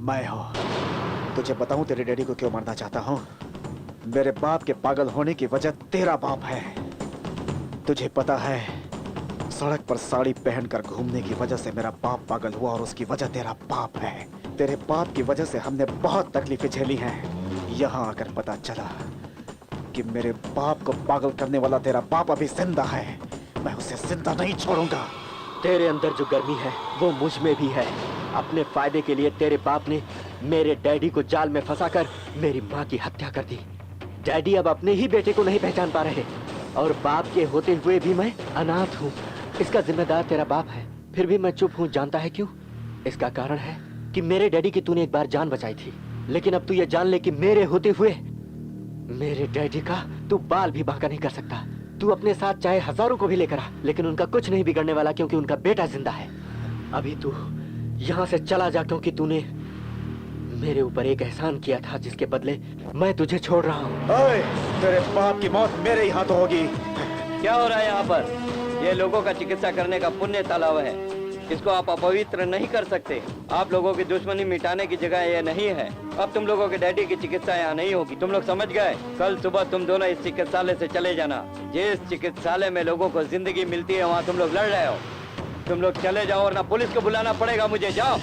S5: मैं हूँ। तुझे बताऊं तेरे डैडी को क्यों मारना चाहता हूँ? मेरे बाप के पागल होने की वजह तेरा बाप है। तुझे पता है, सड़क पर साड़ी पहनकर घूमने की वजह से मेरा बाप पागल हुआ और उसकी वजह तेरा बाप है। तेरे बाप की वजह से हमने बहुत तकलीफें झेली हैं। यहाँ आकर पता चला कि मेरे बाप को पागल करने वाला तेरा बाप अभी जिंदा है। मैं उसे जिंदा नहीं छोड़ूंगा।
S9: तेरे अंदर जो गर्मी है वो मुझ में भी है। अपने फायदे के लिए तेरे बाप ने मेरे डैडी को जाल में फंसाकर मेरी माँ की हत्या कर दी। डैडी अब अपने ही बेटे को नहीं पहचान पा रहे और बाप के होते हुए भी मैं अनाथ हूँ। इसका जिम्मेदार तेरा बाप है, फिर भी मैं चुप हूँ। जानता है क्यों? इसका कारण है कि मेरे डैडी की तूने एक बार जान बचाई थी, लेकिन अब तू ये जान ले कि मेरे होते हुए मेरे डैडी का तू बाल भी बांका नहीं कर सकता। तू अपने साथ चाहे हजारों को भी लेकर आ, लेकिन उनका कुछ नहीं बिगड़ने वाला, क्योंकि उनका बेटा जिंदा है। अभी तू यहाँ से चला जा, क्योंकि तूने मेरे ऊपर एक एहसान किया था जिसके बदले मैं तुझे छोड़ रहा हूँ।
S5: तेरे बाप की मौत मेरे ही हाथों होगी।
S8: क्या हो रहा है यहाँ पर? ये लोगों का चिकित्सा करने का पुण्य तालाब है। इसको आप अपवित्र नहीं कर सकते। आप लोगों की दुश्मनी मिटाने की जगह ये नहीं है। अब तुम लोगों के डैडी की चिकित्सा यहाँ नहीं होगी। तुम लोग समझ गए? कल सुबह तुम दोनों इस चिकित्सालय से चले जाना। जिस चिकित्सालय में लोगों को जिंदगी मिलती है वहाँ तुम लोग लड़ रहे हो। तुम लोग चले जाओ, और ना पुलिस को बुलाना पड़ेगा मुझे। जाओ।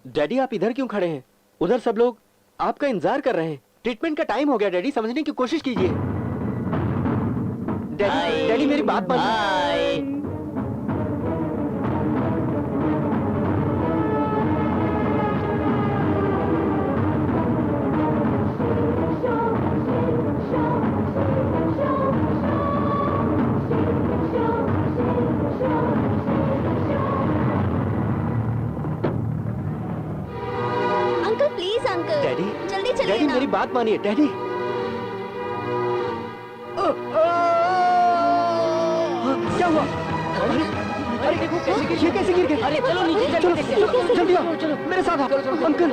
S9: डैडी आप इधर क्यों खड़े हैं? उधर सब लोग आपका इंतजार कर रहे हैं। ट्रीटमेंट का टाइम हो गया डैडी, समझने की कोशिश कीजिए। डैडी, डैडी मेरी बात मानिए। डैडी,
S10: जल्दी चलिए
S9: डैडी
S10: ना।
S9: मेरी बात मानिए डैडी। क्या हुआ? अरे ये कैसे गिर गए?
S4: अरे चलो नीचे,
S9: चलो
S4: चलो
S9: जल्दी आओ, चलो मेरे साथ आओ। अंकल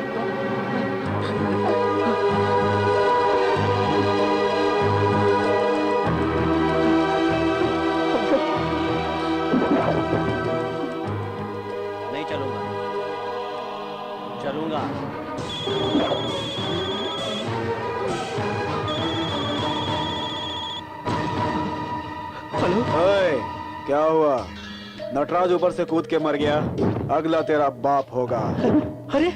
S8: नहीं चलूंगा। चलूंगा।
S9: हेलो।
S5: ओए, क्या हुआ? नटराज ऊपर से कूद के मर गया। अगला तेरा बाप होगा।
S9: अरे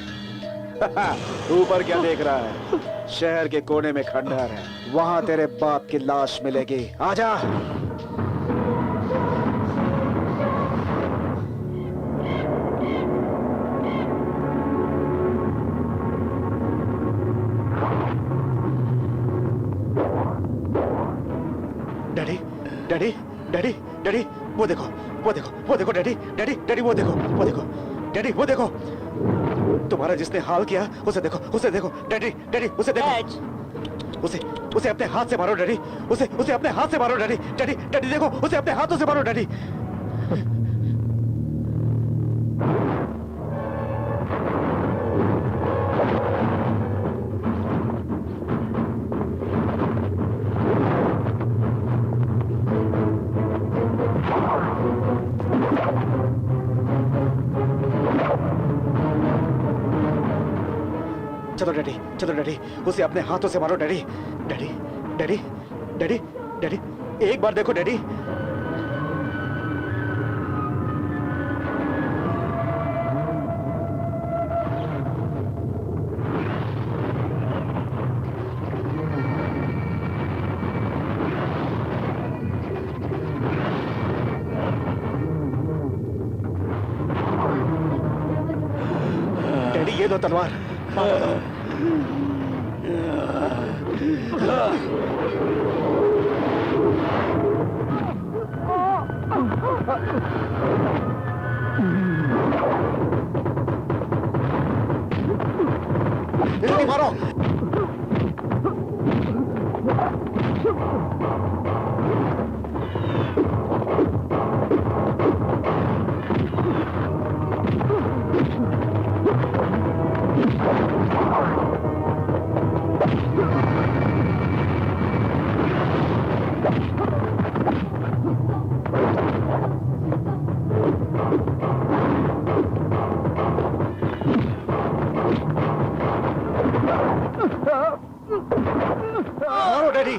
S5: ऊपर क्या देख रहा है? शहर के कोने में खंडहर है, वहां तेरे बाप की लाश मिलेगी। आजा। डैडी डैडी डैडी वो देखो वो देखो वो देखो डैडी डैडी डैडी वो देखो वो देखो डैडी वो देखो तुम्हारा जिसने हाल किया उसे देखो डैडी डैडी उसे देखो उसे उसे अपने हाथ से मारो डैडी उसे अपने हाथ से मारो डैडी डैडी डैडी देखो उसे अपने हाथों से मारो डैडी चलो डैडी उसे अपने हाथों से मारो daddy daddy daddy daddy daddy एक बार देखो डैडी डैडी ये लो तलवार मारो दो। जल्दी मारो मारो डैडी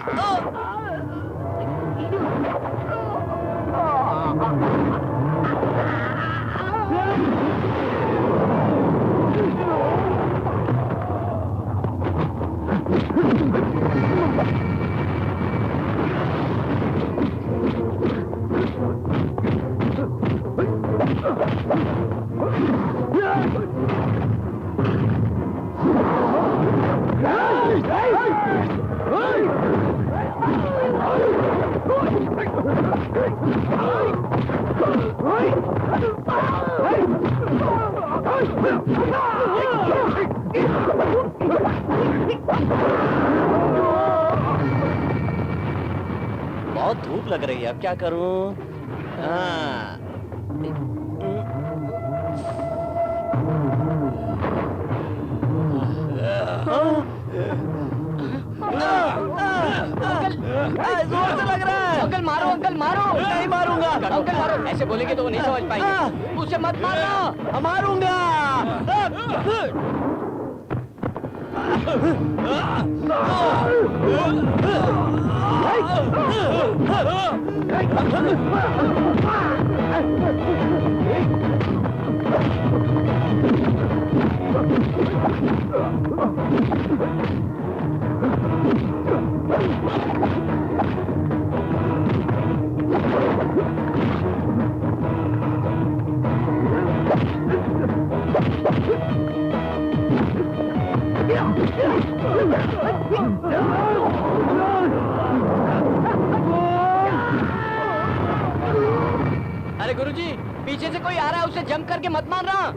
S7: बहुत धूप लग रही है, अब क्या करूं? हाँ।
S4: जोर से लग रहा है। अंकल मारो, अंकल मारो।
S7: नहीं मारूंगा।
S4: अंकल मारो, ऐसे बोलेंगे तो वो नहीं समझ पाएंगे। उसे मत मारना।
S7: मारूंगा।
S4: अरे गुरुजी, पीछे से कोई आ रहा है, उसे जंप करके मत मारना।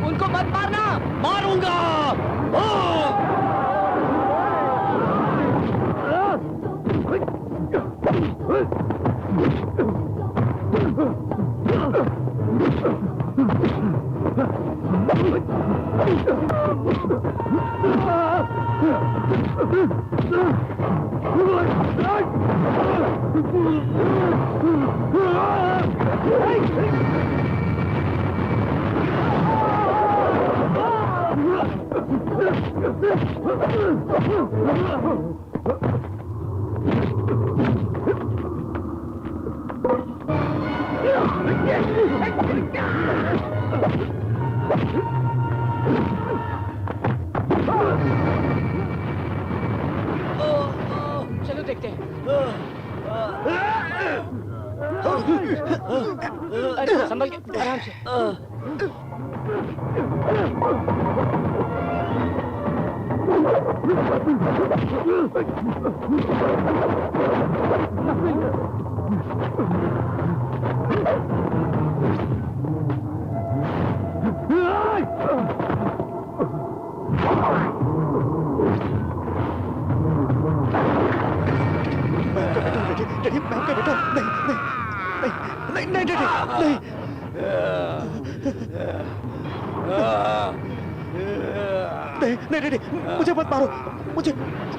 S4: उनको मत मारना।
S7: मारूंगा।
S3: चलो देखते हैं। अरे संभल के, आराम से।
S5: डैडी, मैं आपका बेटा नहीं नहीं नहीं नहीं डैडी नहीं। नहीं नहीं डैडी, मुझे मत मारो, मुझे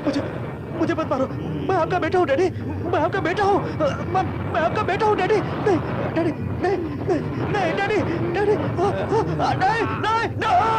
S5: मुझे मुझे मत मारो। मैं आपका बेटा हूँ डैडी, मैं आपका बेटा हूँ, मैं आपका बेटा हूँ डैडी। नहीं डैडी, नहीं नहीं नहीं डैडी, डैडी नहीं नहीं नहीं।